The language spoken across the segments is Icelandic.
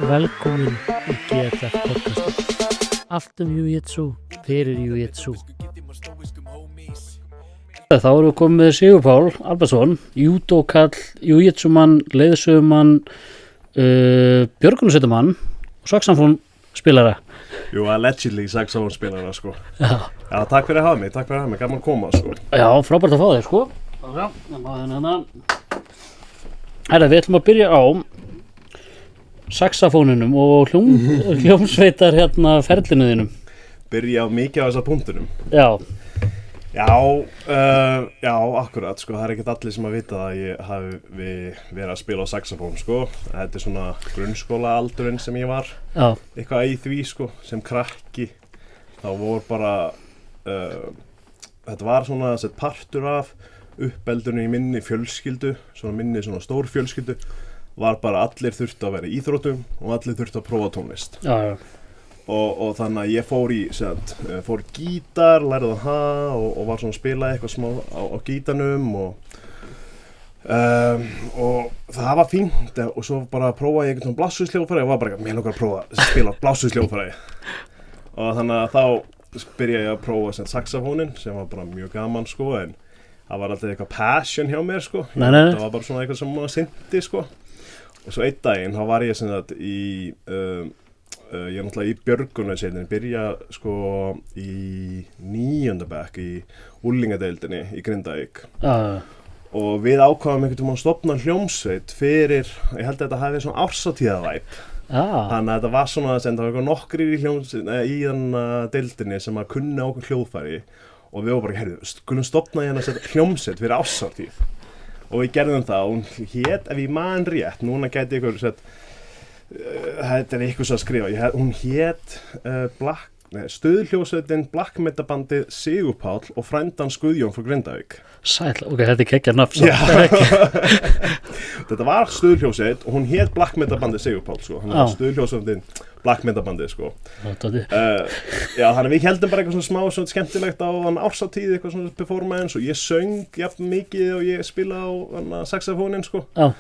Velkomin í GFF podcast. Allt Jiu-Jitsu, fyrir Jiu-Jitsu. Þá erum við komið með Sigurpál Albertsson, júdókall, Jiu-Jitsu-mann, leiðsögumann, björgunarsveitamann og saxofón spilara. Jú, allegedly saxofón spilara, sko. Já, Takk fyrir að hafa mig, gaman að koma, sko. Já, frábært að fá þig, sko. Já, við ætlum að byrja á saxofónunum og hljómsveitar ferlinu þínum. Byrja á mikið á þessar punktunum. Já, akkurat, sko, það ekkert allir sem að vita að ég hafi verið að spila á saxofón, sko. Þetta svona grunnskólaaldurinn sem ég var, já, eitthvað í því, sko, sem krakki. Þá voru bara, þetta var svona sett partur af uppeldunni í minni fjölskyldu, svona stór fjölskyldu, var bara allir þurftu að vera í íþróttum og allir þurftu að prófa tónlist. já. Og þannig að ég fór gítar, lærði það og var svona að spila eitthvað smá á gítarnum og það var fínt og svo bara prófaði ég einhvern blástusljóðfæri og var bara, mér langar að prófa að spila blástusljóðfæri og þannig að þá byrjaði ég að prófa saxofónin sem var bara mjög gaman, sko, en það var alltaf eitthvað passion hjá mér, sko. Nei. Það var bara svona eitthvað sem maður syndi, sko. Og svo einn daginn, þá var ég ég er náttúrulega í björgunarsveitinni, byrja, sko, í 9. bekk í unglingadeildinni í Grindavík. Já. Og við ákváðum einhvern veginn að stofna hljómsveit fyrir, ég held að þetta hafi svona árshátíðarvæp. Já. Þannig að þetta var svona, það var eitthvað nokkrir í deildinni sem að kunna okkur hljóðfæri. Og við varum bara, heyrðu, skulum stofna hljómsveit fyrir árshátíð. Og við gerðum það, og hún hét, ef ég man rétt, núna gæti ykkur þetta eitthvað svo að skrifa, hún hét Stuðhljómsveitin Black Metal bandið Sigurpál og frændans Guðjón frá Grindavík. Sæll, ok, þetta kekkja nafn. Þetta var Stuðhljómsveit og hún hét Black Metal bandið Sigurpál, sko. Hann var Stuðhljómsveitin Black Metal bandið, sko. Þannig að við heldum bara eitthvað svona smá skemmtilegt á árshátíð, eitthvað svona performance og ég söng jafn mikið og ég spila á saxofónin, sko. Já.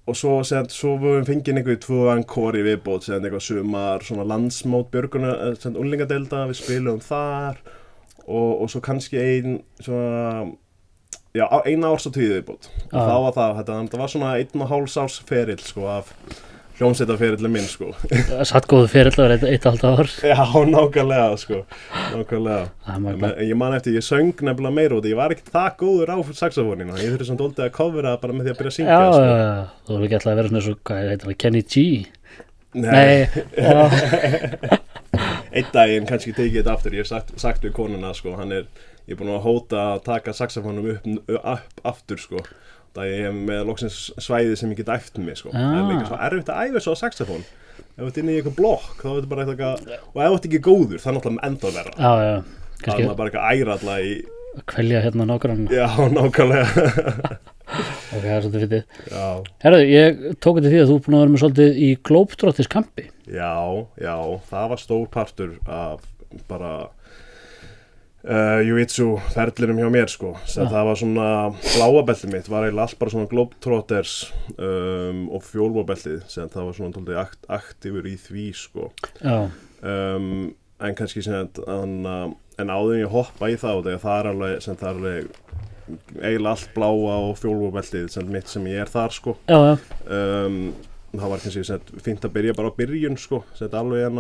Og svo við fengið einhverju 2 encore í viðbót, eitthvað sumar, svona landsmót björgunar, unglingadeilda, við spilum þar og svo kannski eina árshátíð viðbót. Og þá var það, þetta var svona 1,5 árs ferill, sko, af hljómsveitarferillin minn, sko. Satt góðu ferill að vera 1,5 ár. Já, nákvæmlega, sko. Ég man eftir, ég söng nefnilega meira út, ég var ekki það góður á saxofónina. Ég þurfti svona dóltið að covera bara með því að byrja að syngja, sko. Já, þú voru ekki alltaf að vera svona svo, hvað heitir það, Kenny G? Nei. Einn daginn kannski tekið þetta aftur, ég hef sagt við konuna, sko, ég er búin að hóta að taka saxofónum upp aftur, sko. Það ég hef með loksins svæði sem ég get æft mig, sko. Það líka svo erfitt að æfa svo á saxofón. Ef þú ert inn í eitthvað blokk, þá er þetta bara eitthvað, og ef þú ert ekki góður, það er náttúrulega enda verra. Já. Það er maður bara eitthvað æra alltaf í... Að kvelja nákvæmlega. Já, nákvæmlega. Ok, það er svolítið fyndið. Já. Herðu, ég tók þetta því að þú búin að vera með svolítið í Globetrotters kampi. Já, það var stór partur af bara... Jiu-Jitsu ferlinum hjá mér, sko. Það var svona bláa beltið mitt var eiginlega allt bara svona Globetrotters og fjólubeltið sem það var svona tóltið aktífur í því, sko. Já. En kannski en áður ég hoppa í það er alveg eiginlega allt bláa og fjólubeltið mitt sem ég er þar, sko. Já. Það var kannski fínt að byrja bara á byrjun, sko, alveg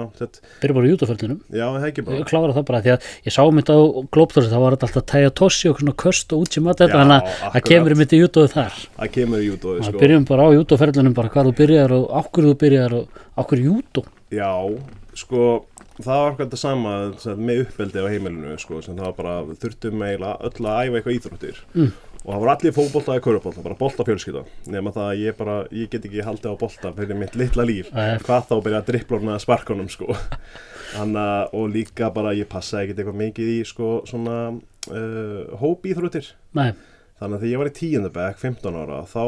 byrja bara í júdóferlinum. Já, það ekki bara. Ég klára það bara, því að ég sá mitt á Globetrotters, það var alltaf Taya Tossi og svona köst og útsimata þetta, þannig að það kemur mitt í júdóið þar. Það kemur í júdóið, sko. Byrjum bara á júdóferlinum, bara hvað þú byrjar og á hverju þú byrjar og á hverju júdó. Já, sko, það var þetta sama með uppeldi á heimilinu, sko, sem það var bara, þurftum eiginlega öll að æfa eitthvað íþróttir. Og það voru allir fótbolta eða körfubolta, bara boltafjölskylda. Nema það að ég get ekki haldið á bolta fyrir mitt litla líf. Hvað þá byrja að dribbla að sparkunum, sko. Og líka bara ég passaði ekkert eitthvað mikið í, sko, svona hópíþróttir. Nei. Þannig að þegar ég var í 10. bekk, 15 ára, þá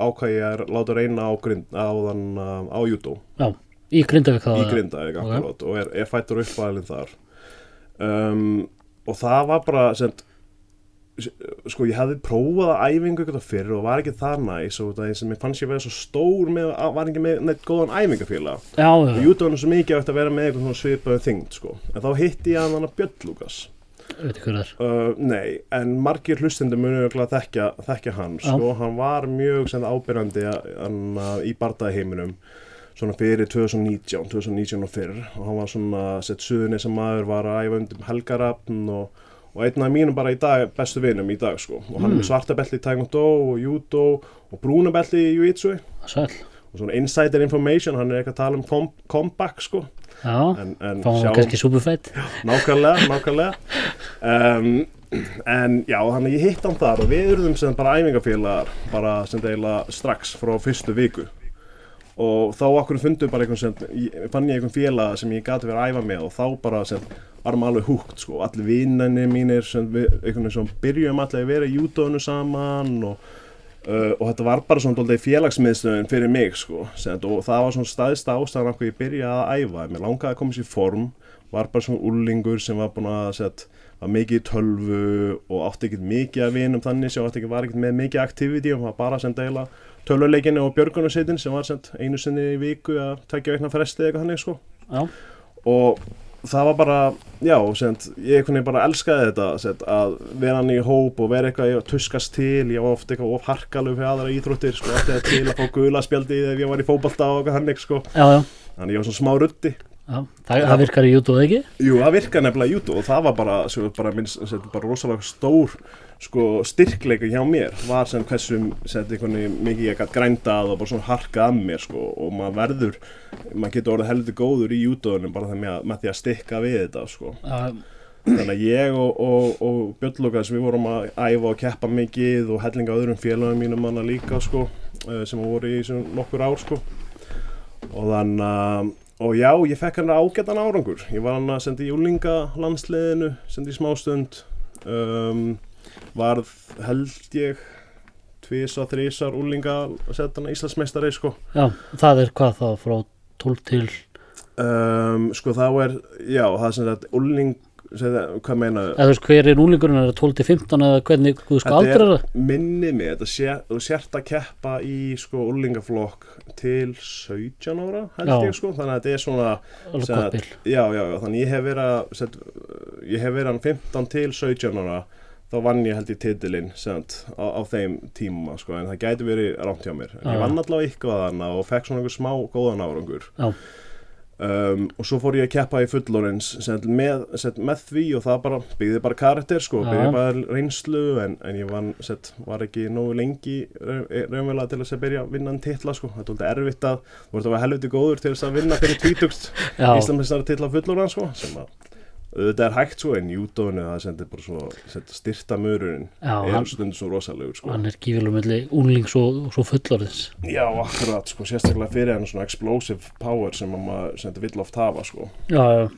ákvað ég að láta reyna á júdó. Já, í Grindavík þá? Í Grindavík, akkurat, og er fæddur uppalinn þar. Og það var bara, sko ég hafði prófað að æfingu eitthvað fyrr og var ekki það næs og það sem ég fannst ég vera svo stór með var ekki með neitt góðan æfingafélag og júdóinu svo mikið eftir að vera með eitthvað svona svipaðu þyngd sko en þá hitti ég hann Björn Lúkas veit ekki hver það nei, en margir hlustendur munu örugglega þekkja hann sko, hann var mjög ábyrjandi í bardagaheiminum svona fyrir 2019 og fyrr og hann var svona Suðurnesja maður var að æfa Helgarafn og einn af mínum bara í dag bestu vinum í dag sko og hann er með svarta belti í Taekwondo og judo og brúna belti í Jiu-Jitsu og svona insider information, hann er eitthvað að tala comeback sko en kannski superfætt nákvæmlega en já, þannig ég hitt hann þar og við urðum sem bara æfingafélagar bara sem eiginlega strax frá fyrstu viku og þá okkur fundum bara fann ég einhvern félaga sem ég gati verið að æfa með og þá bara varum alveg húkt sko, allir vinnarnir mínir einhvern veginn sem byrjum allir að vera í júdóinu saman og þetta var bara svona félagsmiðstöðin fyrir mig sko, og það var svona staðista ástæðan af hverju ég byrjaði að æfa, mér langaði að koma sér í form, var bara svona úlingur sem var búin að var mikið í tölvu og átti ekkert mikið að vinum þannig sem var ekkert með mikið aktiviti og var bara eiginlega tölvuleikinu og björgunarsveitin sem var einu sinni í viku að 2 vikna fresti eitthvað þannig sko og það var bara, já, ég einhvern veginn bara elskaði þetta að vera hann í hóp og vera eitthvað að tuskast til, ég var oft eitthvað of harkalug fyrir aðra íþróttir sko, alltaf til að fá gula spjaldi ef ég var í fótbolta og eitthvað þannig sko þannig ég var svona smá ruddi það virkar í judo ekki? Jú, það virkar nefnilega í judo og það var bara rosalega stór sko styrkleika hjá mér var hversu mikið ég gætt grændað og bara svona harkað að mér sko og maður getur orðið heldur góður í júdóinu bara með því að stikka við þetta sko þannig að ég og Björn Lúkas við vorum að æfa og keppa mikið og hellinga öðrum félagum mínum manna líka sko sem voru í nokkur ár sko og þannig og já, ég fekk hann ágætan árangur ég var hann að senda í úlingalandsliðinu senda í smástund varð held ég 2-3 úlinga að setja hann Íslandsmeistari sko. Já, það er hvað þá frá 12 til sko þá já, það úling hvað meinaðu? Eða þú veist, hver úlingurinn, er það 12 til 15 eða hvernig, þú sko aldrei það? Minni mig, þú sért að keppa í sko úlingaflokk til 17 ára held ég sko, þannig að þetta svona já, þannig ég hef verið hann 15 til 17 ára þá vann ég held í titilinn á þeim tíma sko, en það gæti verið rangt hjá mér en ég vann allavega eitthvað þarna og fekk svona einhver smá góðan árangur og svo fór ég að keppa í fullorins með því og það byggði bara karakter sko, byggði bara reynslu en ég var ekki nógu lengi raunverulega til að byrja að vinna en titla sko, þetta var erfitt þú voru að vera helviti góður til þess að vinna fyrir 20 Íslandsmeistari titla fullorins sko, sem þetta hægt svo en júdóinu það bara svo styrta mörurinn stundum svo rosalegur sko. Hann gífilega milli unglings og svo fullorðins já, akkurat sko, sérstaklega fyrir hann svona explosive power sem maður vill oft hafa sko. já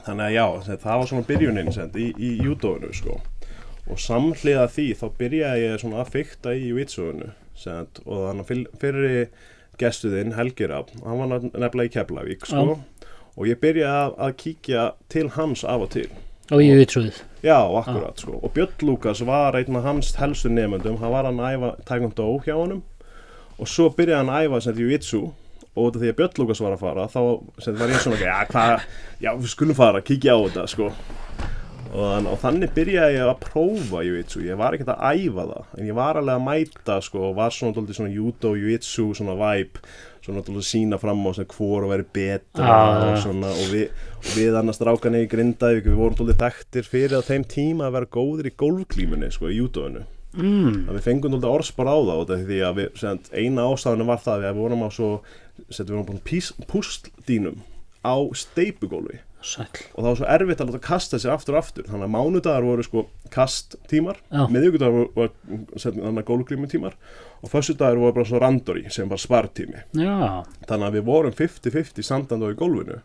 þannig að já, það var svona byrjunin í júdóinu sko. og samhliða því þá byrjaði ég svona að fikta í Jiu-Jitsuinu og þannig fyrri gestuðinn Helgirafn, hann var nefnilega í Keflavík sko. Og ég byrjaði að kíkja til hans af og til. Og í Jiu-Jitsuð? Já, akkurat sko. Og Björn Lúkas var einn af hans helstu nemendum, hann var að æfa Taekwondo hjá honum og svo byrjaði hann að æfa Jiu-Jitsu og því að Björn Lúkas var að fara þá var ég svona já, við skulum fara, kíkja á þetta sko. Og þannig byrjaði ég að prófa Jiu-Jitsu, ég var ekkert að æfa það en ég var alveg að mæta sko og var svona judo, Jiu-Jitsu, svona vibe svona að sína fram á hvor að vera betra og við annars strákanir í Grindavík við vorum svolítið þekktir fyrir á þeim tíma að vera góðir í gólfklímunni sko, í júdóinu við fengum svolítið orðspor á það því að eina ástæðunum var það að við vorum á við vorum púsldínum á steipugólfi og það var svo erfitt að láta kasta sér aftur og aftur þannig að mánudagar voru sko kasttímar miðvikudagar voru gólfklímutímar og föstudagar voru bara svo randori sem bara spartími þannig að við vorum 50-50 standandi á í gólfinu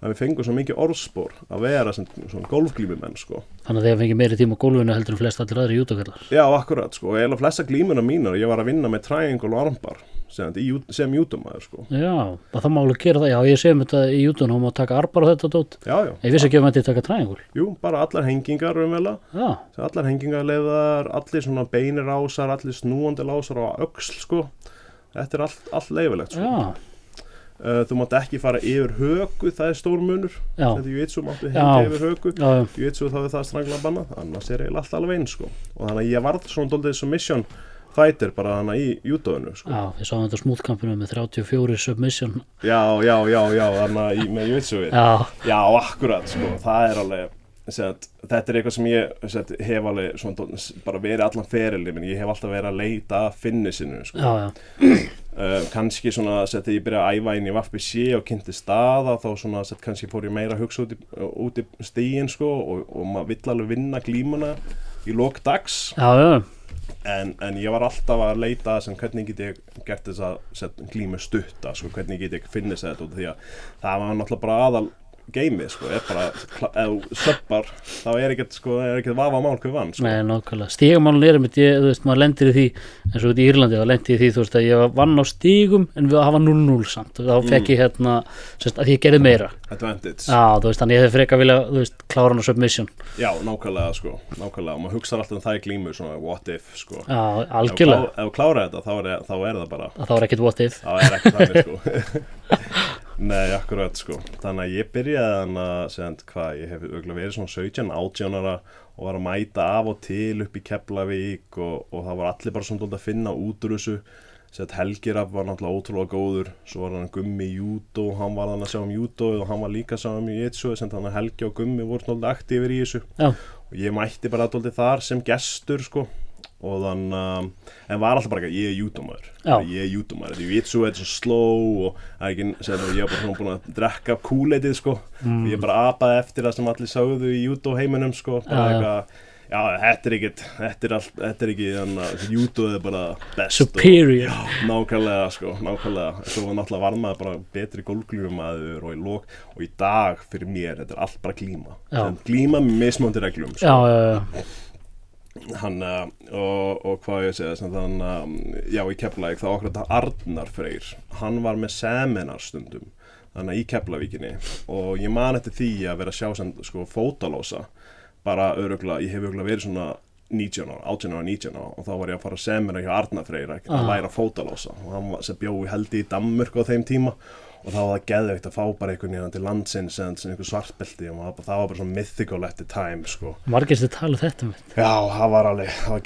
að við fengum svo mikið orðspor að vera svona gólfglímumenn sko. Þannig að þið fengið meiri tíma á gólfinu heldur en flest allir aðri júdókallar. Já, akkurat sko, og eiginlega flesta glímuna mínar ég var að vinna með triangle og armbar sem júdómaður sko. Já, það má alveg gera það. Já, ég sé þetta í júdónu, hún má taka arbar og þetta dót. Já. Ég vissi ekki að þetta taka triangle. Jú, bara allar hengingar Já. allar hengingarleiðar, allir svona beinir ásar, allir snúandi lásar á öxl sko. Þetta er allt leifilegt sko. Já. Þú mátt ekki fara yfir höku, það er stór munur. Þetta jiu-jitsu máttu hengja yfir höku. Jiu-jitsu þá er það stranglega bannað, annars er eiginlega allt alveg eins sko. Og þannig að ég varð svona dálítið submission fighter bara hana í júdóinu sko. Já, ég sá þetta smoothkampinu með 34 submission. Já, þarna með jiu-jitsu. Já, akkurat sko, það er alveg, þetta er eitthvað sem ég hef alveg svona, bara verið allan ferilinn, en ég hef alltaf verið að leita að finnisinu sko. Já. Kannski svona þegar ég byrjaði að æfa inn í VFBC og kynnti staða þá svona kannski fór ég meira að hugsa út í stíginn sko og maður vill alveg vinna glímuna í lok dags. Já. En ég var alltaf að leita sem hvernig get ég gert þess að glímu stutta sko, hvernig get ég finnist þetta út því að það var náttúrulega bara aðal geimið sko, er bara ef þú söppar þá er ekkert vafamál hver vann sko. Nei, nákvæmlega, stígamálun er einmitt, þú veist, maður lendir í því eins og út í Írlandi, þá lendi í því, þú veist, að ég vann á stígum en við hafa 0-0 samt og þá fekk ég að ég gerði meira advantage. Já, þú veist, þannig ég hefði frekar vilja, þú veist, klára hann á submission. Já, nákvæmlega sko, og maður hugsar alltaf það í glímu svona what if sko. Já, algjörlega. Ef þú klára þetta þá er það bara þá er ekkert what if. Það er ekkert þannig sko. Nei, akkurat sko. Þannig að ég byrjaði ég hef verið svona 17-18 ára og var að mæta af og til upp í Keflavík og það var allir bara svona að finna út úr þessu. Helgi Rapp var náttúrulega ótrúlega góður, svo var hann Gummi í júdó, hann var að sjá júdó og hann var líka að sjá jiu-jitsu, þannig að Helgi og Gummi voru náttúrulega aktífir í þessu. Já. Og ég mætti bara náttúrulega þar sem gestur sko. Og þannig, en var alltaf bara ég er júdómaður, jiu-jitsu er svo slow og ég var bara svona búin að drekka Kool-Aidið sko, og ég bara apaði eftir það sem allir sagðu í júdó heiminum sko, bara eitthvað, já, þetta er ekki, júdóið er bara best. Superior. Já, nákvæmlega sko, svo náttúrulega var maður bara betri gólfglímumaður og í lok, og í dag fyrir mér, þetta er allt bara glíma, glíma með mismunandi reglum sko. Já. Hann og hvað ég segja já í Keflavík þá okkur þetta Arnar Freyr, hann var með seminar stundum þannig í Keflavíkinni og ég man eftir því að vera að sjá sem sko fótalósa bara örugglega, ég hef örugglega verið svona 18 ára og þá var ég að fara að seminar hjá Arnar Freyr að læra fótalósa og hann sem bjó í Danmörku á þeim tíma og þá var það geðveikt að fá bara einhvern veginn til landsins sem einhver svartbelti og það var bara svona mythical at the time sko. Margirstu tala þetta með? Já, það var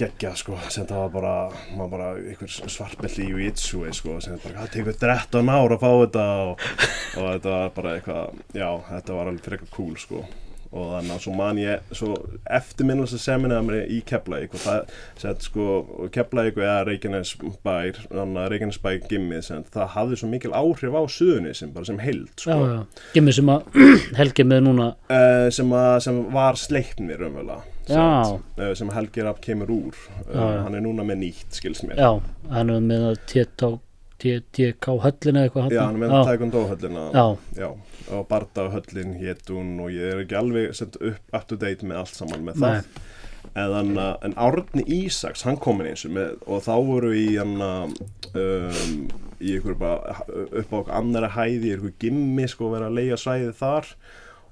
geggjað sko, sem það var bara einhver svartbelti í jiu-jitsu sko, sem bara, það tekur 13 ár að fá þetta og þetta var bara eitthvað, já, þetta var alveg frekar cool sko. Og þannig að svo man ég svo eftirminnelse seminar í Keflavík og það sko Keflavík eða Reykjanesbær gimmið það hafði svo mikil áhrif á Suðurnesin bara sem heild sko. Já. Gimmið sem að Helgi með núna sem var Sleipnir raunverulega sem Helgi Rapp kemur úr hann er núna með nýtt skils mér. Já, hann er með TK höllina eitthvað. Já, hann er með Taekwondo höllina. Já. Og Barda höllin hét hún og ég er ekki alveg up to date með allt saman með það. En Árni Ísaks, hann kom inn eins og þá voru í ykkur bara upp á annara hæði, ykkur gimmi sko vera að leigja svæðið þar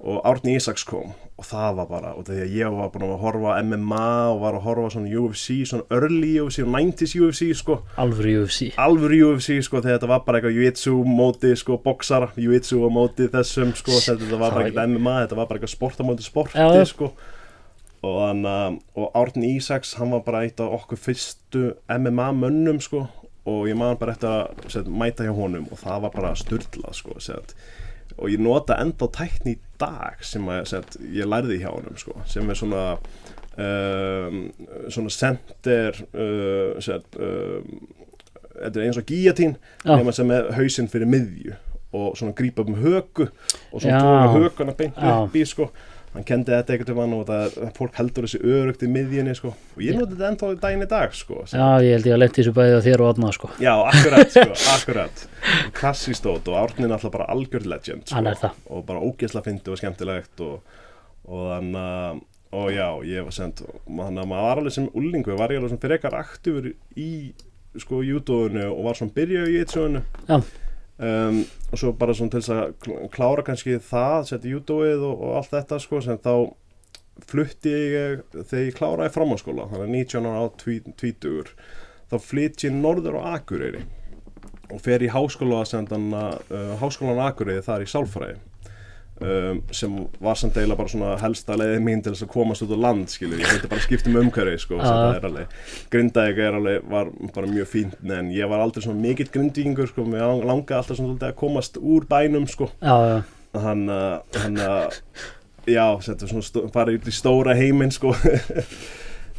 og Árni Ísaks kom og það var bara, og þegar ég var búin að horfa MMA og var að horfa svona UFC, svona early UFC og 90s UFC sko. Alvöru UFC sko, þegar þetta var bara eitthvað jiu-jitsu móti sko, boxara, jiu-jitsu og móti þessum sko, þetta var bara eitthvað MMA, þetta var bara eitthvað sportamóti sporti sko. Og Árni Ísaks, hann var bara eitt af okkur fyrstu MMA mönnum sko, og ég man bara eftir að mæta hjá honum og það var bara sturlað sko, og ég nota enda tækni í dag sem ég lærði hjá honum sko, sem er svona center þetta er eins og gíatín nema sem er hausinn fyrir miðju og svona grípa höku og svona tóra hökuna beint upp í sko. Hann kendi þetta einhvern veginn og fólk heldur þessi örugt í miðjunni sko. Og ég noti þetta ennþá í daginn í dag sko. Já, ég held ég að lenti þessu bæði á þér og Árna sko. Já, akkurat klassístótt og Árni er alltaf bara algjörð legend sko. Hann er það. Og bara ógeðslega fyndið og skemmtilegt og þannig og já, ég var þannig að maður var alveg sem unglingur var ég alveg sem frekar aktífur í sko júdóinu og var svona byrjað í jitsúinu Já. Og svo bara svona til þess að klára kannski það, setja júdóið og allt þetta sko, sem þá flutti ég þegar ég kláraði framhaldsskóla, þannig að 19 ára á tvítugur, þá flytt ég norður á Akureyri og fer í háskóla háskólan Akureyri þar í sálfræði. Sem var samt eiginlega bara svona helsta leiðin mín til þess að komast út á land, skilur, ég vildi bara skipta umhverfi sko, það er alveg, Grindavík var bara mjög fínt, en ég var aldrei svona mikill grindvíkingur sko, mér langaði alltaf svona að komast úr bænum sko, þannig að já, þetta svona fara út í stóra heiminn sko.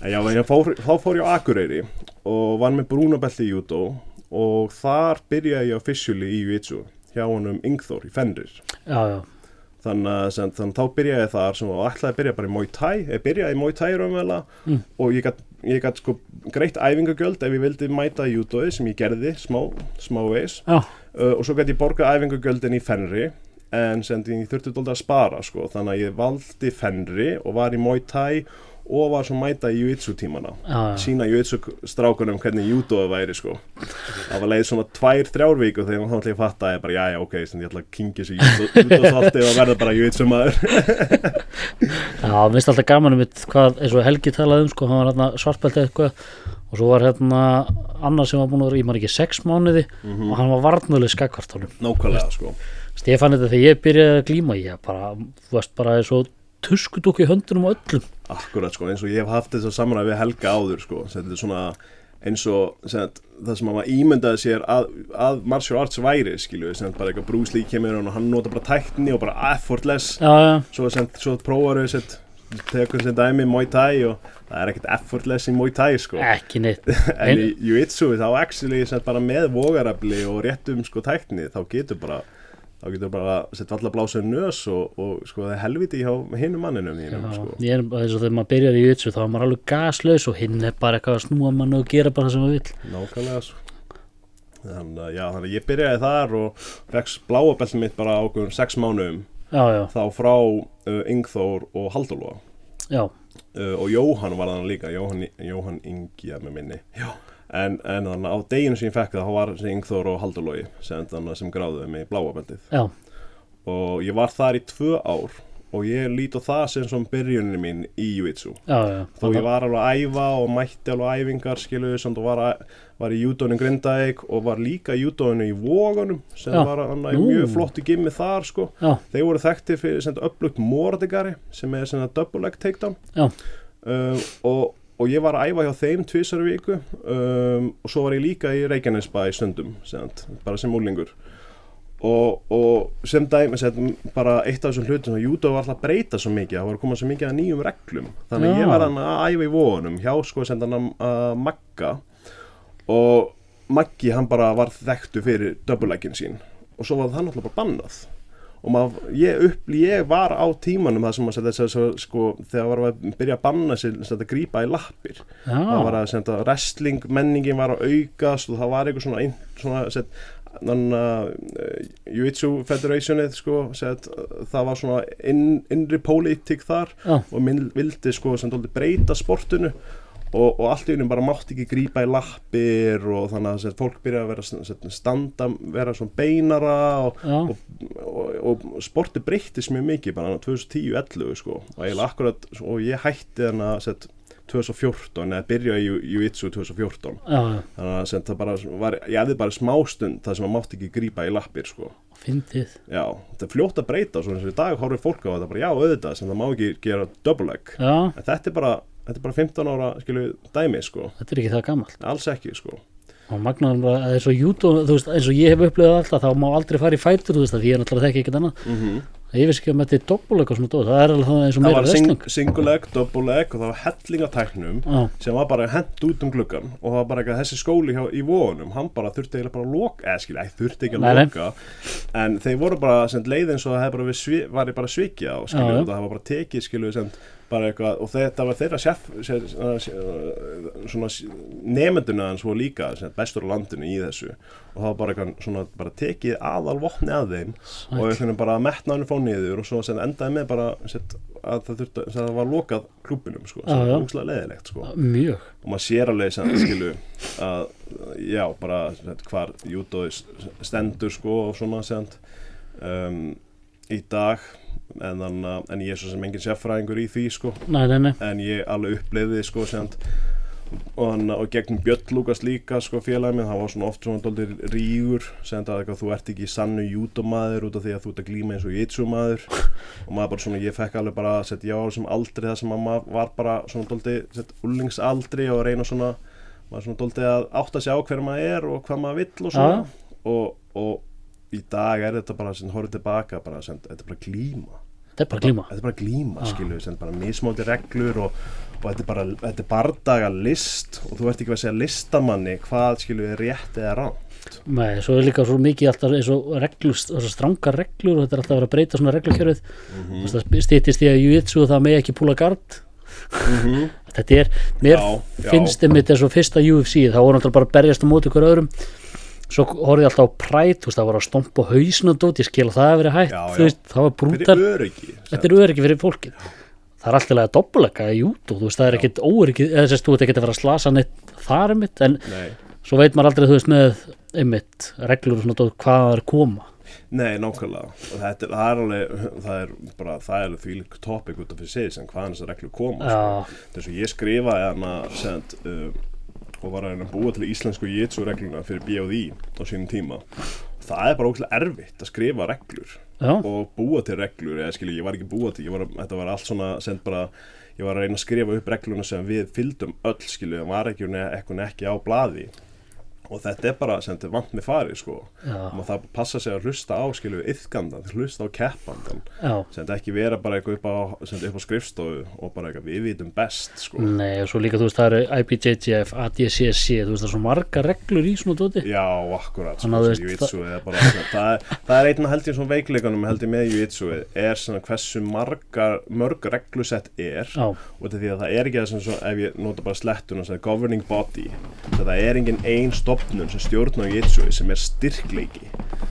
Já, þá fór ég á Akureyri og var með brúnabelti í júdó og þar byrjaði ég officially í jiu-jitsu hjá honum Ingþór í Fenrir. Já. Þannig að þá byrjaði ég þar sem ætlaði að byrja bara í Muay Thai. Ég byrjaði í Muay Thai raunverulega og ég gat sko greitt æfingagjöld ef ég vildi mæta í júdóið sem ég gerði smávegis. Og svo gat ég borgað æfingagjöldin í Fenri en sem ég þurfti dálítið að spara sko, þannig að ég valdi Fenri og var í Muay Thai og var svo mæta í jiu-jitsu tímana, sína jiu-jitsu strákunum hvernig júdóið væri sko. Það var leið svona 2-3 vikur þegar þá ætla ég að fatta að ég bara, já, ok, sem ég ætla að kyngja þessu júdósalti og verða bara jiu-jitsu maður. Já, mér finnst alltaf gaman hvað, eins og Helgi talaði sko, hann var hérna svartbelti eitthvað og svo var hérna annar sem var búin að vera, ég man ekki 6 mánuði og hann var varnarlega skakvartálum. Nákvæmlega sko. Ég fann þetta þegar ég byrjaði að glíma, ég þú veist bara eins og tuskudúk í höndunum og öllum. Akkurat sko, eins og ég hef haft þess að samræði við Helga áður sko, þetta er svona eins og það sem maður ímyndaði sér að martial arts væri, skilju, bara eitthvað Bruce Lee kemur og hann nota bara tækni og bara effortless, svo prófar við tekur sem dæmi Muay Thai og það er ekkert effortless í Muay Thai sko. Ekki neitt. En í jiu-jitsu þá actually bara með vogarafli og réttum sko tækni þá getur bara sett alla blása nös og sko það er helviti hjá hinum manninum þínum sko. Ég er eins og þegar maður byrjar í jiu-jitsu þá er maður alveg gaslaus og hinn er bara eitthvað að snúa mann og gera bara það sem maður vill. Nákvæmlega sko. Þannig að ég byrjaði þar og fekk bláa beltið mitt bara á 6 mánuðum. Þá frá Ingþór og Halldór. Og Jóhann var þannig líka, Jóhann Ingi með minni. Já. En þannig á deginu sem ég fekk það, þá var Ingþór og Halldór sem gráðuði mig í bláa beltið. Já. Og ég var þar í 2 ár og ég lít á það sem byrjunin mín í jiu-jitsu. Þó ég var alveg að æfa og mætti alveg æfingar, skiluðu, samt og var í júdóinu Grindavík og var líka í júdóinu í Vogunum sem var mjög flott í gimmi þar sko. Þeir voru þekktir fyrir öflugt morðegari sem er double leg takedown. Og ég var að æfa hjá þeim 2 í viku og svo var ég líka í Reykjanesbæ stundum, bara sem úlingur. Og sem dæmi bara eitt af þessum hlutum sem júdó var alltaf að breyta svo mikið, það var að koma svo mikið að nýjum reglum. Þannig að ég var að æfa í Vogunum hjá sko Magga og Maggi hann bara var þekktu fyrir double-leggin sín og svo var það náttúrulega bara bannað. Og ég var á tímanum það sem að sko, þegar var að byrja að banna sér að grípa í lappir. Það var að wrestling menningin var að aukast og það var eitthvað Jiu-Jitsu Federationið sko, það var svona innri pólitík þar og minn vildi sko breyta sportinu og allt í einu bara mátti ekki grípa í lappir og þannig að fólk byrjaði að vera standa, vera svona beinara og sporti breyttist mjög mikið bara 2010-11 sko og eiginlega akkurat og ég hætti þarna 2014 eða byrjaði í jiu-jitsu 2014 þannig að það bara var, ég hefði bara smástund það sem maður mátti ekki grípa í lappir sko. Fyndið. Já, það er fljótt að breyta og í dag horfir fólk á þetta bara já auðvitað sem það má ekki gera double leg en þetta er bara 15 ára skilu dæmi sko. Þetta er ekki það gamalt. Alls ekki sko. Og magnaðan bara að eins og júdó, þú veist, eins og ég hef upplifað alltaf, þá má aldrei fara í fætur, þú veist, því ég er náttúrulega þekki ekkert annað. Ég veist ekki að þetta er double-leg og svona dót, það er alveg það eins og meira wrestling. Það var single-leg, double-leg og það var helling af tæknum sem var bara hent út gluggan og það var bara eitthvað þessi skóli í Vogunum, hann bara þurfti eiginlega bara að loka, þurfti ekki að loka, en þeir voru bara leiðin svo að það var bara svikið á, það var bara tekið, bara eitthvað, og þetta var þeirra svona nemenduna hans voru líka bestur á landinu í þessu og það var bara eitthvað svona bara tekið aðalvopni að þeim og eitthvað bara metnaðinu fá niður og svo endaði með bara að það var lokað klúbbinum sko, það var ógeðslega leiðilegt sko. Mjög. Og maður sér alveg skilu að já, bara hvar júdói stendur sko og svona í dag en ég er svo sem engin sérfræðingur í því sko. Nei. En ég alveg upplifði sko og gegn Björn Lúkas líka sko félagið minn, það var svona oft svona dálítið rígur að þú ert ekki sannu júdómaður út af því að þú ert að glíma eins og jitsumaður og maður bara svona, ég fekk alveg bara ég var á þessum aldri þar sem maður var bara svona dálítið úlingsaldri og reyna svona, maður svona dálítið að átta sig á hver maður og hvað maður vill og svona og í dag þetta bara horfið tilbaka bara, þetta er bara glíma. Þetta er bara glíma, skilu, bara mismóti reglur og þetta er bardaga list og þú ert ekki að segja listamanni hvað skilu er rétt eða rangt. Nei, svo er líka svo mikið alltaf eins og reglur, þessar strangar reglur og þetta er alltaf að vera að breyta svona reglukjörfið. Það styttist í að jiu-jitsu og það megi ekki púla gard. Þetta er, mér finnst einmitt eins og fyrsta UFC, þá voru alltaf bara að berjast á móti ykkur öðrum. Svo horfði ég alltaf á Pride, það var að stompa hausinn og dót, ég skil að það hefur verið hægt, það var brútal. Þetta er öryggi fyrir fólkið. Það er alltaf að doppellega í júdó, það er ekkert óöryggi, þú ert ekki að fara að slasa neitt þar einmitt, en svo veit maður aldrei, með einmitt reglur og svona dót, hvað það er koma. Nei, nákvæmlega, og það er alveg þvílík topic út af fyrir sig sem hvaðan þessar reglur koma. Þess að ég skrifaði og var að reyna að búa til íslensku jitsu-regluna fyrir BOD á sínum tíma. Það er bara ógeðslega erfitt að skrifa reglur og búa til reglur, ég var ekki búa til, þetta var allt svona ég var að reyna að skrifa upp regluna sem við fylgdum öll, það var ekki á blaði. Og þetta er bara sem þetta vant með farið sko. Og það passa sig að hlusta á iðkandan, hlusta á keppandan sem þetta ekki vera bara eitthvað upp á skrifstofu og bara eitthvað við vitum best sko. Nei, og svo líka það eru IBJJF, ADCC, það er svo marga reglur í svona dóti. Já, akkurat sko, jiu-jitsu það er einna held ég svona veikleikanum held ég með jiu-jitsu er svona hversu mörg reglusett er og því að það er ekki það sem ef ég nota bara slettuna governing body, það er engin ein stofnun sem stjórnar jiu-jitsu sem er styrkleiki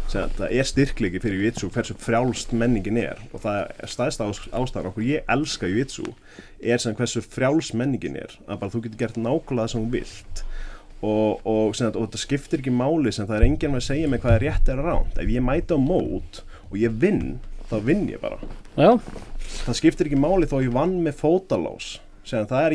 það er styrkleiki fyrir jiu-jitsu hversu frjálst menningin er og það er stærsta ástæðan okkur ég elska jiu-jitsu er sem hversu frjáls menningin er að bara þú getur gert nákvæmlega það sem þú vilt og þetta skiptir ekki máli sem það er enginn að segja mig hvað er rétt eða rangt ef ég mæti á mót og ég vinn þá vinn ég bara það skiptir ekki máli þó ég vann með fótalás það er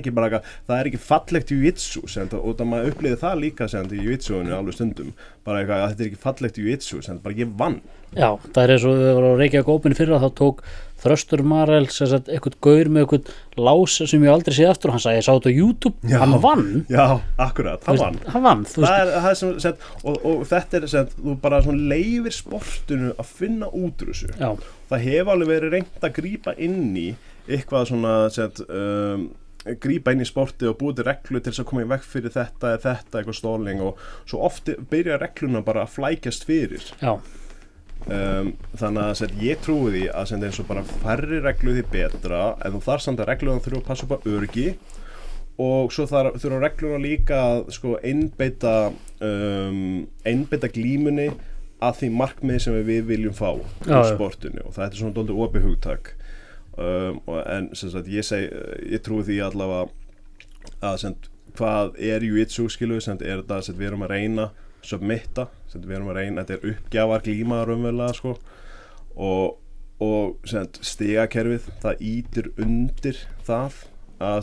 ekki fallegt jiu-jitsu og það maður upplýði það líka í jiu-jitsuinu alveg stundum bara eitthvað að þetta er ekki fallegt jiu-jitsu bara ég vann. Já, það er eins og við varum á Reykjavík Open fyrra þá tók Þröstur Marel eitthvað gaur með eitthvað lás sem ég aldrei séð aftur og hann sagði ég sá þetta á YouTube, hann vann. Já, akkurat, hann vann. Það er og þetta er þú bara leyfir sportinu að finna út úr þessu. Já. Það hefur alveg verið reynt að grípa inn í eitthvað grípa inn í sporti og búið til reglu til þess að koma í veg fyrir þetta eitthvað stalling og svo oft byrja regluna bara að flækjast fyrir. Já. Þannig að ég trúi því að eins og bara færri reglu því betra en þú þarf samt að regluna þurfa að passa upp á öryggi og svo þurfa regluna líka að einbeita glímunni að því markmiði sem við viljum fá í sportinu og það er svona dálítið opið hugtak en ég trúi því allavega að hvað er jiu-jitsu er þetta við erum að reyna submitta, við erum að reyna þetta er uppgjafar glíma raunverulega sko og stigakerfið það ýtir undir það að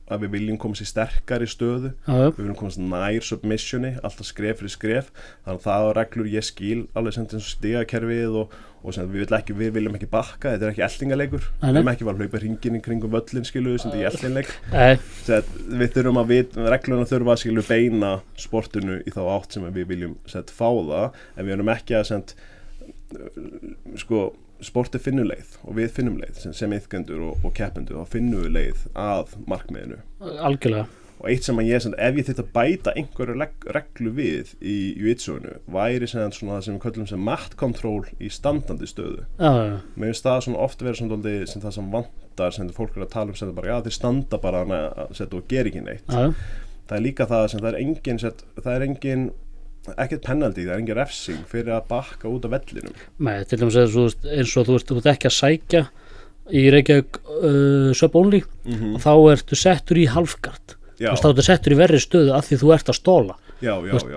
að við viljum komast í sterkari stöðu við viljum komast nær submissioni alltaf skref fyrir skref þannig að það er reglur ég skil alveg eins og stigakerfið og við viljum ekki bakka þetta er ekki eltingaleikur við viljum ekki bara hlaupa hringinn í kringum völlin þetta er eltingleik við þurfum regluna þurfa að beina sportinu í þá átt sem við viljum fá það en við erum ekki að sportið finnur leið og við finnum leið sem iðkendur og keppendur þá finnum við leið að markmiðinu. Algjörlega og eitt sem að ég, ef ég þyrfti að bæta einhverju reglu við í jiu-jitsuinu væri svona það sem við köllum sem mat control í standandi stöðu. Mér finnst það svona oft verið svona dálítið sem það sem vantar, sem fólk að tala sem bara, já þeir standa bara og gera ekki neitt. Það líka það sem það er engin ekkert penalty, það er engin refsing fyrir að bakka út af vellinum. Nei, til dæmis eins og þú ert ekki að sækja í Reykjavík sub only og þá ertu settur í halfgard. Þá ertu settur í verri stöðu af því þú ert að stóla. Já.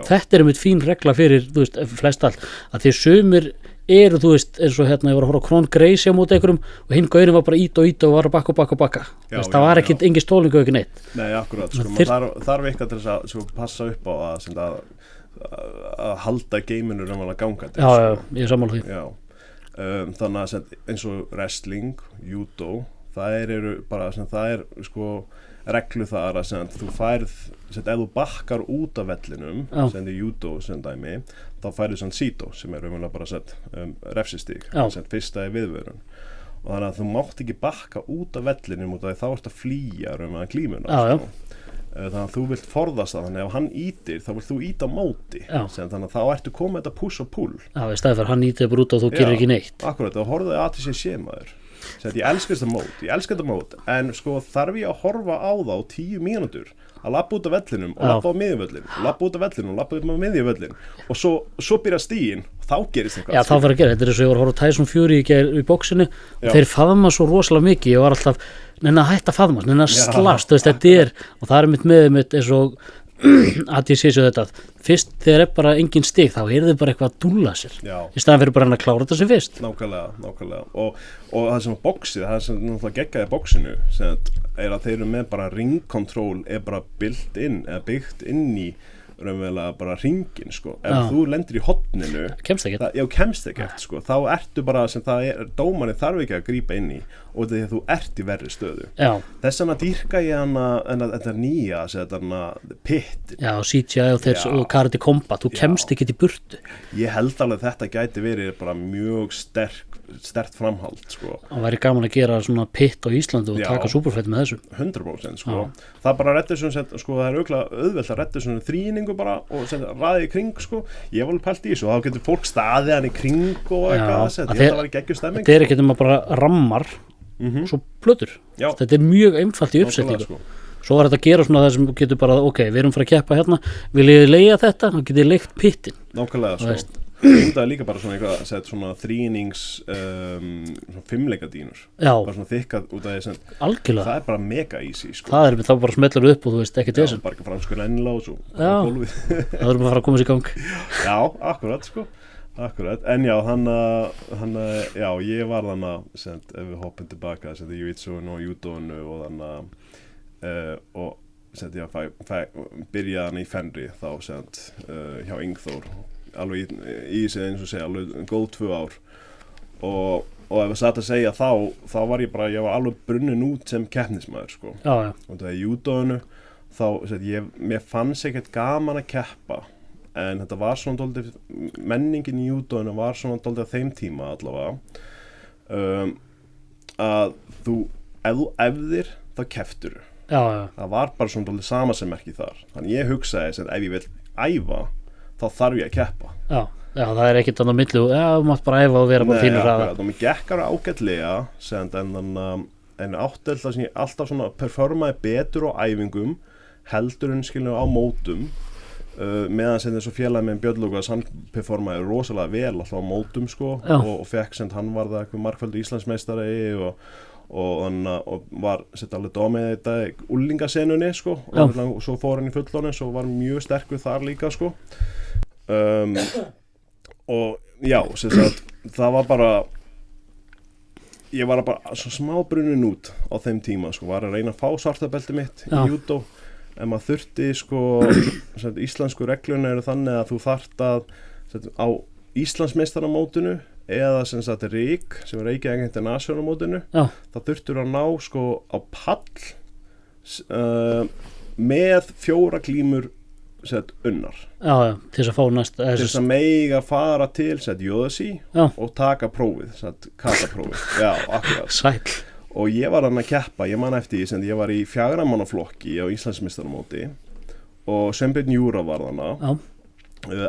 Þetta er einmitt fín regla fyrir, flest allt, að því sumir eru, eins og hérna, ég var að horfa á Kron Gracie á móti einhverjum og hinn gaurin var bara ít og var að bakka. Það var ekki engin stóling og ekki neitt. Nei, akkurat, maður þarf eitthvað til þess að passa upp á að halda geiminu raunverulega gangandi. Já, ég er sammála því. Já. Þannig að eins og wrestling, judo, það er reglu þar að þú færð, ef þú bakkar út af vellinum, sem er judo sem dæmi, þá færðu sito sem er raunverulega bara refsistig, fyrsta er viðvörun. Og þannig að þú mátt ekki bakka út af vellinum út af því þá ert að flýja raunverulega glímuna. Þannig að þú vilt forðast það, þannig að ef hann ítir þá vilt þú íta á móti, þannig að þá ertu komið þetta push og pull. Já, í staðið fyrir hann ítir bara út og þú gerir ekki neitt. Akkurat, þá horfðu þau ATC maður. Ég elska þetta mót, en þarf ég að horfa á þá 10 mínútur að labba út af vellinum og labba á miðjuvöllin, labba út af vellinum og labba út af miðjuvöllin og svo byrja stíginn og þá gerist eitthvað. Já, þá fyrir að gera, þetta er eins og ég var að horfa á Tyson Fury í bóksinu og þeir faðma svo rosalega mikið, ég var alltaf neina að hætta faðma, neina að slast, þetta er, og það er mitt eins og að ég sé svo þetta, fyrst þegar er bara engin stig, þá er þið bara eitthvað að dúlla sér í staðan fyrir bara að klára þetta sem fyrst. Nákvæmlega, og það sem boxið, það sem náttúrulega geggaði bóksinu er að þeir eru með bara ring control er bara byggt inn í raunverulega bara ringin, ef þú lendir í horninu kemst ekkert, þá ertu bara dómarinn þarf ekki að grípa inn í og því að þú ert í verri stöðu. Þess vegna dýrka ég þetta nýja pit. Já, CGI og Karate Combat, þú kemst ekki til burtu. Ég held alveg þetta gæti verið bara mjög sterkt framhald. Það væri gaman að gera svona pit á Íslandi og taka superfætti með þessu. 100%. Það bara reddur það er auðvelt að redda svona þrýningu bara og ræði í kring. Ég var alveg pælt í þessu og þá getur fólk staðið hann í kring og eitthvað. Þetta var geggjur stemming. Þetta er ekki nema bara rammar svo plötur. Þetta er mjög einfalt í uppsetningu. Svo var þetta að gera svona það sem getur bara, ok, við erum fyrir að keppa hérna, vil ég leigja þetta, þá getur ég leigt pittin. Nákvæmlega, það er líka bara svona eitthvað, svona þrýnings fimmleikadínur. Bara svona þykkað út af því algjörlega. Það er bara mega easy, Það er þá bara smellar upp og þú veist ekki þessu. Bara ekki franskur ennilás og gólfið. Það þurfum að fara að koma sér í gang. Já, akkurat, en já, ég var þannig ef við hoppum tilbaka, jiu-jitsuinu og judoinu og þannig og byrjaði hann í Fenri þá hjá Ingþór alveg í sig eins og segja alveg góð 2 ár og ef ég satt að segja þá var ég var alveg brunnin út sem keppnismæður og það í judoinu þá mér fannst ekkert gaman að keppa en þetta var svona dálítið menningin í judoinu var svona dálítið á þeim tíma allavega að þú ef þú æfðir þá kepptur það var bara svona dálítið samasemmerki þar þannig ég hugsaði ef ég vil æfa þá þarf ég að keppa já, það er ekkert annað milli þú mátt bara æfa og vera bara þínur hraða og mér gekkar ágætlega en áttelt að ég alltaf svona performaði betur á æfingum heldur en skilur á mótum meðan sem þessu félagi með Björn Lúkas hann performaði rosalega vel alltaf á mótum og fekk sem hann var það eitthvað margfaldur Íslandsmeistari og var alveg dómið þetta úlingasenunni og svo fór hann í fullorðins og var mjög sterkur þar líka og já það var bara ég var bara svo smá brunnin út á þeim tíma var að reyna að fá svartabelti mitt í judo en maður þurfti íslensku regluna eru þannig að þú þarft að á Íslandsmeistaramótinu eða RIG sem er Reykjavík International mótinu þá þurftur að ná á pall með 4 glímur unnar til þess að fá næst til þess að mega fara til UFC og taka prófið kataprófið akkurat sæll og ég var hann að keppa, ég man eftir því sem ég var í 4 manna flokki á Íslandsmeistaramóti og Sveinbjörn Júra var þarna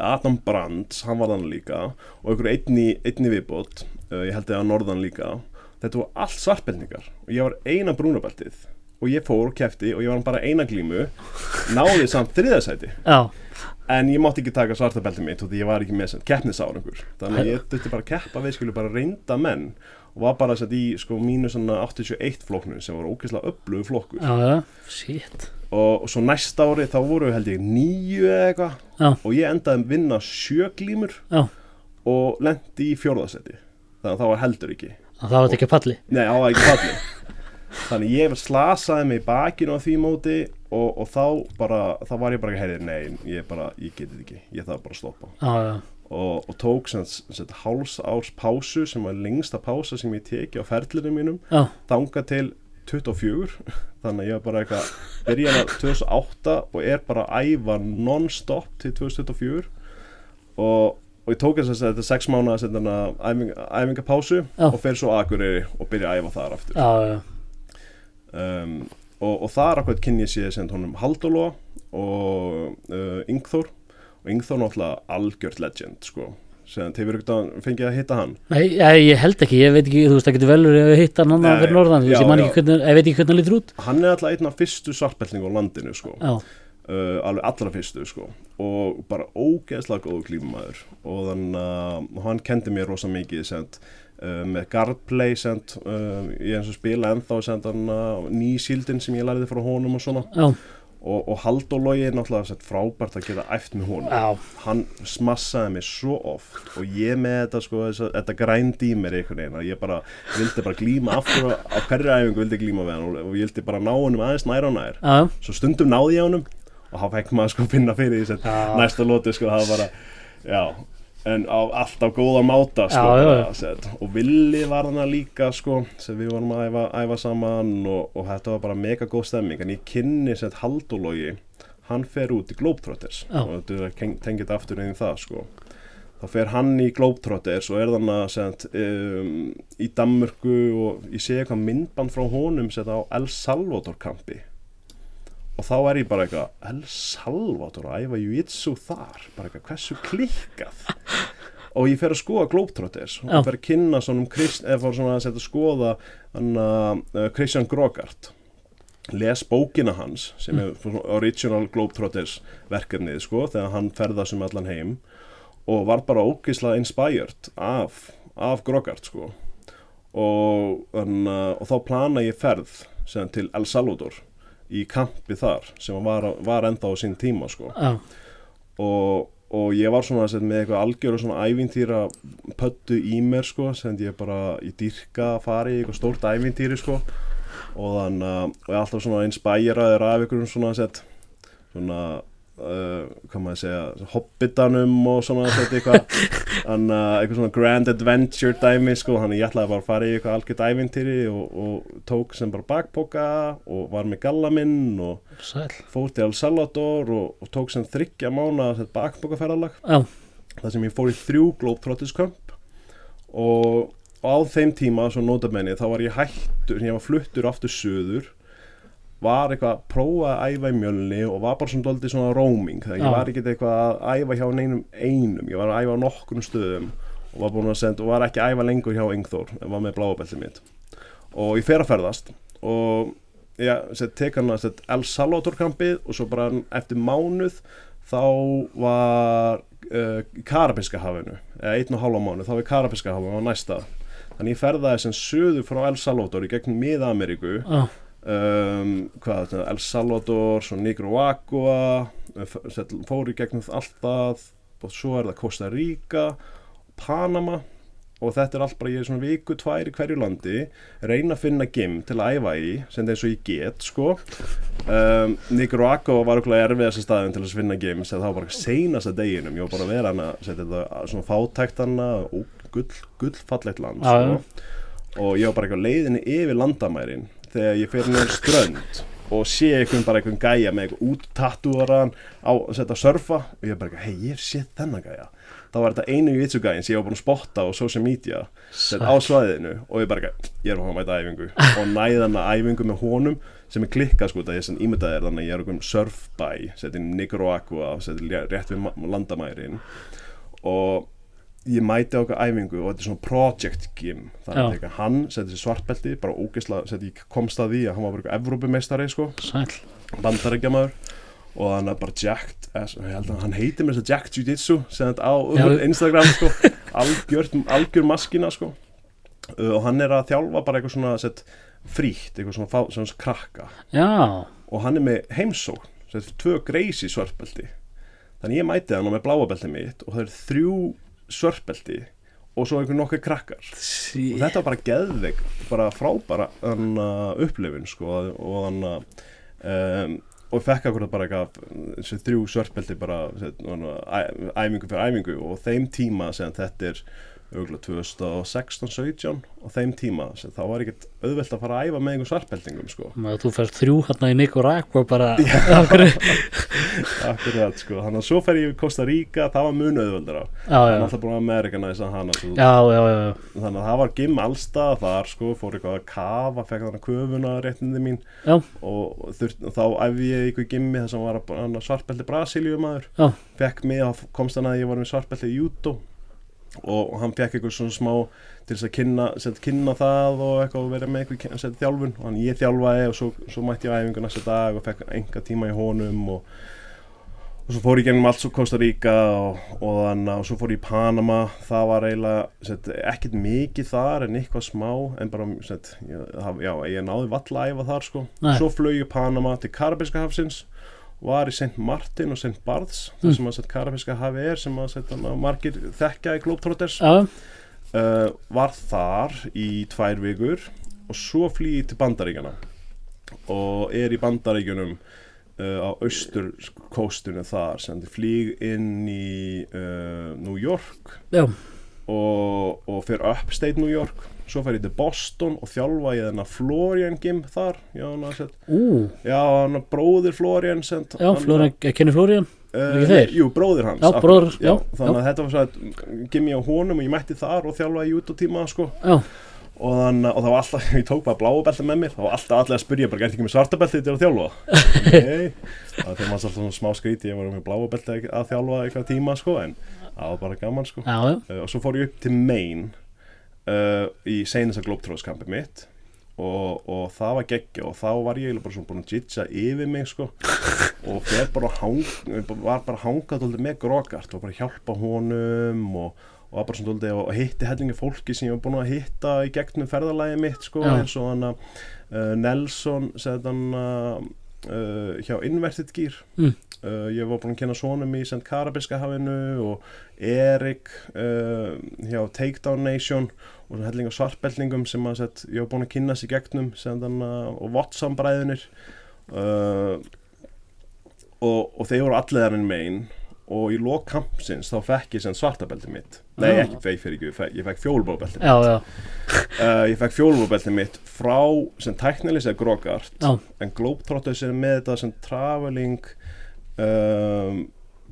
Adam Brands, hann var þarna líka og einhver einni viðbót ég held að norðan líka þetta var allt svartbeltingar og ég var eina brúnabeltið og ég fór og keppti og ég var bara eina glímu náði samt 3. sæti en ég mátti ekki taka svarta beltið mitt og því ég var ekki með keppnisárangur þannig að ég þurfti bara að keppa við skilju bara reynda menn og var bara sett í sko mínu svona 81 flokknum sem var ógeðslega öflugur flokkur shit og svo næsta ári þá voru held ég 9 eða eitthvað og ég endaði að vinna 7 glímur og lenti í 4. sæti þannig að það var heldur ekki það var ekki palli nei, það var ekki palli þannig ég slasaði mig í bakinu á því móti og þá var ég bara að heyri nei, ég geti þetta ekki ég þarf bara að stoppa og tók hálfs árs pásu sem var lengsta pása sem ég teki á ferlinu mínum þangað til 24 þannig að ég var bara eitthvað byrjaði 2008 og bara að æfa non-stop til 2024 og ég tók þetta 6 mánaða æfingapásu og fer svo Akureyri og byrja að æfa þar aftur og þar akkurat kynni ég séð honum Halldór og Ingþór og Ingþór náttúrulega algjört legend sko sem hefur ekkert fengið að hitta hann nei, ég held ekki, ég veit ekki þú veist það getur velur að hitta hann fyrir norðan ég veit ekki hvernig hann lítur út hann alltaf einn af fyrstu svartbeltingu á landinu sko alveg allra fyrstu sko og bara ógeðslega góður glímumaður og þannig hann kendi mér rosa mikið með guardplay ég eins og spila ennþá nýsíldin sem ég lærði frá honum og svona og Halldór Logi náttúrulega frábært að geta æft með honum hann smassaði mig svo oft og ég með þetta sko þetta grændi í mér einhvern veginn ég vildi bara glíma aftur á hverju æfingu vildi glíma við hann og ég vildi bara ná honum aðeins nær og nær svo stundum náði ég honum og þá fekk maður sko finna fyrir því næsta lóti sko það var bara en á alltaf góða máta sko og Villi var þarna líka sko sem við vorum að æfa saman og þetta var bara mega góð stemming en ég kynni Halldór Logi hann fer út í Globetrotters og þetta tengið aftur inn í það sko þá fer hann í Globetrotters og þarna í Danmörku og ég sé eitthvað myndband frá honum á El Salvador kampi og þá ég bara eitthvað El Salvador að æfa jiu-jitsu þar bara eitthvað hversu klikkað og ég fer að skoða Globetrotters og fer að kynna að skoða Christian Grogart les bókina hans sem original Globetrotters verkefnið sko þegar hann ferðast allan heim og var bara ógeðslega inspired af Grogart sko og þá plana ég ferð til El Salvador í kampi þar sem var ennþá á sín tíma sko og ég var svona með eitthvað algjör og svona ævintýra pöddu í mér sko sem ég dýrka að fara í eitthvað stórt ævintýri sko og ég alltaf svona inspiraður af einhverjum svona hvað maður segja hobbitanum og svona eitthvað svona grand adventure dæmi sko þannig ég ætlaði bara að fara í eitthvað algjört ævintýri og tók sem bara bakpoka og var með galla minn og fór til El Salvador og tók sem 3 mánaða bakpokaferðalag þar sem ég fór í 3 Globetrotters camp og á þeim tíma svo notabenni þá var ég hættur ég var fluttur aftur suður var eitthvað að prófa að æfa í Mjölni og var bara svona roaming þegar ég var ekki eitthvað að æfa hjá einum ég var að æfa á nokkrum stöðum og var búin að og var ekki að æfa lengur hjá Ingþór var með bláa beltið mitt og ég fer að ferðast og ég tek hann El Salvador kampið og svo bara eftir mánuð þá var Karabíska hafinu eða 1,5 mánuð þá var Karabíska hafinu á næsta þannig ég ferðaði sem suður frá El Salvador í gegnum Mið-Ameríku El Salvador svo Nicaragua fór í gegnum allt það og svo það Costa Rica Panama og þetta allt bara ég svona viku 2 í hverju landi reyna að finna gym til að æfa í sem það svo ég get sko Nicaragua var okkur erfiðasta staðin til að finna gym sem það var bara seinasta deginum ég var bara að vera hana þetta svona fátækt hana og gullfallegt land sko og ég var bara eitthvað leiðinni yfir landamærin þegar ég fer niður strönd og sé einhvern gæja með eitthvað út tattúaran á að setja að surfa og ég bara, hei, ég hef séð þennan gæja. Þá var þetta einu jiu-jitsu-gæjin sem ég var búin að spotta á social media á svæðinu og ég bara, ég er að mæta æfingu og næðana æfingu með honum sem er klikkað sko, það ég sem ímyndaði þannig að ég er einhverjum surfbæ, setja Nicaragua, setja rétt við landamærin og ég mæti á okkar æfingu og þetta er svona project gym þannig að hann setja sér svartbelti bara ógeðslega, ég komst að því að hann var bara eitthvað Evrópumeistari sko, bandaríkjamaður og hann er bara jacked ég held að hann heitir mér þess að Jack Jiu-Jitsu sem þetta á Instagram sko, algjör maskina sko og hann er að þjálfa bara eitthvað svona frítt, eitthvað svona krakka og hann er með heimsókn 2 Gracie svartbelti þannig ég mæti hann með bláa belti mitt og það eru 3 svartbelti og svo einhver nokkuð krakkar og þetta var bara geðveik bara frábæra upplifun sko og og fekk akkurat bara eitthvað 3 svartbelti bara æfingu fyrir æfingu og þeim tíma sem þetta er auðvitað 2016-17 og þeim tíma sem þá var ekkert auðvelt að fara að æfa með einhver svartbeltingum sko. Þú færst 3 hérna í Nicaragua bara akkurat sko, þannig að svo fer ég í Costa Rica, það var mun auðveldara það var alltaf búin að Amerikanæsa hana þannig að það var gym allstað þar sko, fór eitthvað að kafa, fekk þannig köfuna réttindi mín og þá æfi ég eitthvað gymmi þar sem var svartbelti Brasilíumaður fekk mig, komst hann að ég var með svartbelti judo og hann fekk eitthvað svona smá til þess að kynna það og eitthvað og vera með eitthvað þjálfun og hann ég þjálfaði og svo mætti ég á æfingu næsta dag og fekk enga tíma í honum og svo fór ég gennum allt svo Costa Rica og svo fór ég í Panama það var eiginlega ekkert mikið þar en eitthvað smá en bara ég náði valla að æfa þar sko svo flög ég Panama til Karabíska hafsins var í St. Martin og St. Barths þar sem að Karabíska hafi sem að margir þekkja í Globetrotters var þar í 2 vikur og svo flýg ég til Bandaríkjana og er í Bandaríkjunum á austurkóstunni þar sem þið flýg inn í New York og fer upstate New York svo fer ég til Boston og þjálfa ég þennan Florian gym þar hann bróðir Florian Kenny Florian jú, bróðir hans þannig að þetta var svo gym ég á honum og ég mætti þar og þjálfaði judo tíma sko og það var alltaf, ég tók bara bláa belti með mér það var alltaf allir að spyrja, bara gæti ekki með svarta belti til að þjálfa nei, það var alltaf svona smá skríti, ég var með bláa belti að þjálfa eitthvað tíma sko, en það var bara gaman sko og svo fór ég upp til Maine í seinasta Globetrotters kampi mitt og það var geggja og þá var ég bara svona búin að jitsa yfir mig sko og var bara hangað með Grógart og bara hjálpa honum og var bara svona dóldi og hitti hellingi fólki sem ég var búin að hitta í gegnum ferðalagið mitt sko eins og hann Nelson hjá Inverted Gear ég var búin að kynna sonum í St. Karabíska hafinu og Erik hjá Takedown Nation og svona helling af svartbeltingum sem ég var búin að kynna sig gegnum og Watson bræðunir og þeir voru allir þar Maine og í lok kampsins þá fekk ég svartabelti mitt nei ekki ég fekk fjólubólbelti mitt ég fekk fjólubólbelti mitt frá sem tæknilega segir Grógart en Globetrotters með þetta sem traveling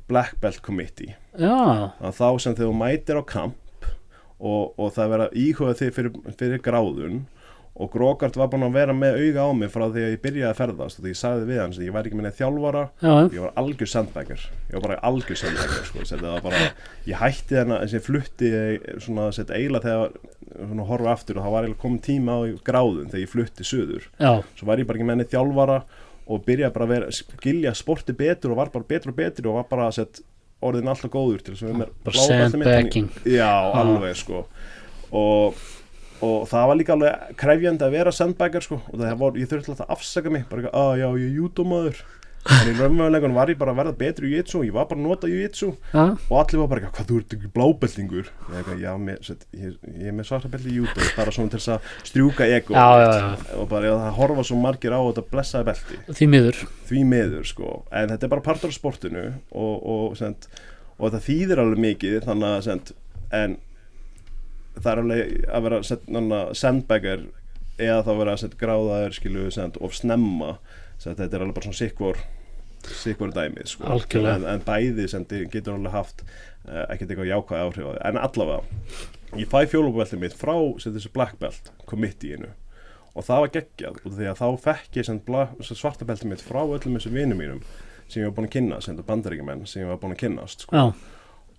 Black Belt Committee þá sem þegar þú mætir á kamp og það verða íhuga þig fyrir gráðun og Grógart var búinn að vera með auga á mig frá því að ég byrjaði að ferðast og því ég sagði við hans að ég væri ekki með þjálfara ég var algjör sandbagger sko, það var bara ég hætti þarna en sem flutti svona eiginlega þegar horfa aftur og það var eiginlega komin tíma á gráðun þegar ég flutti suður svo var ég bara ekki með þjálfara og byrjaði bara að skilja sporti betur og var bara betur og betur og var bara orðin alltaf góður til þess að bara sandbagging alveg sko og það var líka alveg krefjandi að vera sandbagger sko og ég þurfti alltaf að afsaka mig bara já ég er judomaður en í raunveruleikunum var ég bara að verða betri í jiu-jitsu ég var bara að nota jiu-jitsu og allir var bara hvað þú ert ekki blábeltingur ég er með svartabelti í judo bara svona til þess að strjúka ego og bara það horfa svo margir á þetta blessaði belti því miður sko en þetta er bara partur af sportinu og þetta þýðir alveg mikið þannig að en það er alveg að vera sandbagger eða þá vera gráðaður of snemma svo þetta alveg bara svona sikkur dæmið sko. Algjörlega. en bæði sem getur alveg haft ekkert eitthvað jákvæð áhrif á því en allavega, ég fæ fjólubeltið mitt frá þessu black belt committeeinu og það var geggjað og því að þá fekk ég svarta beltið mitt frá öllum þessum vinum mínum sem ég var búin að kynna, sem bandaríkjumenn sem ég var búin að kynnast sko.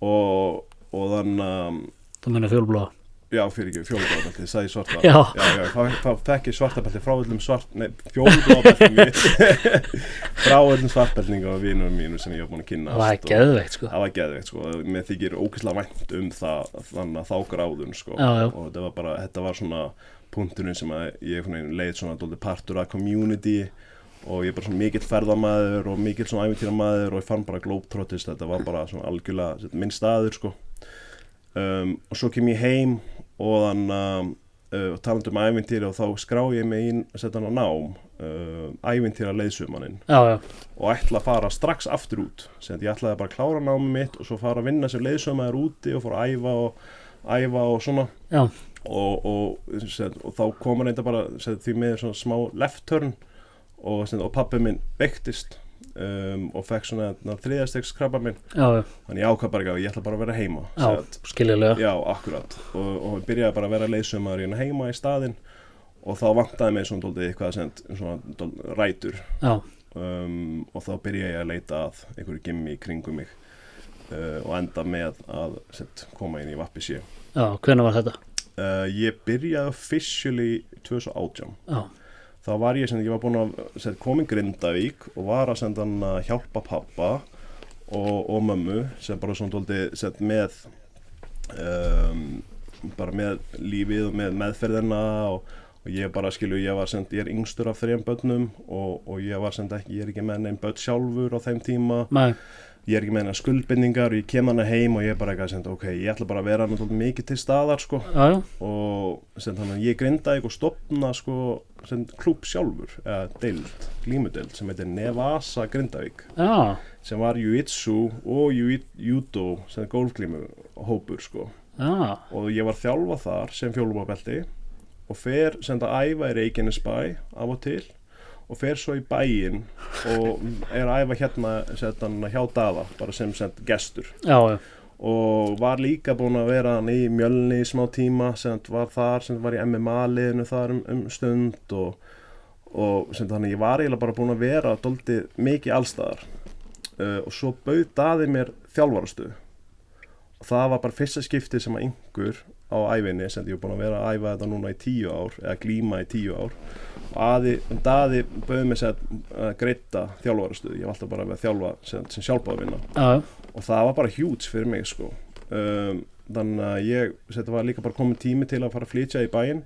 og þannig þú meina fjólblóða já, fyrir ekki, fjólublábeltið, það sagði svarta já, þá fekk ég svarta beltið frá öllum fjólublábeltið mitt frá öllum svartbeltninga og vinum mínum sem ég var búin að kynnast það var geðveikt sko það var geðveikt sko, mér þykir ógeðslega vænt það þannig að þá gráðun sko já. Og þetta var svona punkturinn sem að ég leið svona dálítið partur af community og ég bara svona mikill ferðamaður og mikill svona ævintýramaður og ég fann bara globetrottist, þetta var bara svona algjörlega minn staður sko og svo kem ég heim og þannig talandi ævintýri og þá skrá ég mig inn að setja hann á nám ævintýra leiðsögumaninn og ætla að fara strax aftur út sem ég ætlaði bara að klára námið mitt og svo fara að vinna sem leiðsögumaður úti og fara að æfa og svona og þá kom hann eitthvað bara því með svona smá left turn og pabbi minn veiktist og fekk svona 3. stigs krabbamein þannig ég ákvað bara ekki ég ætla bara að vera heima skiljulega já, akkurat og byrjaði bara að vera leiðsögumaður heima í staðinn og þá vantaði mig svona dálítið eitthvað svona rætur og þá byrjaði ég að leita að einhverju gimmi í kringum mig og enda með að koma inn í VAPPC hvenær var þetta? Ég byrjaði officially 2018 þá var ég var búin að koma í Grindavík og var að hjálpa pappa og mömmu sem bara svona dálítið með bara með lífið og með meðferðina og ég bara ég er yngstur af 3 börnum og ég er ekki með neinn börn sjálfur á þeim tíma ég er ekki með neina skuldbindingar og ég kem hana heim og ég bara ok, ég ætla bara að vera mikið til staðar sko og þannig að ég Grindavík og stofna sko klúbb sjálfur eða glímudeild sem heitir Nevasa Grindavík sem var jiu-jitsu og judo sem golfglímu hópur sko og ég var þjálfa þar sem fjólublábelti og fer að æfa í Reykjanesbæ af og til og fer svo í bæinn og er að æfa hérna hjá Daða bara sem gestur og var líka búin að vera í Mjölni í smá tíma var þar, var í MMA-liðinu þar stund og þannig ég var eiginlega bara búin að vera dálítið mikið allstaðar og svo bauð Daði mér þjálfarastöðu og það var bara fyrsta skiptið sem að einhver á ævinni sem ég var búin að vera að æfa þetta núna í 10 ár eða glíma í 10 ár og Daði bauð mér að greidda þjálfarastöðu, ég var alltaf bara að þjálfa sem sjálfboðavinna og það var bara huge fyrir mig sko þannig að þetta var líka bara komin tími til að fara að flytja í bæinn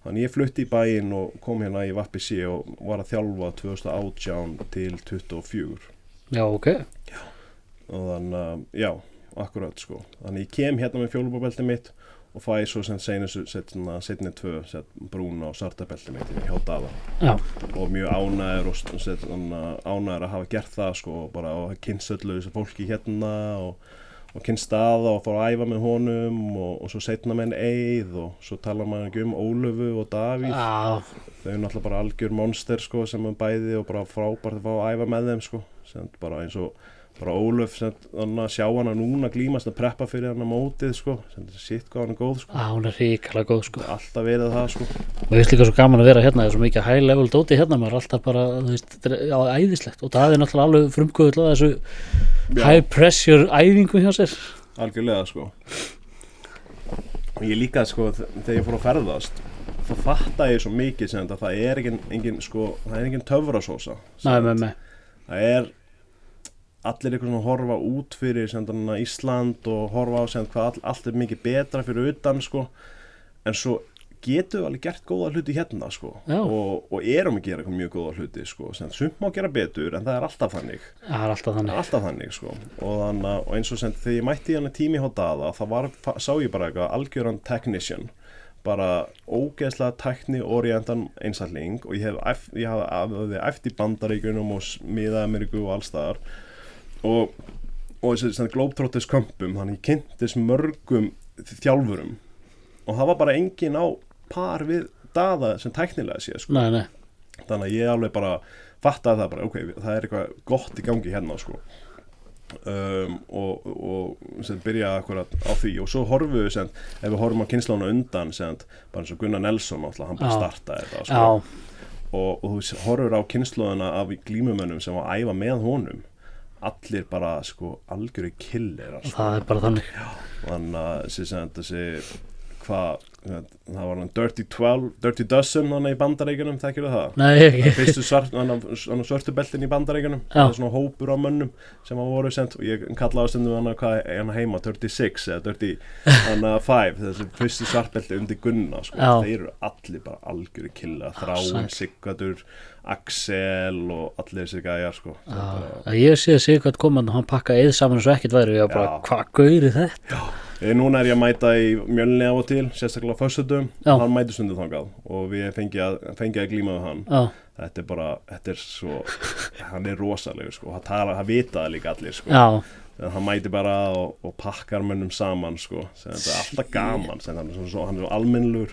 þannig ég flutti í bæinn og kom hérna í VAPPC og var að þjálfa 2018 til 24 ok og þannig akkurat sko þannig ég kem hérna með fjólublábeltið mitt og fæ svo seinni 2 brúna og svarta beltið mitt hjá Daða og mjög ánægður og ánægður að hafa gert það sko bara að kynst öllu þessu fólki hérna og kynst Daða og fór að æfa með honum og svo seinna með Eið og svo talar maður ekki Ólöfu og Davíð þau náttúrulega bara algjör monster sko sem bæði og bara frábært að fá að æfa með þeim sko sem bara eins og bara Ólöf sjá hana núna glímast að preppa fyrir hana mótið sko sitt hvað hann góð sko hún ríkala góð sko alltaf verið það sko og ég líka svo gaman að vera hérna það er svo mikið high level dóti hérna maður er alltaf bara æðislegt og það er náttúrulega alveg frumkvöðull á þessu high pressure æfingu hjá sér algjörlega sko og ég líka sko þegar ég fór að ferðast þá fatta ég svo mikið sem það er engin töfrasósa nei það er allir einhvern veginn horfa út fyrir Ísland og horfa á hvað allt er mikið betra fyrir utan sko en svo getum við alveg gert góða hluti hérna sko og erum að gera mjög góða hluti sko sumt má gera betur en það er alltaf þannig alltaf þannig sko og eins og þegar ég mætti hérna tími hjá Daða þá sá ég bara eitthvað algjöran technician bara ógeðslega tækniorientan einstakling og ég hafði æft í Bandaríkjunum og Mið-Ameríku og alls staðar og þessi globetrotters kampum þannig ég kynntist mörgum þjálfurum og það var bara engin á par við Daða sem tæknilega sé sko. Nei. Þannig að ég alveg bara fattaði það bara, ok, það eitthvað gott í gangi hérna, sko. Og sem byrja akkurat á því og svo horfum við sem, ef við horfum á kynslóna undan sem, bara eins og Gunnar Nelson alltaf, hann bara startaði þetta, sko. Og þú horfur á kynslóðina af glímumönnum sem var að æfa með honum, allir bara, sko, algjöru killer, sko. Það bara þannig. Þannig að þessi það var hann Dirty Dozen hann í Bandaríkjunum, þekkir það? Nei, ekki. Fyrstu svörtu beltin í Bandaríkjunum, það er svona hópur á mönnum sem voru sent, og ég kallaði stundum hann heima 36 eða 35, þessi fyrstu svartbelti undir Gunna, sko. Þeir eru allir bara algjöru killa, Þráin, Sighvatur, Axel og allir þessi gæjar, sko. Ég sé að Sighvat kom og hann pakkaði eið saman svo ekkert væri og ég var bara, hvað gauri þetta? Núna ég að mæta í Mjölni af og til, sérstaklega á föstudögum, hann mæti stundum þangað og við fengi að glíma við hann. Þetta er svo, hann er rosalegur, sko, hann vita það líka allir, sko. Hann mæti bara og pakkar mönnum saman, sko, það er alltaf gaman, hann er svo almennlegur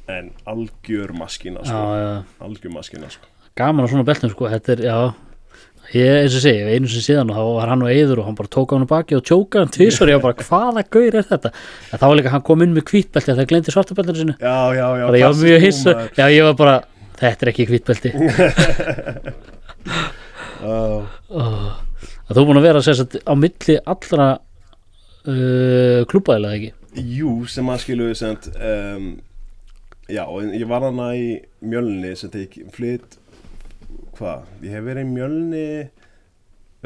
en algjör maskína, sko, Gaman á svona beltum, sko, þetta er, ég eins og segi, einu sem síðan og þá var hann og Eiður og hann bara tók á hann baki og tjóka hann tvisvar, ég var bara, hvaða gaur er þetta? En þá var líka, hann kom inn með hvítbelti þegar það gleymdi svartabeltinu sinu. Já, ég var mjög hissa, ég var bara, þetta er ekki hvítbelti. Þú búin að vera á milli allra klúbba, eða ekki? Jú, sem að skilu sent, já, ég var hana í Mjölni sem flytt ég hef verið í Mjölni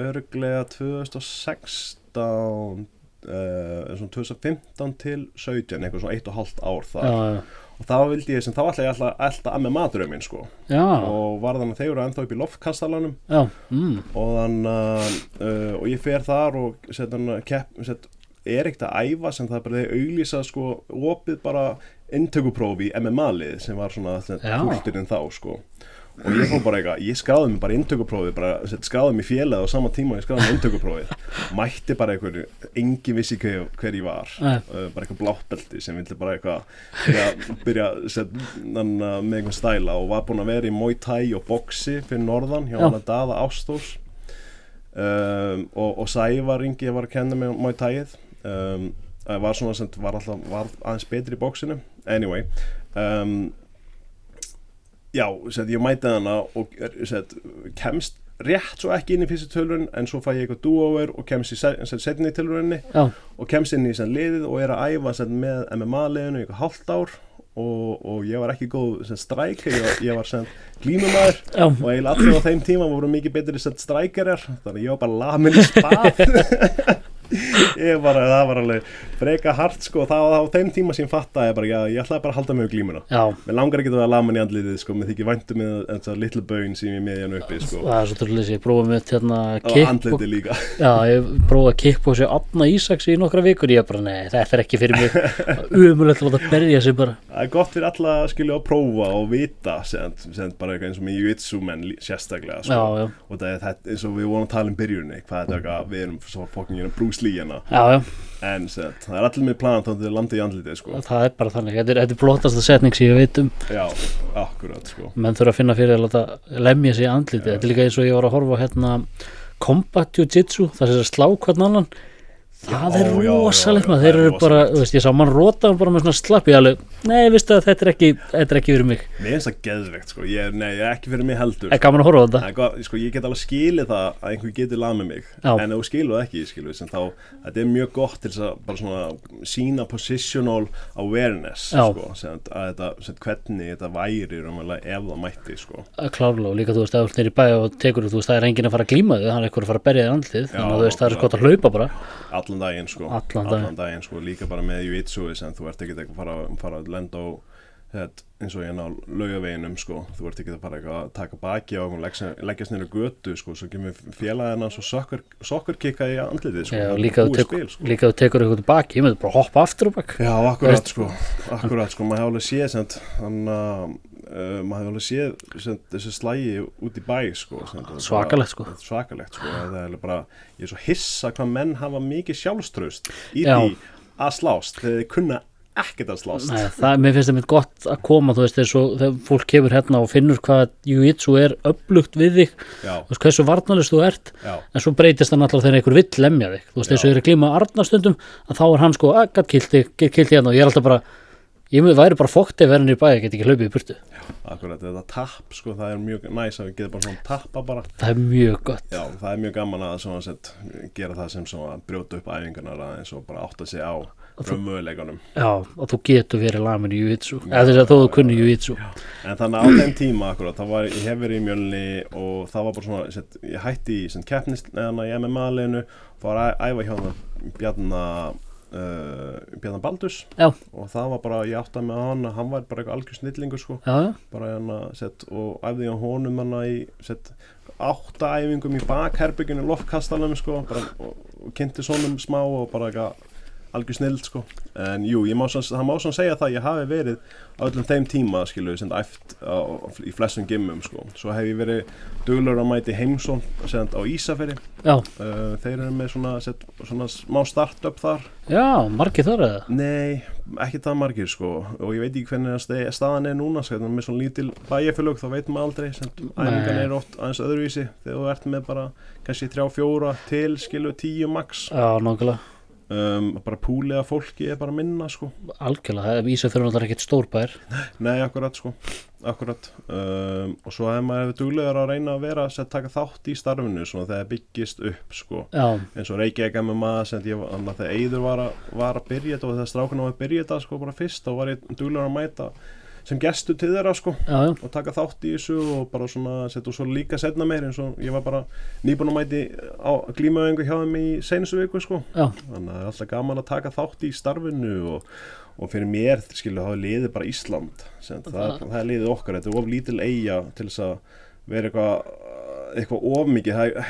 örugglega 2016 svona 2015 til 17, eitthvað svona 1,5 ár þar. Og þá vildi ég þá ætla ég alltaf að með maturömmin, sko. Og var þannig að þeir eru ennþá upp í loftkastalanum. Og þannig og ég fer þar og er ekkert að æfa sem það bara þeir auglýsa, sko, opið bara inntökuprófi í MMA-lið sem var svona kulturinn þá, sko. Og ég fór bara eitthvað, ég skráði mig bara inntökuprófið, skráði mig félag á sama tíma og ég skráði mig inntökuprófið. Mætti bara engin vissi hver ég var, bara eitthvað bláttbelti sem vildi bara eitthvað byrja með einhvern stæla og var búinn að vera í Muay Thai og boxi fyrir norðan hjá hann að Daða Ástórs og Sævar Ingi var að kenna mig Muay Thai-ið. Var svona sem var aðeins betri í boxinu. Anyway, já, ég mæti hana og kemst rétt svo ekki inn í fyrstu tilraun en svo fæ ég eitthvað do-over og kemst í seinni tilrauninni og kemst inn í liðið og er að æfa með MMA-liðinu í eitthvað hálft ár og ég var ekki góð strækir, ég var glímumæður og eiginlega allir á þeim tíma voru mikið betri strækjarar, þannig að ég var bara lamin í stað. Það var alveg freka hart, sko, og það á þeim tíma sem fattaði ég bara, ég ætlaði bara að halda mig á glímuna. Mér langar ekki að vera laman í andlitið, sko, mér þykir vænt með þessa litlu baun sem ég með hérna uppi, sko. Það er svo trúlega, ég prófaði með og andlitið líka. Já, ég prófaði að kickboxa Árna Ísaks í nokkra vikur, ég bara, nei, þetta er ekki fyrir mig. Ömurlegt að láta berja sig bara. Það er gott fyrir alla að skilja að prófa og vita, sem bara eitthvað eins og með jiu-jitsu-menn sérstaklega, sko. Og það er eins og við vorum að tala byrjunni, hvað þetta við erum svo fucking Bruce Lee hérna. En það er allir með plan þá þau landið í andlitið, sko. Það er bara þannig, þetta er flottasta setning sem ég veit um. Já, akkurat, sko. Menn þurfa að finna fyrir að láta lemja sig í andlitið. Þetta er líka eins og ég var að horfa á combat jiu-jitsu, það er að slá hvern annan. Það er rosalegt maður, þeir eru bara, veist, ég sá mann róta bara með svona slappi alveg, nei, veistu að þetta er ekki fyrir mig. Mér finnst það geðveikt, sko, ég er ekki fyrir mig heldur. Gaman að horfa á þetta. Sko, ég get alveg skilið það að einhver getur lag með mig, en ef þú skilur það ekki, sem þá, þetta er mjög gott til þess að bara svona sína positional awareness, sko, að þetta, hvernig þetta væri ef það mætti, sko. Klárlega, og líka, þú veist, ef þú ert niður í bæ og tekur, þú veist, það er enginn að fara að glíma þig, hann er eitthvað að fara að berja þig andlitið, þannig að þú veist, það er skott að hlaupa bara. Allan daginn, sko, líka bara með jiu-jitsu sem þú ert ekki að fara að lenda á eins og hérna á Laugaveginum, sko, þú ert ekki að fara að taka baki á og leggjast niður á götu, sko, svo kemur félaginn hans og sokkurkikka í andlitið, sko. Já, líka þú tekur eitthvað baki, ég myndi bara hoppa aftur og bak. Já, akkurat, sko, maður hefur alveg séð maður hefur alveg séð þessi slægi út í bæ, sko. Svakalegt, sko. Það er bara, ég er svo hissa hvað menn hafa mikið sjálfstraust í því að slást þegar þeir kunna ekkert að slást. Nei, mér finnst það mitt gott að koma, þú veist, þegar fólk kemur hérna og finnur hvað jiu-jitsu er öflugt við þig, þú veist, hversu varnarlaus þú ert, en svo breytist það náttúrulega þegar einhver vill lemja þig, þú veist, þess að ég er að glíma Arnarstundum, að þá er hann sko, gat kilt hérna og ég er alltaf bara, ég væri bara fókt ef verðin í bæði, get ekki hlaupið í burtu. Akkurat, þetta tapp, sko, það er mjög næs að við getum bara svona tappa bara. Það er mjög gott. Já, það er mjög gaman að svona sett gera það sem svona brjóta upp æfingarnar aðeins og bara átta sig á raunmöguleikunum. Já, og þú getur verið lamin í jiu-jitsu, eða þess að þú kunni jiu-jitsu. En þannig á þeim tíma, akkurat, ég hef verið í Mjölni og það var bara svona, sett, ég hætti í keppnisleðana í MMA-leginu og var að æfa hjá Bjarnar Baldurs og það var bara, ég átti með hann var bara eitthvað algjör snillingur sko. Bara og æfði á honum í 8 æfingum í bakherbygginu loftkastalanum sko, bara, og kynnti sonum smá og bara eitthvað algjör snild sko. En jú, það má svona segja það ég hafi verið á öllum þeim tíma skilu, æft í flestum gymmum sko. Svo hef ég verið duglegur að mæti Heimsson á Ísafirði. Þeir eru með svona smá startup þar. Já, margir þar eða? Nei, ekki það margir sko, og ég veit ekki hvernig staðan er núna sko, með svona lítil bæjarfélög þá veit maður aldrei, æfingarnir eru oft aðeins öðruvísi þegar þú ert með bara kannski 3-4 til skilu 10 max. Já, nákvæmlega. Bara púlega fólki er bara minna sko. Algjörlega, Ísafjörður náttúrulega ekkert stórbær. Nei, akkurat sko, akkurat. Og svo hefur maður duglegur að reyna að vera að taka þátt í starfinu svona þegar það byggist upp sko. Eins og Reykjavík MMA þegar Eiður var að byrja þetta og þegar strákunum var að byrja þetta sko bara fyrst þá var ég duglegur að mæta sem gestur til þeirra sko og taka þátt í þessu og bara svona og svo líka setna meir eins og ég var bara nýbúin að mæti á glímuæfingu hjá þeim í seinustu viku sko. Þannig að það er alltaf gaman að taka þátt í starfinu og fyrir mér skilu hafa liðið bara Ísland það er liðið okkar, þetta er of lítil eyja til þess að vera eitthvað of mikið, það er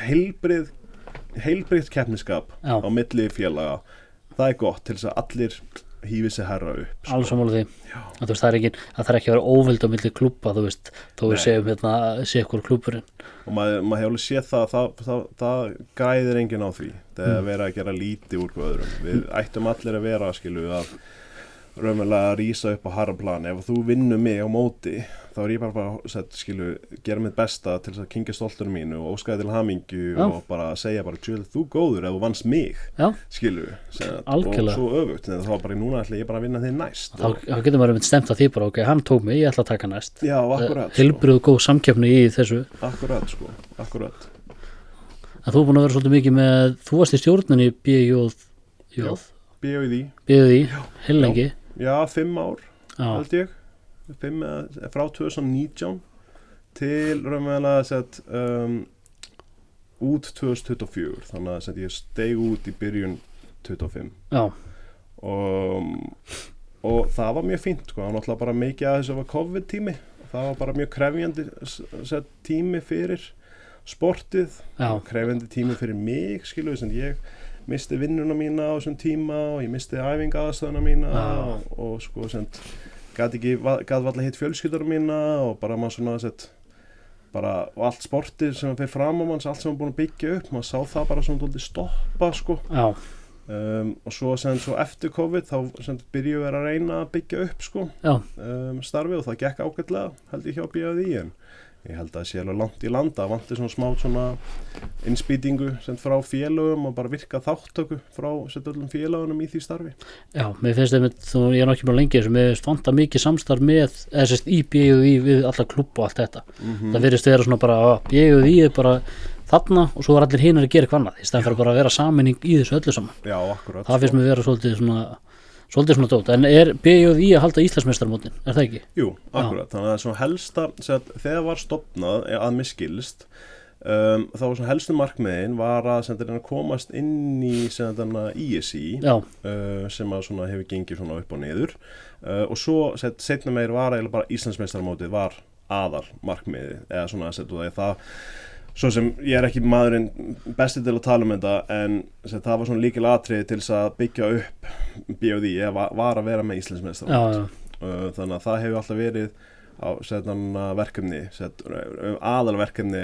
heilbrigt keppniskap á milli félaga, það er gott til þess að allir hífið sig herra upp alls sammála því að það er ekki að vera óvild á milli klúbba þú veist, þó við segjum sé ykkur klúbburinn og maður hefur alveg séð það græðir enginn á því það er að vera að gera lítið úr hvað öðrum við ættum allir að vera að raunverulega að rísa upp á harraplan ef þú vinnur mig á móti þá er ég bara gera mitt besta til þess að kyngja stoltunum mínu og óskaði til hamingju og bara segja þú góður ef þú vannst mig og svo öfugt þá bara núna ætla ég bara að vinna þig næst þá getur maður stemt að því bara ok, hann tók mig, ég ætla að taka næst heilbrigð góð samkeppni í þessu akkurat en þú er búin að vera svolítið mikið með þú varst í stjórninni BJJ heilengi já, 5 ár held ég frá 2019 til raunverulega út 2024 þannig að ég steig út í byrjun 25 og það var mjög fínt það var náttúrulega bara mikið að þessu var COVID-tími það var bara mjög krefjandi tími fyrir sportið krefjandi tími fyrir mig skilu sem ég misti vinnuna mína á þessum tíma og ég misti æfingaðastöðuna mína og sko gat varla hitt fjölskyldur mína og bara maður svona bara og allt sportið sem fyrir fram á manns allt sem var búin að byggja upp maður sá það bara svona dálítið stoppa sko og svo eftir COVID þá byrjuðu að reyna að byggja upp sko starfið og það gekk ágætlega held ég hjá BJJ en ég held að það sé alveg langt í landa vanti svona smá svona innspýtingu frá félögum og bara virka þáttöku frá öllum félagunum í því starfi Já, mér finnst það ég er ekki mjög lengi mér finnst vanta mikið samstarf með í BJJ við alla klúbb og allt þetta það virðist vera svona bara BJJ er bara þarna og svo er allir hinir að gera eitthvað annað í staðinn fyrir bara að vera sammenning í þessu öllu saman Já, akkurat það finnst mér vera svolítið svona dót, en er BJJ að halda Íslandsmeistarmótin, er það ekki? Jú, akkurat, þannig að svona helsta þegar var stofnað að mér skilst þá var svona helstu markmiðin var að komast inn í ISI sem að svona hefur gengið svona upp og niður og svo seinna meir var eiginlega bara Íslandsmeistarmótið var aðal markmiðið eða svona það svo sem ég er ekki maðurinn besti til að tala þetta en það var svona líkil atriði til þess að byggja upp BJJ var að vera með Íslandsmeistarmót þannig að það hefur alltaf verið á verkefni aðalverkefni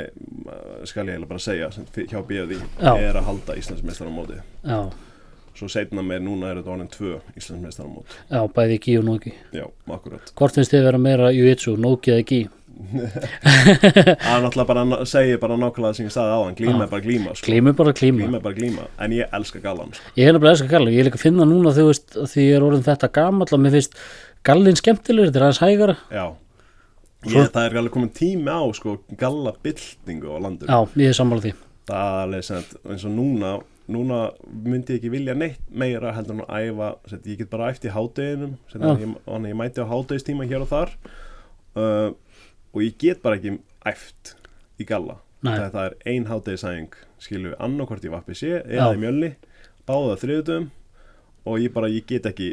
skal ég bara segja hjá BJJ er að halda Íslandsmeistarmóti svo seinna meir núna þetta orðin 2 Íslandsmeistaramót. Já, bæði gi og Nogi. Já, akkurat. Hvort finnst þið vera meira jiu-jitsu, Nogi eða gi? Það er náttúrulega bara segir bara nákvæmlega sem ég sagði áðan, glíma er bara glíma sko. Glíma er bara glíma. Glíma er bara glíma, en ég elska gallan sko. Ég er nefnilega elska gallan, ég er líka að finna núna þú veist að því ég er orðin þetta gamall og mér finnst gallinn skemmtilegur, þetta er aðeins hægara. Já, það er alveg komin tími á sko gallabyltingu á landinu. Já, ég er sammála því. Það er alveg sent, eins og núna myndi ég ekki vilja neitt meira heldur en að æfa, ég get bara æft í hádeginum, þannig ég mæti á hádegistíma hér og þar og ég get bara ekki æft í galla. Það er ein hádegisæfing, skilur við annarkvort í Vappi C eða í Mjölni, báða þriðjutum og ég get ekki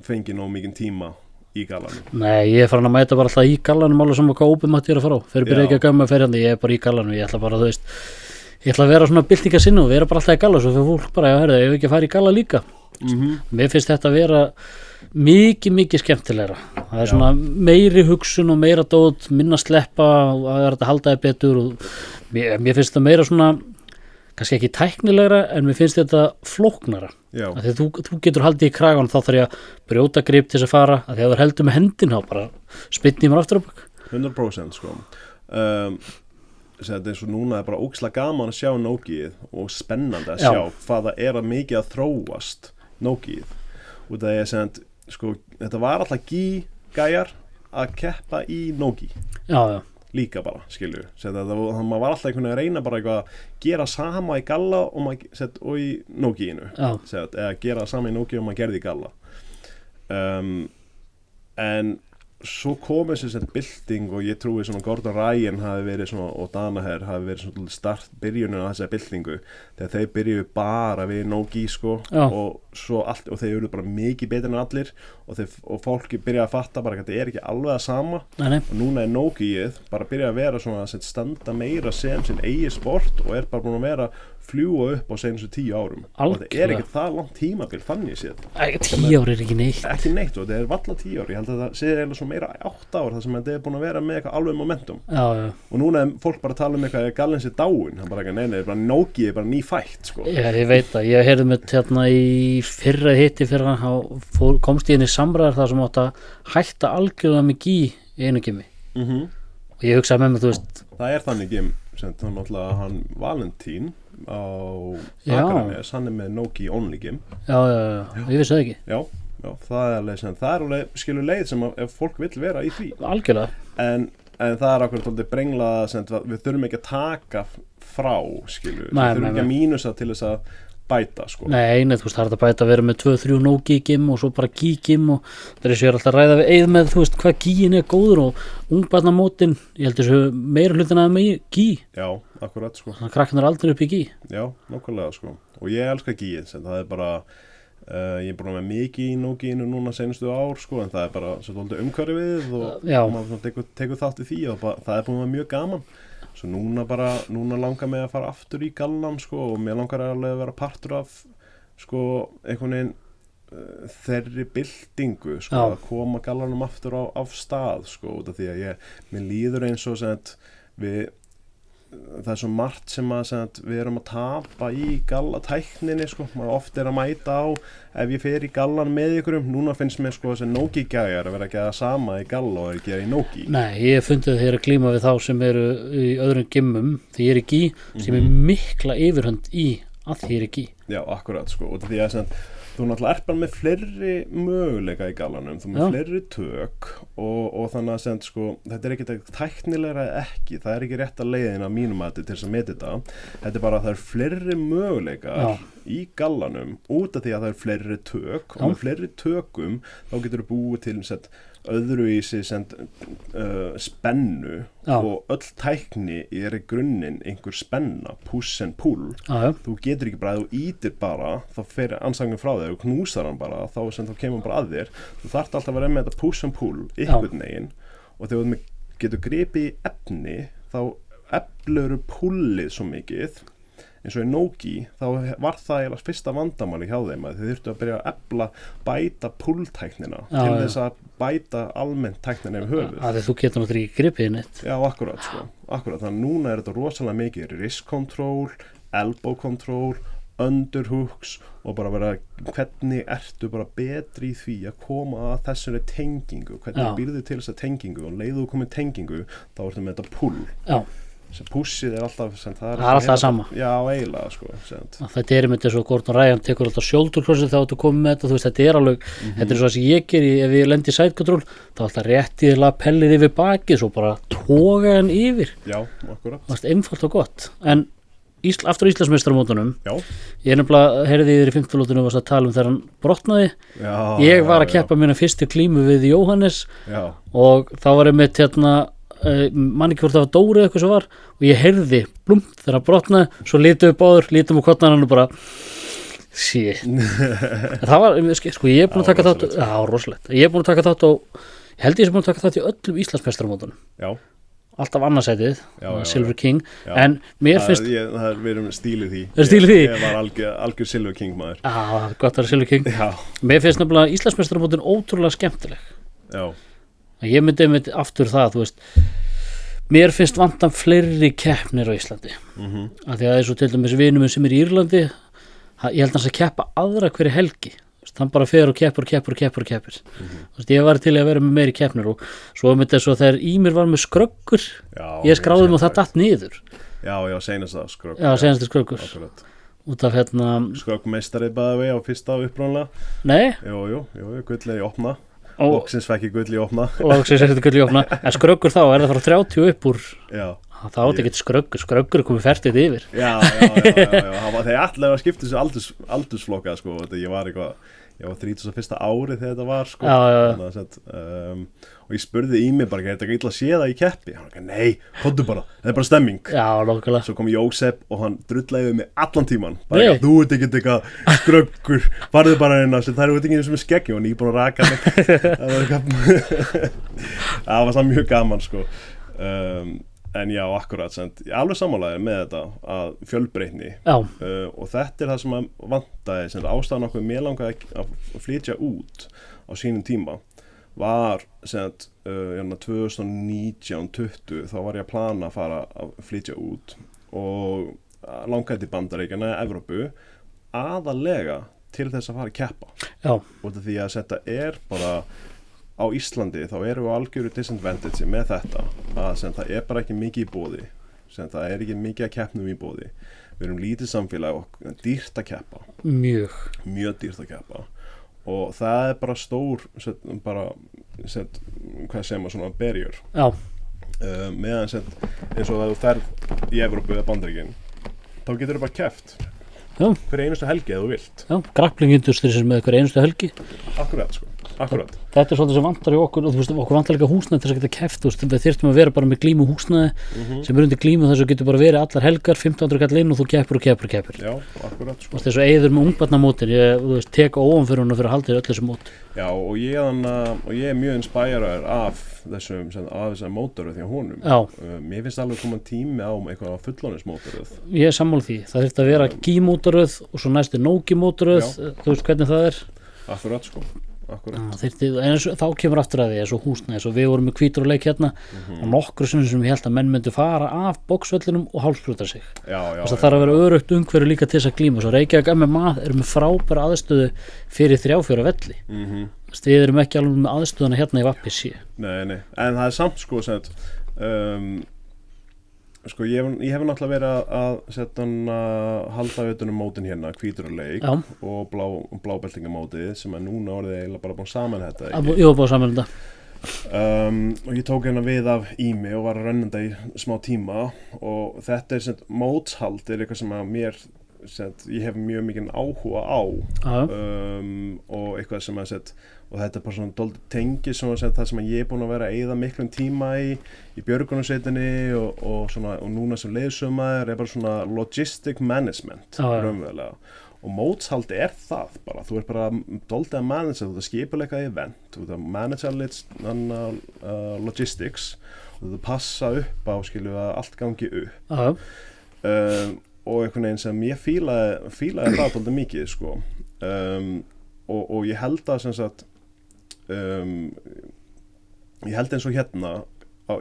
fengið nóg mikinn tíma í gallanum. Nei, ég er farin að mæta bara alltaf í gallanum alveg sem hvað óbyrmætt ég er að fara á. Fyrir byrja ekki að gama fyrir hann, ég er bara í gallanum, ég ætla bara, þú veist, ég ætla að vera svona byltingasinnu og vera bara alltaf í galla svo fyrir fólk bara, ég hef ekki að fara í galla líka. Mér finnst þetta að vera mikið skemmtilegra. Það er svona meiri hugsun og meira dót, minna sleppa og það er að halda þig betur og mér finnst þetta meira svona kannski ekki tæknilegra en mér finnst þetta flóknara. Þegar þú getur haldið í kragan þá þarf ég að brjóta grip til þess að fara að þegar þú heldur með hendin þá bara spytni mér aftur á bak. 100% sko. Þetta eins og núna er bara ógeðslega gaman að sjá Nogiið og spennandi að sjá hvað það er að mikið að þróast Nogiið. Og það er sko, þetta var alltaf gæjar að keppa í Nogi. Já. Líka bara, skilju. Maður var alltaf einhvern veginn að reyna bara eitthvað að gera sama í galla og í Nogiinu. Eða gera sama í Nogi og maður gerði í galla. En svo kom þessi bylting og ég trúi svona Gordon Ryan hafi verið svona og Danaher hafi verið svona start byrjunin á þessari byltingu þegar þeir byrjuðu bara við Nogi sko og svo allt og þeir eru bara mikið betur en allir og fólki byrjaði að fatta bara að þetta er ekki alveg það sama. Nei. Og núna er Nogiið bara byrjaði að vera svona að standa meira sem sinn eigi sport og er bara búin að vera fljúa upp á seinustu 10 árum. Og þetta er ekki það langt tímabil þannig séð. 10 ár er ekki neitt. Ekki neitt og þetta er valla 10 ár. Ég held að það sé eiginlega svo meira 8 ár þar sem þetta er búin að vera með eitthvað alveg momentum. Já. Og núna er fólk bara að tala eitthvað gallinn sé dáin. Það bara ekki, nei, bara Nogi er bara nýfætt sko. Ég veit það. Ég heyrði með hérna í fyrra hitti fyrir hann komst ég inn í samræðar þar sem átt að hætta algjörlega með gi í einu gimi. Og ég hugsaði með mig, þú veist. Það er þannig gim sem náttúrulega hann Valentín á Akranes, hann er með Nogi only gym. Já, ég vissi það ekki. Já, það er alveg skilur leið sem ef fólk vill vera í því. Algjörlega. En það er akkurat svolítið brenglað að við þurfum ekki að taka frá, skilur. Við þurfum ekki að mínusa til þess að bæta, sko. Nei, þú veist, það er að bæta að vera með 2-3 Nogi gym og svo bara gi gym og það er sér alltaf að ræða við eið með, þú veist, hvað gíin er góður og ungbarnamótin, ég held þessu meira hlutin að með gi. Já, akkurat, sko. Þannig að krakkarnir aldrei upp í gi. Já, nákvæmlega, sko. Og ég elska gíið, það er bara, ég er búin að með mikið í Nogiinu núna senustu ár, sko, en það er bara svolítið umhverfið og maður tekur þátt í því og það er búin að vera mjög gaman. Svo núna langar mig að fara aftur í gallan sko og mér langar alveg að vera partur af sko einhvern veginn þeirri byltingu sko að koma gallanum aftur af stað sko út af því að mér líður eins og það er svo margt sem að við erum að tapa í gallatækninni sko, maður oft er að mæta á ef ég fer í gallan með ykkurum, núna finnst mér sko þessi Nogi-gæjar að vera ekki að sama í galla og ekki í Nogi. Nei, ég hef fundið þeir að glíma við þá sem eru í öðrum gymmum því ég er í gi, sem er mikla yfirhönd í að því ég er í gi. Já, akkurat sko, og því að þú náttúrulega er bara með fleiri möguleika í gallanum, þú með fleiri tök og þannig að sko, þetta er ekkert tæknilegra ekki, það er ekki rétt að leiðin að mínum mati til þess að meta þetta er bara að það er fleiri möguleikar í gallanum út af því að það er fleiri tök og með fleiri tökum þá getur þú búið til öðruvísi spennu og öll tækni er í grunninn einhver spenna, push and pull. Þú getur ekki bara, þú ítir bara, þá fer ansangin frá þig og knúsar hann bara, þá kemur hann bara að þér. Þú þarft alltaf að vera með þetta push and pull, einhvern veginn, og þegar þú getur gripið í efni, þá eflur pullið svo mikið. Eins og í Nogi, þá var það eiginlega fyrsta vandamáli hjá þeim að þið þurftu að byrja að bæta pulltæknina til þess að bæta almennt tæknina yfir höfuð. Þú getur náttúrulega ekki gripið neitt. Já, akkurat sko. Akkurat, þannig að núna er þetta rosalega mikið wrist control, elbow control, underhooks og bara vera, hvernig ertu bara betri í því að koma að þessari tengingu, hvernig býrðu til þessa tengingu og leiðu þú komið tengingu, þá ertu með þetta pull. Já. Sem pushið alltaf, sem það er alltaf það sama. Já, eiginlega, sko. Þetta einmitt eins og Gordon Ryan tekur alltaf shoulder crossið þá þú komið með þetta, þú veist, þetta alveg, þetta svo að sem ég geri, ef ég lendi í side control, þá alltaf rétt í því lapellið yfir bakið, svo bara toga hann yfir. Já, akkurat. Það er einfalt og gott, en aftur Íslandsmeistaramótunum, ég nefnilega heyrði þér í 15 lótunum að tala þegar hann brotnaði, ég var að keppa mína fyrstu klímu við Jóhannes og þá var ég mitt mann ekki hvort það var Dóri eitthvað sem var og ég heyrði blúmt þegar hann brotnaði, svo lítum við báður, lítum við kottnar hann og bara shit það var, sko ég er búin að taka þátt rosalegt, ég er búin að taka þátt og ég held ég sem búin að taka þátt í öllum Íslandsmeistaramótunum alltaf annarsætið, Silver King en mér finnst við erum stílið því ég var algjör Silver King maður gott að vera Silver King mér finnst nefnilega Íslandsmeistaramótin ótrúlega skemmtileg ég myndi aftur það, þú veist mér finnst vantan fleiri keppnir á Íslandi af því að eins og til dæmis vinum sem í Írlandi ég held hans að keppa aðra hverju helgi hann bara fer og keppur þú veist, ég var til að vera með meiri keppnir og svo myndi þess að þegar Ímir var með skröggur ég skráði og það datt niður senast það skröggur út af skröggmeistarið bæði á fyrsta uppránlega jú, gullið í opna Loksins fekk ég gull í opna en skröggur þá, er það frá 30 upp úr þá átti ekki skröggur komið fertið yfir þeir allavega skiptu þessu aldursflokka sko, ég var 31. árið þegar þetta var sko, og ég spurði í mig bara, er þetta illa að sé það í keppi? Hann var nei, hóttu bara, þetta bara stemming svo kom Jósef og hann drullaði mig allan tíman, bara þú ert ekkert eitthvað skröggur, farðu bara inn það er ekki eins og með skeggi og nýbúin að raka það var samt mjög gaman sko. En já, akkurat, ég alveg sammálaði með þetta að fjölbreytni og þetta er það sem að vantaði ástæðan okkur mér langaði að flytja út á sínum tíma var 2019-20 þá var ég að plana að fara að flytja út og langaði til Bandaríkjanna Evrópu aðalega til þess að fara að keppa og því að þetta er bara á Íslandi þá erum við algjöru disadvantage með þetta að það er bara ekki mikið í boði það er ekki mikið að keppnum í boði við erum lítið samfélag og dýrt að keppa mjög dýrt að keppa og það er bara stór hvað segir maður svona barrier meðan eins og að þú ferð í Evrópu eða Bandaríkin þá getur þú bara keppt hver einustu helgi eða þú vilt grappling-industri sem með hver einustu helgi Akkurat. Þetta er svolítið sem vantar í okkur og þú veist, okkur vantar líka húsnæði til þess að geta keppt, þú veist, við þyrftum að vera bara með glímu húsnæði sem er undir glímu þess að getur bara verið allar helgar 1500 kall inn og þú keppur Já, akkurat sko. Þess að eiður með ungbarnamótin þú veist, tek óan fyrir hún fyrir að halda þér öll þessu mót og ég er mjög inspiraður af þessum mótoröð því að honum mér finnst alveg koma tími á eitthvað fullorðinsmótoröð Ég er sammála því, það þyrfti að vera G-mótoröð og svo næstu Nogi-mótoröð þú veist hvernig það er Akkurat sko þá kemur aftur að því eins og húsnæði eins og við vorum með hvítur og leik hérna og nokkru sem ég held að menn myndu fara af boxvellinum og hálsbrjóta sig það þarf að vera örugt umhverju líka til þess að glíma svo Reykjavík MMA eru með frábæra aðstöðu fyrir 3-4 velli við erum ekki alveg með aðstöðuna hérna í Vappi Nei, en það er samt sko sko ég hef náttúrulega verið að halda utan mótin hérna, hvítur og leik og blábeltingamótið sem er núna orðið eiginlega bara búin saman þetta og ég tók hérna við af Ími og var að rennenda í smá tíma og þetta er mótshald er eitthvað sem að mér ég hef mjög mikinn áhuga á og eitthvað sem að og þetta er bara svona dálítið tengi það sem ég er búin að vera að eyða miklum tíma í björgunarsveitinni og núna sem leiðsögumaður er bara svona logistic management raunverulega og mótshaldi er það bara þú er bara dálítið að manage þú ert að skipuleika event þú ert að manage logistics og þú ert að passa upp á að allt gangi upp og einhvern veginn sem ég fílaði það dálítið mikið sko og ég held að ég held eins og hérna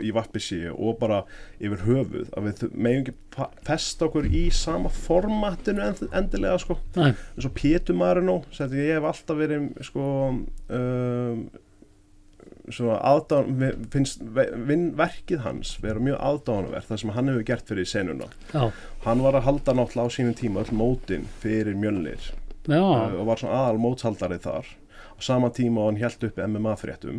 í Vappisí og bara yfir höfuð að við megum ekki festa okkur í sama formatinu endilega sko. Nei. eins og Pétur Marino ég hef alltaf verið sko svona finnst verkið hans vera mjög aðdáunarvert það sem hann hefur gert fyrir senuna. Já. Hann var að halda náttúrulega á sínum tíma öll mótin fyrir Mjölnir og var svona aðal mótshaldari þar á sama tíma og hann hélt uppi MMA-fréttum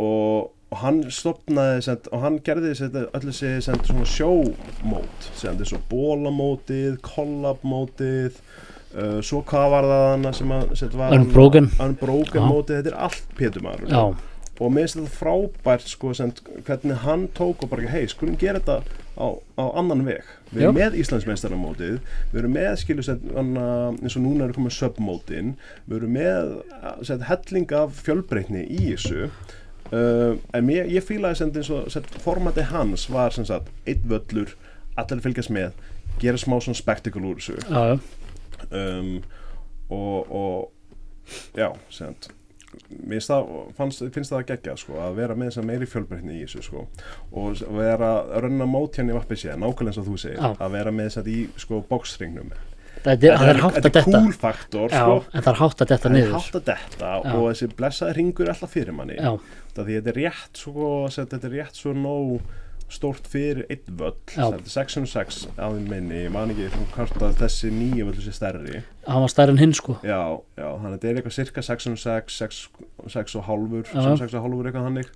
og hann stofnaði og hann gerði öll þessi svona sjómót þessu bólamótið, kollabmótið svo hvað var það annað sem var Unbroken mótið, þetta allt Pétur Marino. Já. Og mér finnst þetta frábært sko, hvernig hann tók og bara hei, skulum gera þetta á annan veg. Við erum með Íslandsmeistaramótið, við erum með eins og núna eru komið submótin, við erum með helling af fjölbreytni í þessu en ég fílaði eins og formati hans var einn völlur, allir fylgjast með, gera smá svona spektakul úr þessu. Já. Og já, mér finnst það að gegja sko, að vera með meiri fjölbreytni í þessu sko, og vera að rönna mót hérna í Vappisí, nákvæmlega eins og þú segir, að vera með í sko boxringnum. Þetta er cool faktor sko, en það er hátt að detta niður. Það er hátt að detta og þessi blessaði ringur er alltaf fyrir manni. Því þetta er rétt svo nóg stórt fyrir einn völl, 606 á því minni, ég man ekki hvort að þessi nýju völl sé stærri. Hann var stærri en hinn sko. Já, þannig að þetta er eitthvað cirka 606, 6,5 eitthvað hannig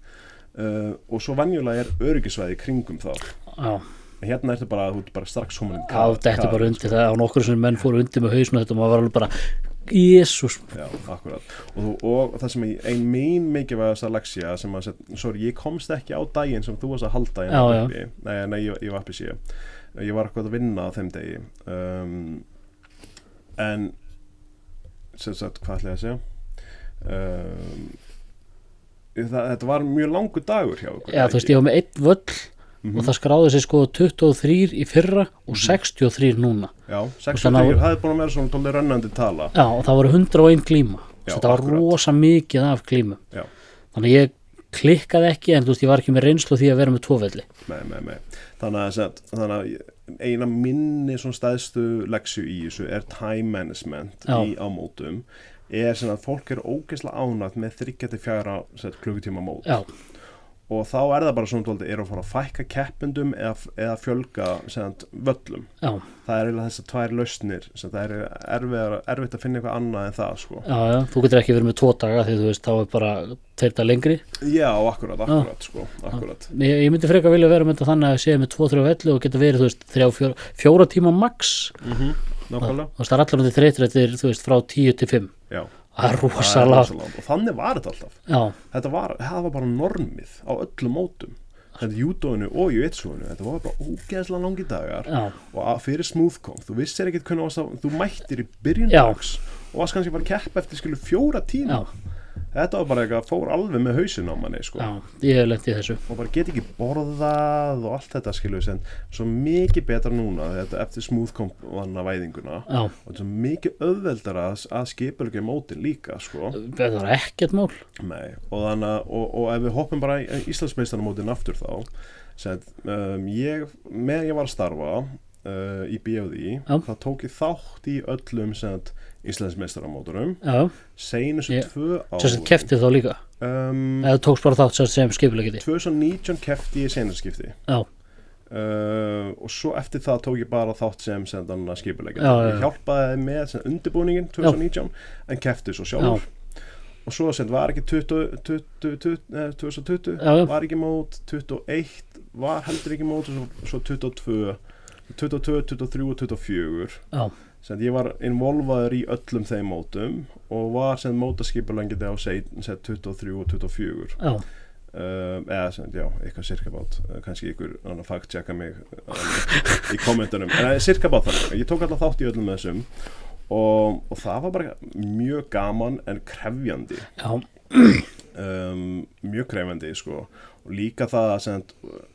og svo venjulega er öryggisvæði kringum þá. Já. Hérna ertu bara strax komin. Já, þetta er bara undir það, á nokkur sem menn fóru undir með hausn og þetta og maður var alveg bara Jesús. Já, akkurat. Og það sem ein mín mikilvægasta leksía sem ég komst ekki á daginn sem þú varst að halda í Vappisí. Ég var eitthvað að vinna á þeim degi. En hvað ætla ég að segja? Þetta var mjög langur dagur hjá okkur. Já, þú veist, ég var með einn völl og það skráði sig sko 23 í fyrra og 63 núna. Já, 63, það er búin að vera svona tónlega rönnandi tala. Já, og það voru 101 glíma. Þetta var rosa mikið af glímum. Já. Þannig ég klikkaði ekki, en þú veist, ég var ekki með reynslu því að vera með 2 velli. Nei. Þannig að eina minni svona stæðstu leksju í þessu er time management á mótum, er sem að fólk eru ógeðslega ánægt með 3-4 klukkutíma mót. Já. Og þá er það bara svona að fara að fækka keppendum eða fjölga völlum. Já. Það er eiginlega þessar 2 lausnir, það er erfitt að finna eitthvað annað en það sko. Já, þú getur ekki verið með 2 daga því þú veist, þá er bara 2 dagar lengri. Já, akkurat sko, akkurat. Ég myndi frekar vilja vera með þetta þannig að séð með 2-3 velli og geta verið, þú veist, 3-4 tíma max. Nákvæmlega. Þú veist, það er allar þreytir eftir, þú veist, frá 10 til 5. Já. Það er rosalega. Og þannig var þetta alltaf. Já. Það var bara normið á öllum mótum. Þetta júdóinu og jujitsuinu, þetta var bara ógeðslega langi dagar. Já. Og fyrir smoothkom, þú vissir ekkert hvernig þú mættir í byrjun dags og varst kannski bara að keppa eftir 4 tíma. Já. Þetta var bara eitthvað, fór alveg með hausinn á manni sko. Já, ég hef lent í þessu. Og bara get ekki borðað og allt þetta en svo mikið betra núna þetta eftir smoothkom vanna væðinguna. Já. Og þetta er svo mikið auðveldara að skipulegja mótin líka sko. Það var ekkert mál. Nei, og þannig og ef við hoppum bara í Íslandsmeistaramótin aftur þá ég var að starfa í BFD, þá tók ég þátt í öllum Íslandsmeistaramóturum seinustu 2 árum. Sem keftið þá líka? Eða tókst bara þátt sem skipulegiti? 2019 kefti ég seinaskipti. Já. Og svo eftir það tók ég bara þátt sem skipulegiti. Ég hjálpaði með undirbúningin 2019 en kefti svo sjálfur. Og svo var ekki 2020 var ekki mót, 21 var heldur ekki mót og svo 22, 23 og 24. Já. Ég var involvaður í öllum þeim mótum og var mótaskipulengið á 23 og 24. Já. Eða eitthvað cirka bát, kannski ykkur fact checka mig í kommentunum, en cirka bát þannig. Ég tók alltaf þátt í öllum þessum og það var bara mjög gaman en krefjandi. Já. Mjög krefjandi sko, og líka það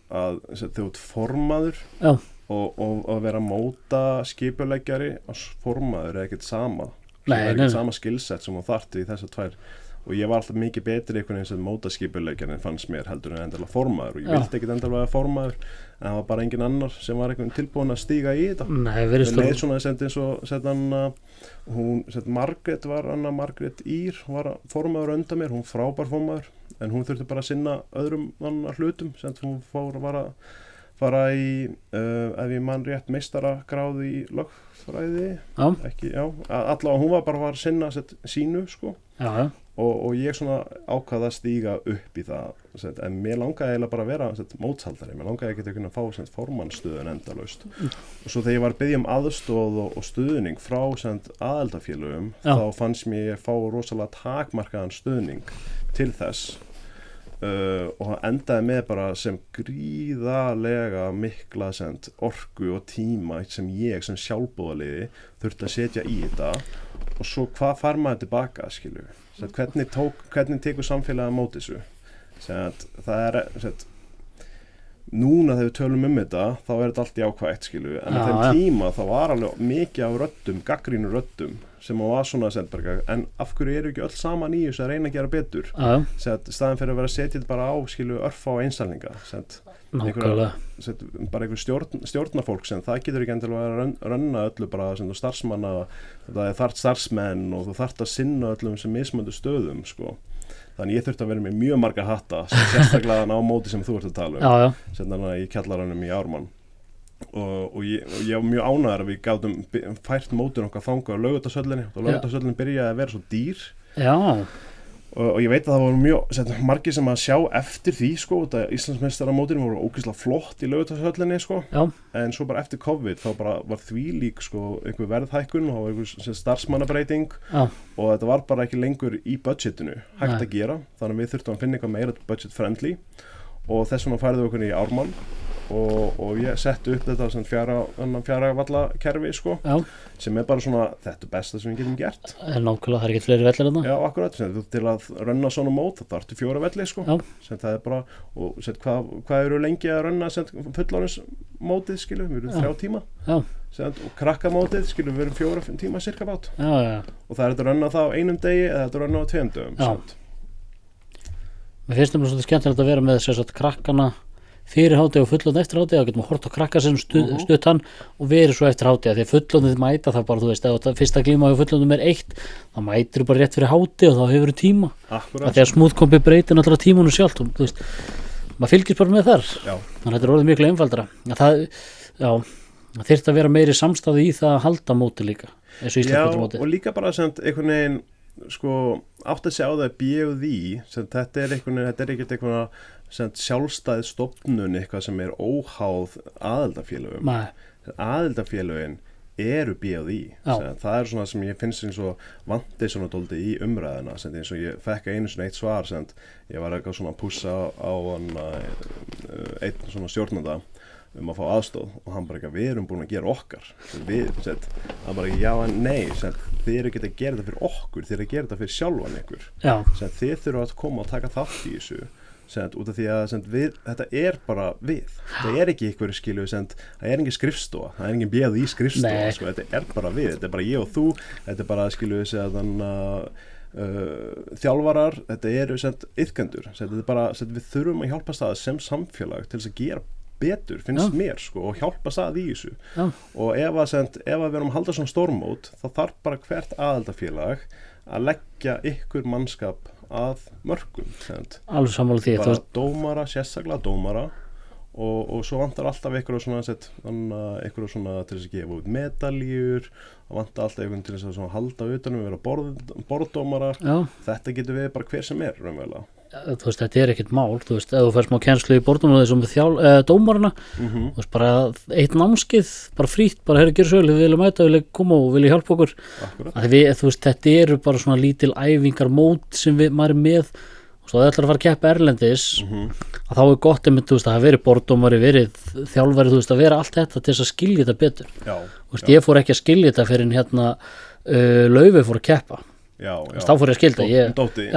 að þú ert formaður. Já. Og að vera móta skipuleggjari og formaður er ekkert sama. Það er ekkert sama skillset sem þú þarft í þessar 2 og ég var alltaf mikið betri einhvern veginn sem mótaskipuleikjarinn fannst mér heldur en endilega formaður og ég vildi ekkert endilega vera formaður en það var bara engin annar sem var einhvern tilbúin að stíga í þetta. Nei, virðist leið svona eins og hún Margrét var Margrét Ír var formaður undan mér, hún frábær formaður en hún þurfti bara að sinna öðrum hlutum sem hún var að fara í ef ég man rétt meistaragráðu í lögfræði allavega hún var að sinna sínu sko já. og ég svona ákvað að stíga upp í það en mér langaði eiginlega bara að vera mótshaldari, mér langaði ekki að fá formannsstöðun endalaust og svo þegar ég var að biðja aðstoð og stuðning frá aðildafélögum þá fannst mér ég fá rosalega takmarkaðan stuðning til þess og það endaði með bara sem gríðarlega mikla orku og tíma sem ég sem sjálfboðaliði þurfti að setja í þetta og svo hvað fær maður tilbaka skilju hvernig tekur samfélagið á móti þessu það núna þegar við tölum þetta þá þetta allt jákvætt skilju en á þeim tíma þá var alveg mikið af röddum, gagnrýnum röddum sem var svona en af hverju eru ekki öll saman í þessu að reyna að gera betur staðan fyrir að vera setið bara á skilju örfá einstaklinga bara einhver stjórnarfólk sem það getur ekki endilega að rönna öllu bara starfsmanna það er þarft starfsmenn og þú þarft að sinna öllum sem mismöndu stöðum sko þannig ég þurfti að vera með mjög marga hatta sérstaklega á móti sem þú ert að tala sem í kjallaranum í Ármann og ég var mjög ánægður að við gátum fært mótin okkar þangað á Laugardalshöllinni og Laugardalshöllinni byrjaði að vera svo dýr og ég veit að það voru mjög margir sem að sjá eftir því sko að Íslandsmeistaramótin voru ógeðslega flott í Laugardalshöllinni sko en svo bara eftir COVID þá bara var þvílík sko einhver verðhækkun og einhver starfsmannabreiting og þetta var bara ekki lengur í budgetinu hægt að gera þannig að við þurftum að finna eitthvað meira budget friendly og þess vegna færðum við okkur í Ármann og ég setti upp þetta sem fjara vallakerfi sko sem bara svona þetta besta sem við getum gert nákvæmlega, það ekki fleiri vellir þarna já, akkurat, til að rönna svona mót það þarftu 4 velli sko sem það bara, og hvað eru lengi að rönna fullorðinsmótið skilur, við erum 3 tíma og krakkamótið skilur, við erum 4 tíma cirka bát og það er þetta að rönna það á einum degi eða þetta að rönna á 2 dögum Mér finnst það svolítið skemmtilegt að vera með krakkana fyrir hádegi og fullorðin eftir hádegi þá getum við hort á krakka sem stutt hann og verið svo eftir hádegi því að fullorðin mæta það bara þú veist ef fyrsta glíma á fullorðin er 1 þá mætir þú bara rétt fyrir hádegi og þá hefur þú tíma þegar smúðkompi breytir náttúrulega tímanu sjálft og þú veist maður fylgist bara með þar þannig að þetta er orðið miklu einfaldara það þyrfti að vera meiri samstæðu í það að halda móti líka og líka bara einhvern veginn sko átt að sjá það B&I þetta er ekkert eitthvað sjálfstæð stofnun eitthvað sem er óháð aðildafélögum aðildafélögin eru B&I það er svona sem ég finnst eins og vandi svona dóldi í umræðina eins og ég fekk einu svona eitt svar ég var eitthvað svona að pússa á einn svona stjórnanda að fá aðstoð og hann bara við erum búin að gera okkar hann bara já en nei þið eru ekki að gera þetta fyrir okkur þið eru að gera þetta fyrir sjálfan ykkur þið þurfum að koma og taka þátt í þessu út af því að þetta er bara það er ekki ykkur skilu það er engin skrifstofa, það er engin B&I skrifstofa sko, þetta er bara þetta er bara ég og þú þetta er bara skilu þjálfarar, þetta eru iðkendur, þetta er bara við þurfum að hjálpa staða sem samfélag til þess að gera betur, finnst mér sko, og hjálpa stað í þessu og ef við erum að halda svona stórmót þá þarf bara hvert aðildafélag að leggja ykkur mannskap að mörkum alveg sammála því bara dómara, sérstaklega dómara og svo vantar alltaf einhverja svona til þess að gefa út medaljur og vantar alltaf einhvern til þess að halda utanum vera borðdómarar þetta getur við bara hver sem er raunverulega þú veist, þetta er ekkert mál, þú veist, ef þú fær smá kennslu í borðdómarar þessum dómarana þú veist, bara eitt námskeið bara frítt, bara herri gjör söguleg við viljum mæta, vilja koma og vilja hjálpa okkur þú veist, þetta eru bara svona lítil æfingar mót sem maður er með og svo það ætlar að fara að keppa erlendis að þá er gott þú veist, að það verið borðdómari, verið þjálfari þú veist, að vera allt þetta til þess að skilja þetta betur þú veist, ég fór ekki að skilja þetta fyrir Laufey fór að keppa þá fór ég að skilda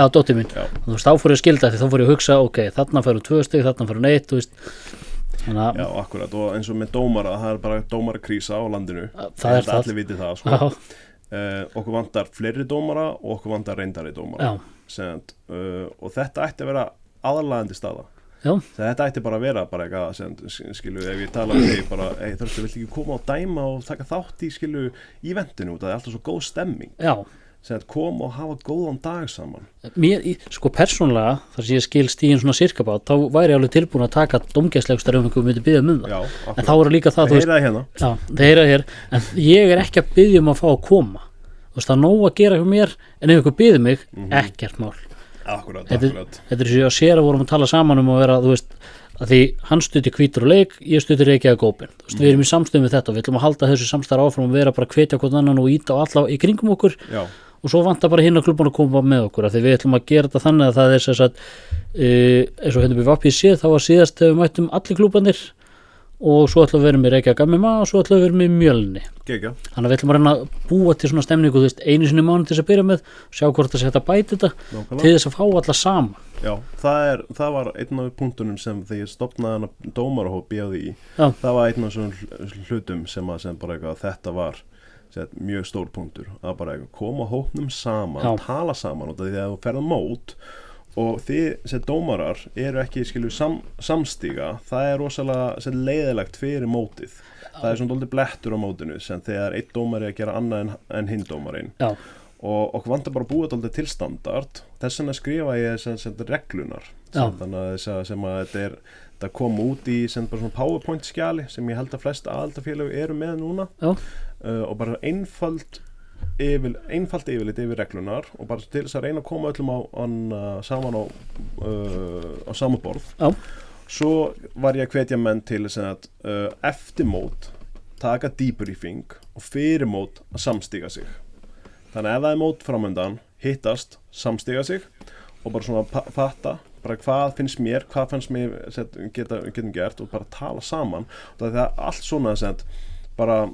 dóttir mín þá fór ég að skilda því þá fór ég að hugsa ok, þarna færum 2 stig, þarna færum 1 þú veist já, akkurat, og eins og með dómara það er bara dómarakrísa á landinu það er það allir viti það sko. okkur vantar fleiri dómara og okkur vantar reyndari dómara og þetta ætti að vera aðalagandi staða. Þetta ætti bara að vera bara eitthvað, skilu, ef ég tala við þig bara, Þröstur, viltu ekki koma og dæma og taka þátt í, skilu, íventinu, það alltaf svo góð stemming. Koma og hafa góðan dag saman. Mér, sko persónulega, þar sem ég skil stíðin svona sirkabát, þá væri ég alveg tilbúin að taka dómgæslegstar ef einhver myndi biðja það. En þá er líka það, þeir heyra hérna. Þeir heyra hér, en ég er ekki að biðja að fá að koma. Það er nóg að gera hjá mér, en ef einhver biður mig, ekkert mál. Akkurat. Þetta er svo að sér að vorum að tala saman að vera, að því hann stutti Hvítur og Leik, ég stutti Reykjavík Open. Við erum í samstöðum við þetta og við ætlum að halda þessu samstarf áfram og vera bara að hvetja hvort annan og íta og alla í kringum okkur. Og svo vantar bara hinn að klubban að koma með okkur, af því við ætlum að gera þetta þannig að það er sem sagt, eins og hérna við vappið séð, þá var síðast þegar við mættum allir klubbanir og svo ætlum við verið með Reykjavík MMA og svo ætlum við verið með Mjölni. Þannig að við ætlum að reyna að búa til svona stemningu, einu sinni í mánuði til þess að byrja með, sjá hvort það sé hægt að bæta þetta til þess að fá alla saman. Já, það var einn af punktunum sem þegar ég stofnaði hana dómarahóp BAði í, það var einn af svona hlutum sem bara eitthvað, þetta var mjög stór punktur, að bara eitthvað koma hópnum saman, tala saman og því að þú ferða mót og þið sem dómarar eru ekki samstíga, það er rosalega leiðilegt fyrir mótið. Það er svona dálítið blettur á mótinu sem þegar einn dómari að gera annað en hinn dómarinn. Og okkur vantar bara að búa dálítið til standard. Þess vegna skrifa ég sem reglunar. Þannig að sem að þetta kom út í bara svona PowerPoint skjali sem ég held að flest aðildafélög eru með núna. Og bara einfalt yfirlit yfir reglunar og bara til þess að reyna að koma öllum saman á sama borð. Svo var ég að hvetja menn til að eftir mót taka debriefing og fyrir mót að samstíga sig. Þannig að ef það er mót framöndan, hittast, samstíga sig og bara svona fatta bara hvað finnst mér, hvað fannst mér getum gert og bara tala saman. Og það er allt svona bara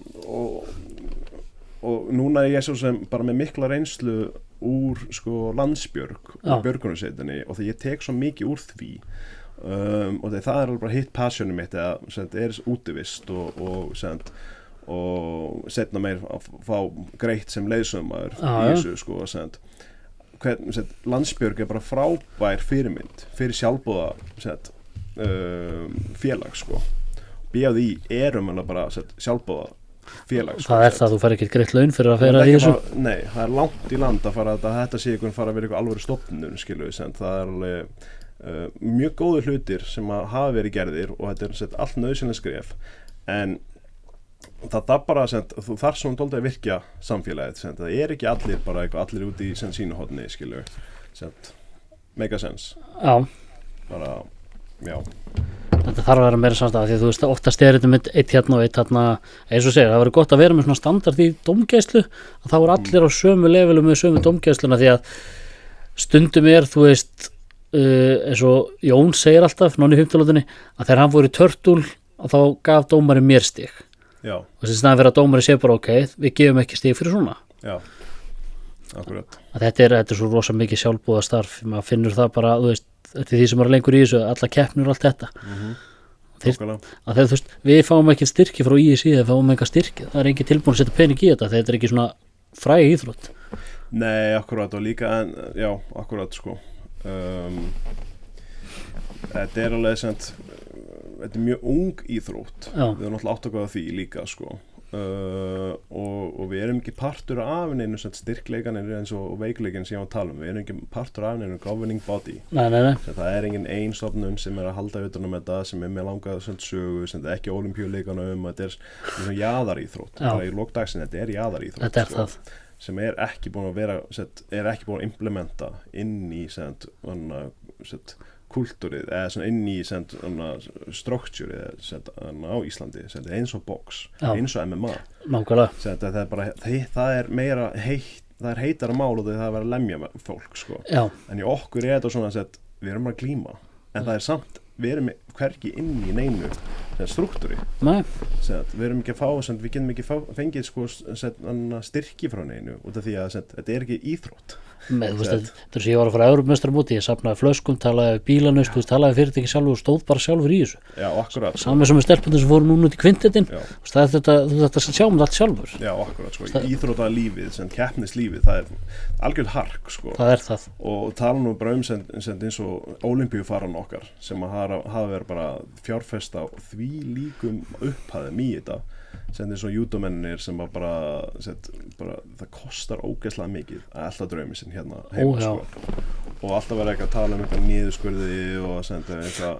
og núna er ég svo sem bara með mikla reynslu úr Landsbjörg og björgunarsveitinni og þegar ég tek svo mikið úr því og það er alveg bara hitt passionum mitt að er útivist og setna meir að fá greitt sem leiðsögummaður í þessu Landsbjörg er bara frábær fyrirmynd fyrir sjálfboða félag BAði erum bara sjálfboða félag. Það er það, þú fær ekki greitt laun fyrir að fara í þessu? Nei, það er langt í land að fara að þetta sé ykkur fara að vera ykkur alvöru stofnun, það er alveg mjög góður hlutir sem að hafa verið gerðir og þetta er allt nauðsynlega skref, en það bara, þú þarf svona dálítið að virkja samfélagið, það er ekki allir bara eitthvað, allir út í sínu horni, make a sense. Bara, já. Þetta þarf að vera meira samstæða því að þú veist oftast er þetta með eitt hérna og eitt hérna eins og segir, það verður gott að vera með svona standard í dómgæslu að þá er allir á sömu levelum með sömu dómgæsluna því að stundum er þú veist eins og Jón segir alltaf nonni í 15. að þegar hann fór í törtul að þá gaf dómari mér stig og þess að vera að dómari sé bara ok, við gefum ekki stig fyrir svona. Já, akkurat. Þetta er svo rosa mikið sjálfboðastarf, maður finnur það bara, þú veist þetta er því sem er lengur í þessu, alla keppnir og allt þetta að þú veist, við fáum ekki styrki frá ISI eða fáum ekki styrki, það er ekki tilbúin að setja pening í þetta er ekki svona fræg íþrótt. Nei, akkurat og líka já, akkurat þetta er alveg þetta er mjög ung íþrótt við erum náttúrulega átt að góða því líka og við erum ekki partur af neinu styrkleikan eins og veikleikin sem ég á að tala við erum ekki partur af neinu governing body. Nei. Það er engin ein stofnun sem er að halda utan þetta sem er með langað sögu sem þetta er ekki ólympíuleikana þetta er svona jaðaríþrótt bara í lókdagsin þetta er jaðaríþrótt þetta er það sem er ekki búin að vera er ekki búin að implementa inn í kultúrið eða svona inn í struktúrið á Íslandi eins og box, eins og MMA nákvæmlega það er bara, það er meira það er heitara mál og það er að vera að lemja fólk en í okkur er þetta svona við erum að glíma en það er samt, við erum hvergi inn í neinu struktúri. Nei, Við erum ekki að fá, við getum ekki fengið sko styrki frá neinu út af því að þetta er ekki íþrótt. með, þú veist, þetta er sem ég var að fara að Evrópumeistaramóti, ég safnaði flöskum, talaði við bílanust, þú veist, talaði fyrirtæki sjálfur og stóð bara sjálfur í þessu. Já, akkurat. Saman sem með stelpunum sem fóru núna út í kvintetin, þú veist, þú þetta sjá allt sjálfur. Já, akkurat, sko, íþróttalífið, keppnislífið, það er algjörð hark, sko. Það er það. Og tala nú bara eins og Ólympíufaran okkar sem að hafa verið bara fjárfesta því líkum upphæðum í þetta. Eins og júdómennir sem bara það kostar ógeðslega mikið að elta draumi sinn hérna heima sko. Og alltaf verið ekki að tala eitthvað niðurskurði og eitthvað,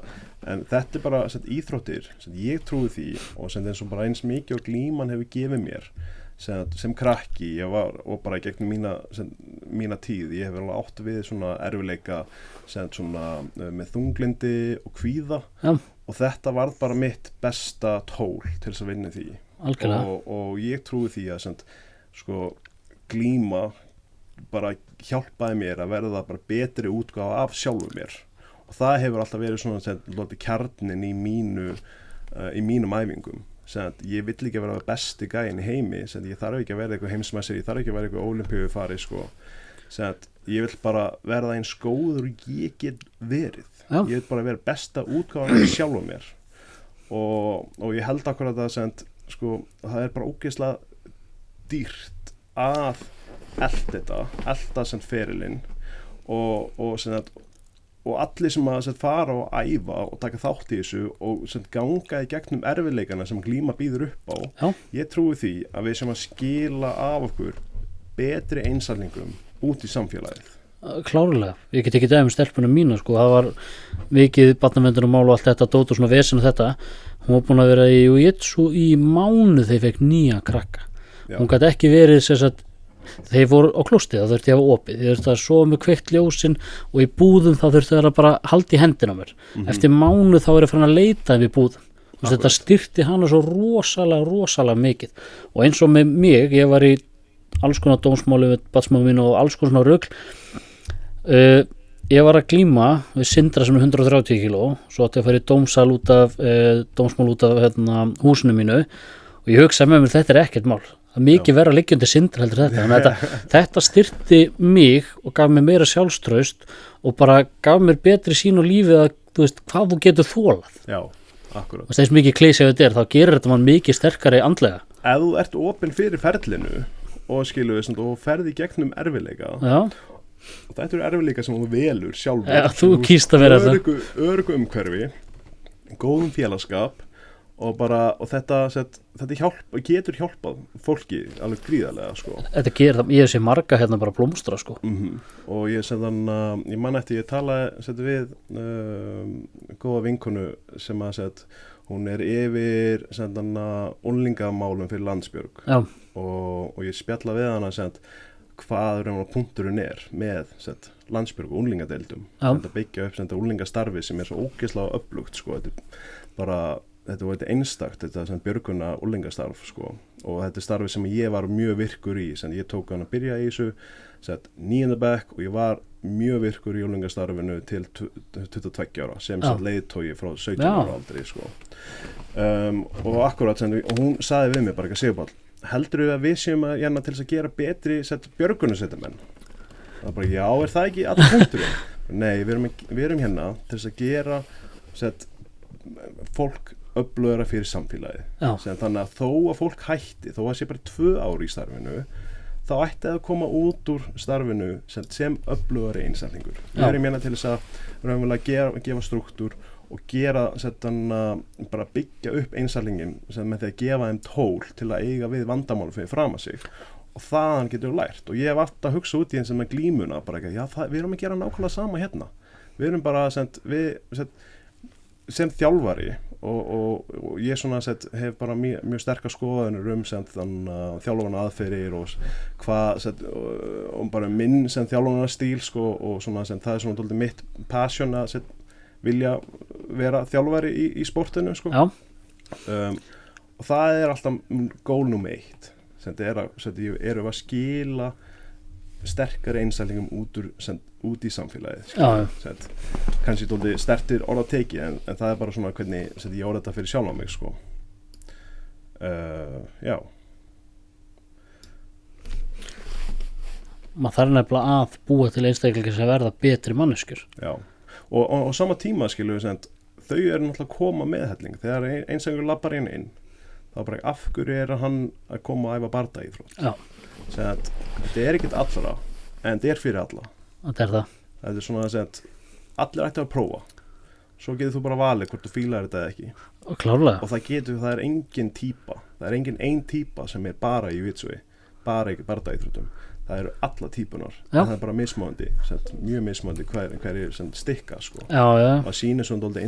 en þetta bara íþróttir, ég trúi því og eins og bara eins mikið og glíman hefur gefið mér sem krakki, ég var og bara gegnum mína tíð, ég hef vel átt við svona erfileika svona með þunglindi og kvíða og þetta var bara mitt besta tól til þess að vinna því. Og ég trúi því að sko, glíma bara hjálpaði mér að verða bara betri útgáfa af sjálfum mér og það hefur alltaf verið svona kjarnin í mínum æfingum. Ég vill ekki vera besti gæinn í heimi, ég þarf ekki að vera eitthvað heimsmessir, ég þarf ekki að vera eitthvað ólympíufari sko. Ég vill bara verða eins góður og ég get verið. Ég vill bara vera besta útgáfa af sjálfum mér og ég held akkurat að sko, það er bara ógeðslega dýrt að elta sem ferilinn og allir sem að fara og æfa og taka þátt í þessu og ganga í gegnum erfiðleikana sem glíma býður upp á. Ég trúi því að við sem að skila af okkur betri einsalningum út í samfélagið. Klárlega, ég get ekki dæmi stelpunum mína sko, það var mikið barnaverndarmál og allt þetta, dót og svona vesen og þetta, hún var búin að vera í jiu-jitsu í mánuð þegar fekk nýja krakka. Hún gat ekki verið þeir voru á klósti, það þurfti að hafa opið, þeir þurfti að sofa með kveikt ljósin og í búðum þá þurfti það að bara halda í hendina á mér. Eftir mánuð þá er ég farin að leita við búðum. Þetta styrkti hana svo rosalega mikið og eins og með mig, ég var í alls konar dómsmáli við batsmáðu mínu og alls konar rugl. Ég var að glíma við Sindra sem er 130 kíló, svo átti ég að fara í dómsmál út af húsinu mínu og ég hugsaði með mér þetta er ekkert mál, það er mikið verið að liggja undir Sindra heldur þetta, þannig að þetta styrkti mig og gaf mér meira sjálfstraust og bara gaf mér betri sýn á lífið að þú veist hvað þú getur þolað. Já, akkurat. Og þess mikið klísi ef þetta er, þá gerir þetta mann mikið sterkari andlega. Ef þú ert opinn fyrir ferlinu og skiluðu og ferði gegnum erfiðleika. Já. Og þetta eru erfiðleika sem þú velur sjálfur. Ja, þú kýst að vera þetta. Öruggu umhverfi, góðum félagskap og þetta getur hjálpað fólki alveg gríðarlega sko. Þetta gerir það, ég sé marga hérna bara blómstra sko. Og ég man eftir ég talaði við góða vinkonu sem að hún er yfir unglingamálum fyrir Landsbjörg og ég spjalla við hana hvað punkturinn er með Landsbjörg og unglingadeildum að byggja upp unglingastarfi sem er svo ógeðslega öflugt sko. Þetta var einstakt þetta björguna unglingastarf sko. Og þetta er starfi sem ég var mjög virkur í ég tók hann að byrja í þessu 9. bekk og ég var mjög virkur í unglingastarfinu til 22 ára sem leiðtogi frá 17 ára aldrei sko. Og akkurat og hún sagði við mig bara ekki Sigurpáll, heldurðu að við séum að hérna til þess að gera betri björgunarsveitarmenn? Það bara, já, er það ekki alltaf punkturinn? Nei, við erum hérna til þess að gera fólk öflugra fyrir samfélagið. Þannig að þó að fólk hætti, þó að sé bara 2 ár í starfinu, þá ætti að koma út úr starfinu sem öflugari einstaklingur. Við erum hérna til þess að raunverulega gefa struktúr og bara byggja upp einstaklingin með því að gefa þeim tól til að eiga við vandamál fyrir fram að sig og þaðan getur við lært og ég hef alltaf að hugsa út í eins og með glímuna bara ekki, já við erum að gera nákvæmlega sama hérna við erum bara sem þjálfari og ég hef bara mjög sterkar skoðanir þjálfana aðferðir og og bara minn sem þjálfana stíl sko, og það er svona dálítið mitt passion að vilja vera þjálfari í sportinu sko. Og það er alltaf gól númer 1 eru að skila sterkari einstælingum út í samfélagið Já. kannski dóldi stertir orð að teki en það er bara svona hvernig ég orða þetta fyrir sjálf á mig sko. Já maður þarf nefnilega að búa til einstaklingar sem verða betri manneskjur Já, og sama tíma skilur við þau eru náttúrulega að koma með helling þegar einstakur labbar inn þá bara af hverju hann að koma að æfa bardaíþrótt Já. Þetta er ekkert allra en þetta er fyrir alla þetta er svona að allir ætti að prófa svo getur þú bara valið hvort þú fílar þetta eða ekki og klárlega og það er engin típa það er engin ein típa sem er bara í vitsui bara í bardaíþróttum það eru alla típunar það er bara mismöndi mjög mismöndi hverju stikka sko. Já. og sýnir svona dálítið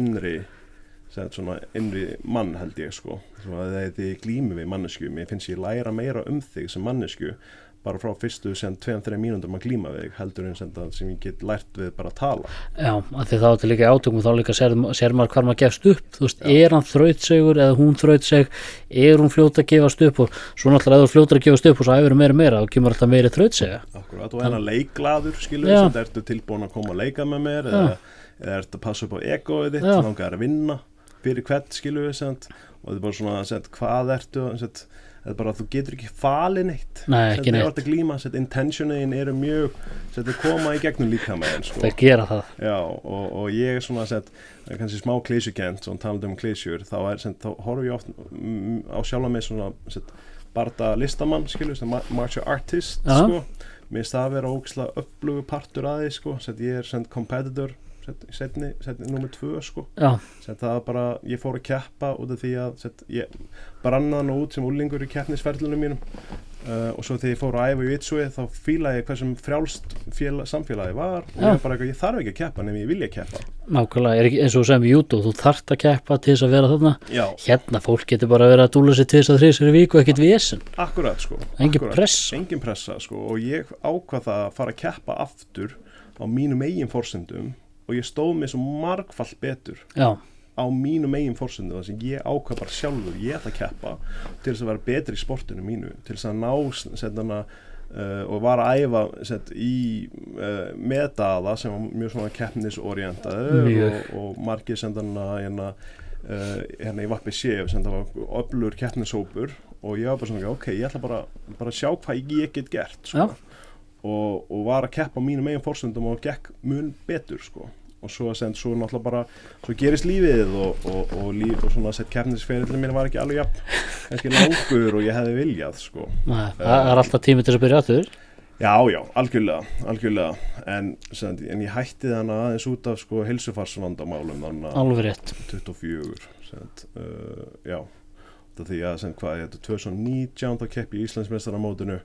innri mann held ég sko. þegar þið glími við mannesku mér finnst ég læra meira þig sem mannesku bara frá fyrstu 2-3 mínútur að glíma við heldur en sem ég get lært við bara að tala Já, af því þá til líka átökum þá líka sér maður hvar maður gefst upp þú veist, er hann þrautsegur eða hún þrautseg er hún fljót að gefast upp og svo náttúrulega eða fljótur að gefast upp og svo æfir meira og kemur alltaf meiri þrautsega Akkurat, og hennar leikglaður skilur sem ertu tilbúin að koma að leika með mér eða ertu að passa upp á egoið þitt langar að vinna fyrir hvert skilur við og þetta er bara svona hvað ertu þetta er bara að þú getur ekki falið neitt ekki neitt að glíma, intentionin eru mjög koma í gegnum líkamæðin sko. það gera það Já, og ég er svona kannski smá klísjukent svona talandi klísjur þá horf ég oft á sjálfa mig svona barda listamann skilur, martial artist sko. Mér finnst það að vera ógeðslega öflugur partur að því sko. Ég er competitor setni nummer 2 sko. Það var bara, ég fór að keppa út af því að ég brannaði nú út sem úlingur í keppnisferlunum mínum og svo þegar ég fór að æfa í Itsui þá fílaði ég hversum frjálst samfélagi var og ég bara ég þarf ekki að keppa nema ég vilja keppa Nákvæmlega, er ekki eins og sem í judo þú þarft að keppa til þess að vera þarna hérna fólk getur bara verið að dúla sér 2-3 í viku og ekkert vesen Akkurat sko Engin pressa sko og ég ákvað það að fara að keppa aftur á mínum eigin forsendum og ég stóð mig svo margfalt betur á mínum eigin forsendum þar sem ég ákvað bara sjálfur ég ætla að keppa til þess að vera betri í sportinu mínu til þess að ná og var að æfa í meðdaða sem var mjög svona keppnisorientaður og margir hérna í Vappi Séf sem það var öflugur keppnishópur og ég var bara svona ok, ég ætla bara að sjá hvað ég get gert sko. og var að keppa á mínum eigin forsendum og gekk mun betur sko. og svo náttúrulega bara svo gerist lífið og svona keppnisferillin mér var ekki alveg kannski langur og ég hefði viljað sko. Nei, það er alltaf tími til að byrja aftur Já, algjörlega en ég hætti þannig aðeins út af sko heilsufarsvandamálum alveg rétt 24 já því að hvað 2019 þá keppi í Íslandsmeistaramótinu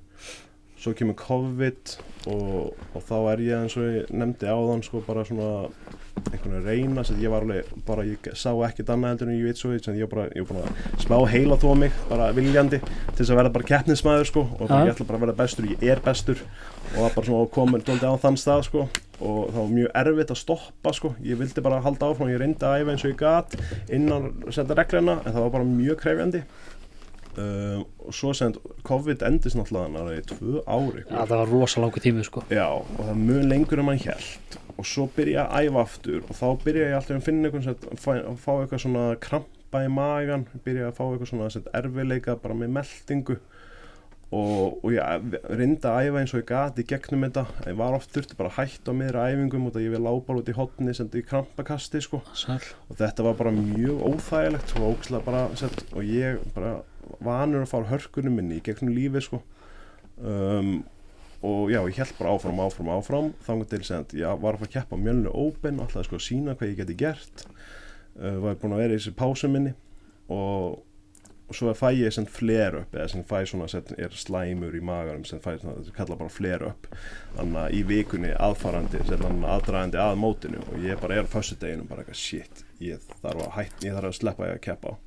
svo kemur COVID og þá ég eins og ég nefndi áðan sko bara svona einhvern veginn reyna ég var alveg bara, ég sá ekkert annað heldur en ég veit svo ég var búin að smá heila þó mig bara viljandi til þess að verða bara keppnismæður sko og ég ætla bara að verða bestur, ég er bestur og það bara svona komin dálítið á þann stað sko og það var mjög erfitt að stoppa sko ég vildi bara halda áfram, ég reyndi að æfa eins og ég gat innan regluna en það var bara mjög krefjandi og svo COVID endist náttúrulega 2 ári það var rosalega tími sko Já, og það mun lengur en mann hélt og svo byrja ég að æfa aftur og þá byrja ég alltaf að finna að fá eitthvað svona krampa í magan byrja að fá eitthvað svona erfiðleika bara með meltingu og ég reyndi að æfa eins og ég gat í gegnum þetta ég var oft þurfti bara að hætta á miðri æfingum og það ég vil lápa út í hotni í krampakasti sko og þetta var bara mjög óþægilegt og ógeðslega bara og ég bara vanur að fá hörkunum minni í gegnum lífið sko og já, ég hélt bara áfram þangað til ég var að fara að keppa Mjölnir Open og alltaf sko að sína hvað ég geti gert var búin að vera í þessi pásu minni og svo fæ ég flare up eða fæ svona er slæmur í maganum sem fæ svona, það kalla bara flare up þannig að í vikunni aðfarandi aðdragandi að mótinu og ég bara á föstudeginum bara eitthvað shit ég þarf að sleppa ég að keppa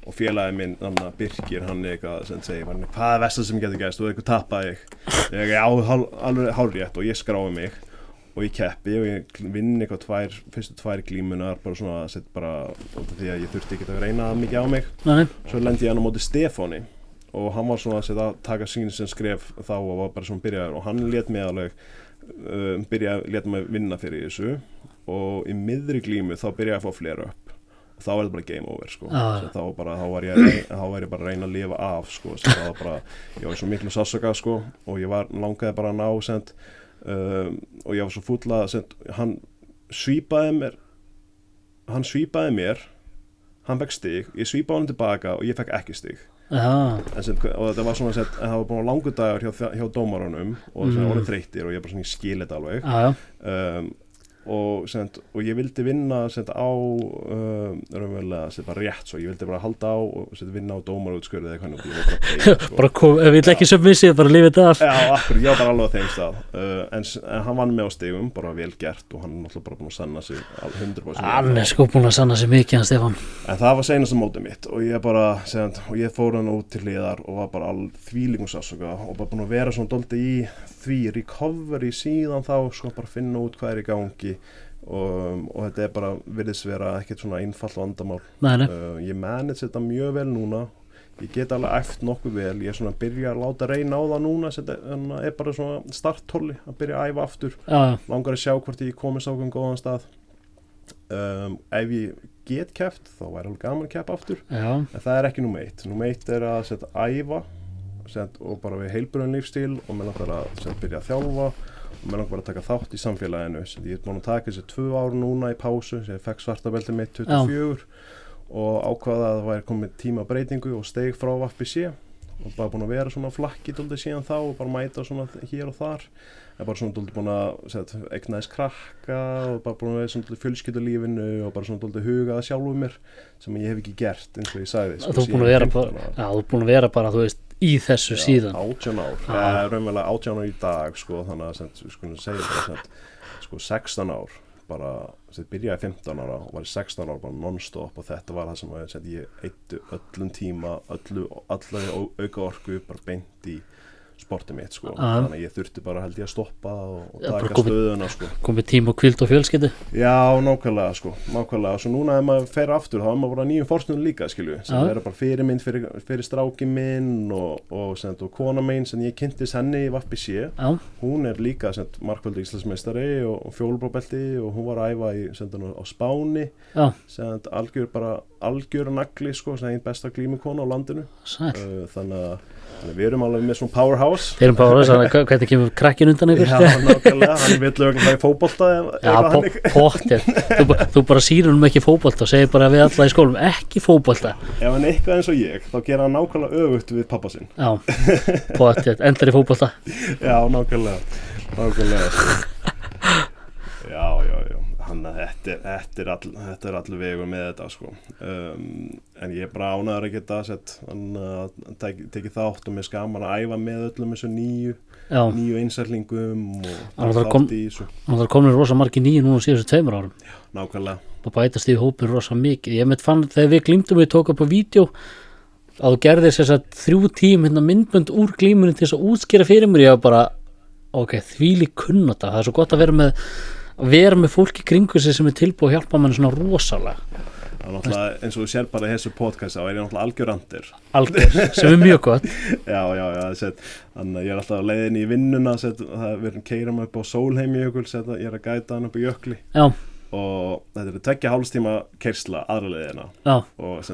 og félagi minn, Birkir, hann eitthvað sem segir, hvað er versta sem getur gæst og eitthvað tappaði ég alveg hálfrétt og ég skrái mig og ég keppi og ég vinn eitthvað fyrstu 2 glímunar bara svona bara því að ég þurfti ekki að reyna það mikið á mig svo lendi ég hann á móti Stefáni og hann var svona að taka sín sem skref þá og var bara svona byrjaður og hann lét mig alveg lét mig vinna fyrir þessu og í miðri glímu þá byrjaði að fá flare up og þá var þetta bara game over sko. Þá var ég bara að reyna að lifa af sko. Það var bara, ég var svo miklu sársauka sko, og ég langaði bara að ná sent, og ég var svo fúll að hann svípaði mér hann fekk stig, ég svípaði hann tilbaka og ég fekk ekki stig og þetta var svona það var búin langur dagur hjá dómarunum og það var þreyttir og ég bara svona skil þetta alveg og ég vildi vinna á raunverulega bara rétt svo, ég vildi bara halda á og vinna á dómarútskörið eða hvernig ég var bara ef ég ekki submissið, bara lífið þetta af já, akkur, ég var bara alveg á þeim stað en hann vann mig á stigum, bara vel gert og hann er náttúrulega bara búin að sanna sig 100% hann er sko búin að sanna sig mikið hann Stefán en það var seinasta mótið mitt og ég bara og ég fór hann út til hliðar og var bara þvílíkum sársauka og bara búin að vera svona dálítið í því recovery síðan þá sko bara finna út hvað í gangi og þetta bara virðist vera ekkert svona einfalt vandamál ég manage þetta mjög vel núna ég get alveg æft nokkuð vel ég svona byrja að láta reyna á það núna þetta bara svona startholli að byrja að æfa aftur langar að sjá hvort ég komist á einhvern góðan stað ef ég get keppt þá væri alveg gaman að keppa aftur en það ekki númer 1 númer 1 að æfa og bara við heilbrigðan lífstíl og mér langar að byrja að þjálfa og mér langar bara að taka þátt í samfélaginu ég búin að taka þessi 2 ár núna í pásu ég fekk svartabeltið mitt 24 og ákvaða að það væri komið tíma breytingu og steig frá FBC og bara búin að vera svona flakki dóldi síðan þá og bara mæta svona hér og þar bara svona dóldi búin að eignaðist krakka og bara búin að vera svona fjölskyldulífinu og bara svona dóldi hugað sjálfu mér sem ég hef ekki gert eins og ég sagði þú er búin að vera bara þú veist í þessu síðan 18 ár, raunverulega 18 ár í dag sko, þannig að við skulum segja bara sko 16 ár bara, byrjaði 15 ára og var í 16 ára bara non-stop og þetta var það sem ég eyddi öllum tíma alla auka orku bara beint í sportið mitt sko, þannig að ég þurfti bara held ég að stoppa og taka stöðuna sko. Komið tíma og kvild og fjölskyldu Já, nákvæmlega sko, nákvæmlega og svo núna ef maður fer aftur, þá er maður bara nýjum forsnum líka skilju, sem vera bara fyrirmynd fyrir stráki minn og kona mín sem ég kynntist henni í FBC hún líka markvöldu Íslandsmeistari og fjólublábelti og hún var að æfa á Spáni algjör nagli sko, einn besta glímukona á landinu þannig að við erum alveg með svona powerhouse Við erum powerhouse, hvernig kemur krakkin undan ykkur? Já, nákvæmlega, hann vill auðvitað í fótbolta Já, pottið Þú bara sýnir ekki fótbolta og segir bara við alla í skólum ekki fótbolta Ef hann eitthvað eins og ég, þá gera hann nákvæmlega öfugt við pappa sinn Já, pottið, endar í fótbolta Já, nákvæmlega Já þannig að þetta er allir vegur með þetta sko. En ég er bara ánægður að geta tekið þátt og mér skaman að æfa með öllum þessu nýju einstaklingum og þátt í þessu. Það komið rosa margir nýju núna síðustu 2 árum. Já, nákvæmlega. Og bætast í hópin rosa mikið. Ég fann þegar við glímdum við tók upp á vídeo að þú gerðir þess að 3 tíma myndbönd úr glímunni til þess að útskýra fyrir mér. Ég var bara, ok, þvílík kunnáttu. Það er svo gott að vera með fólki kringu sig sem er tilbúið að hjálpa manni svona rosalega. Það er náttúrulega, eins og þú sér bara í þessu podcast, þá er ég náttúrulega algjör sem er mjög gott. Já, þannig að ég er alltaf á leiðinni í vinnuna, við erum keyra mig upp á Sólheimjökul, ég er að gæta hann upp á jökli. Já. Og þetta er 2,5 tíma keyrsla aðra leiðina. Já. Og ég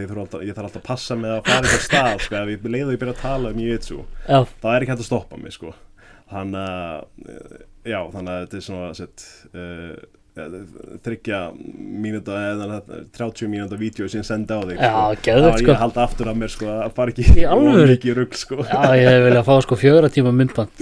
þarf alltaf að passa með að fara í það stað, sko, ef ég byrja að tala jiu-jitsu, þá er ekki hægt að stoppa mig, sko. Þannig að þetta er svona 30 mínúta eða 30 mínúta vídeo sem senda á þig Já, geðveikt sko. Ég halda aftur af mér sko að fara ekki í rugl sko. Já, ég vilja fá sko 4 tíma myndband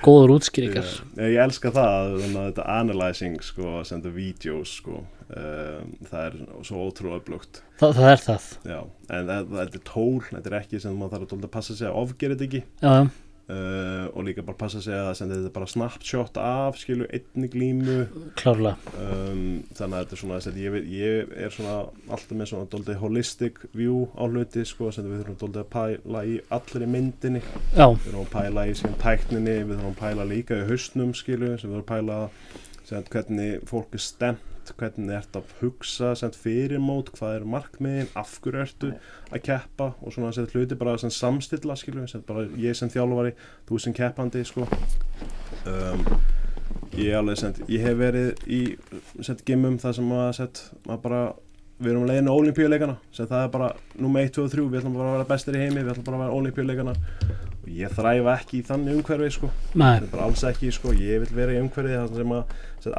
góður útskýringar Ég elska það, þetta analyzing sko, að senda vídeos sko það er svo ótrúlega öflugt Það er það Já, en þetta er tól, þetta er ekki sem maður þarf að passa sig að ofgera þetta ekki Já og líka bara passa sig að senda þetta bara snapshot af einni glímu klárlega þannig að þetta er svona ég er svona alltaf með svona dálítið holistic view á hluti sko, við þurfum dálítið að pæla í allri myndinni Já. Við þurfum að pæla í síðan tækninni við þurfum að pæla líka í hausnum sem við þurfum að pæla hvernig fólk er stemt hvernig ertu að hugsa fyrir mót, hvað eru markmiðin, af hverju ertu að keppa og svona hluti bara samstilla, skilur bara ég sem þjálfari, þú sem keppandi, sko. Ég hef verið í gymmum þar sem að bara við erum leiðin á Ólympíuleikana sem það bara númer 1, 2 og 3 við ætlum bara að vera bestir í heimi, við ætlum bara að vera Ólympíuleikana og ég þræfa ekki í þannig umhverfi, sko. Það bara alls ekki, sko. Ég vil vera í umhverfi þar sem að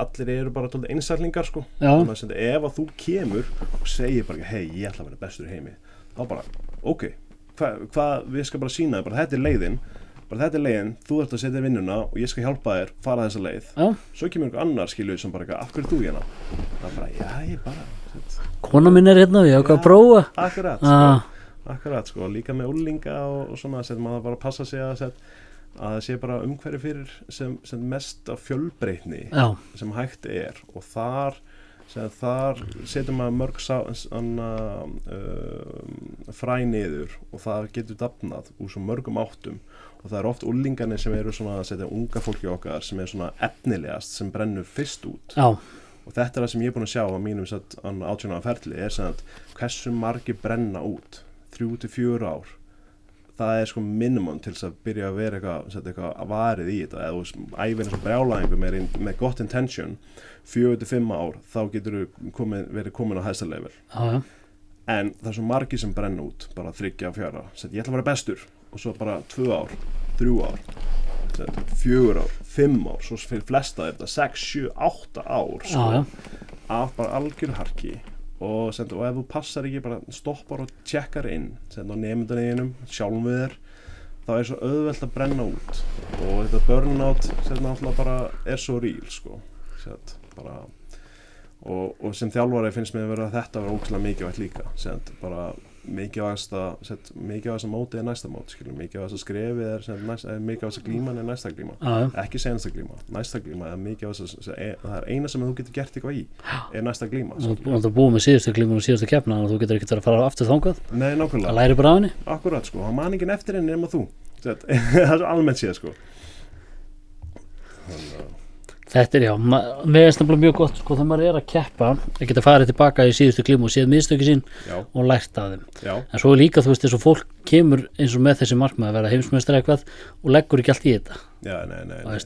allir eru bara tólið einstaklingar, sko. Þannig að ef að þú kemur og segir bara hei, ég ætla að vera bestur í heimi, þá bara ok, hvað við skal bara sýna þér, bara þetta er leiðin, þú ert að setja vinnuna og ég skal hjálpa þér fara þessa leið. Svo kemur einhver annar, skilur, sem bara af hverju þú hérna? Það er bara, já, ég bara kona mín er hérna, ég ákvað að prófa. Akkurat, sko, líka með úlinga og svona, maður bara passa sig að það sé bara umhverfi fyrir sem mest af fjölbreytni sem hægt er og þar setur maður mörg fræ niður og það getur dafnað úr svo mörgum áttum og það oft úlingarnir sem eru svona að setja unga fólki okkar sem svona efnilegast sem brennur fyrst út. Og þetta það sem ég búin að sjá á mínum 18 ára ferli hversu margir brenna út 3 til 4 ár. Það sko minimum til þess að byrja að vera eitthvað varið í þetta eða þú æfir eins og brjálæðingu með gott intention 4 til 5 ár þá getur þú verið komin á hæsta level. En það svo margir sem brenna út bara 3, 4 ár. Ég ætla að vera bestur og svo bara 2 ár, 3 ár 4 ár, 5 ár svo fyrir flesta þetta 6, 7, 8 ár sko, af bara algjör harki og ef þú passar ekki bara stoppar og tjekkar inn á nemendaneginum, sjálfum við þér þá svo auðvelt að brenna út og þetta burnout náttúrulega bara svo real sko, bara, og sem þjálfari finnst mér að vera þetta að vera ótrúlega mikilvægt líka bara mikilvægasta mótið næsta mót, mikilvægasta skrefið mikilvægasta glíman næsta glíma ekki senasta glíma, næsta glíma það eina sem þú getur gert eitthvað í næsta glíma. Þú ert að búa með síðustu glíma og síðustu keppna og þú getur ekki að fara aftur þangað. Nei, nákvæmlega. Það læri bara af henni. Akkurat, sko, hann man ekki eftir henni nema þú. Það svo almennt séð, sko. Þetta er mér finnst það mjög gott sko þegar maður að keppa að geta farið tilbaka í síðustu glímu og séð mistökin sín og lært af þeim. En svo líka þú veist eins og fólk kemur eins og með þessi markmið að vera heimsmeistari eitthvað og leggur ekki allt í þetta. Nei.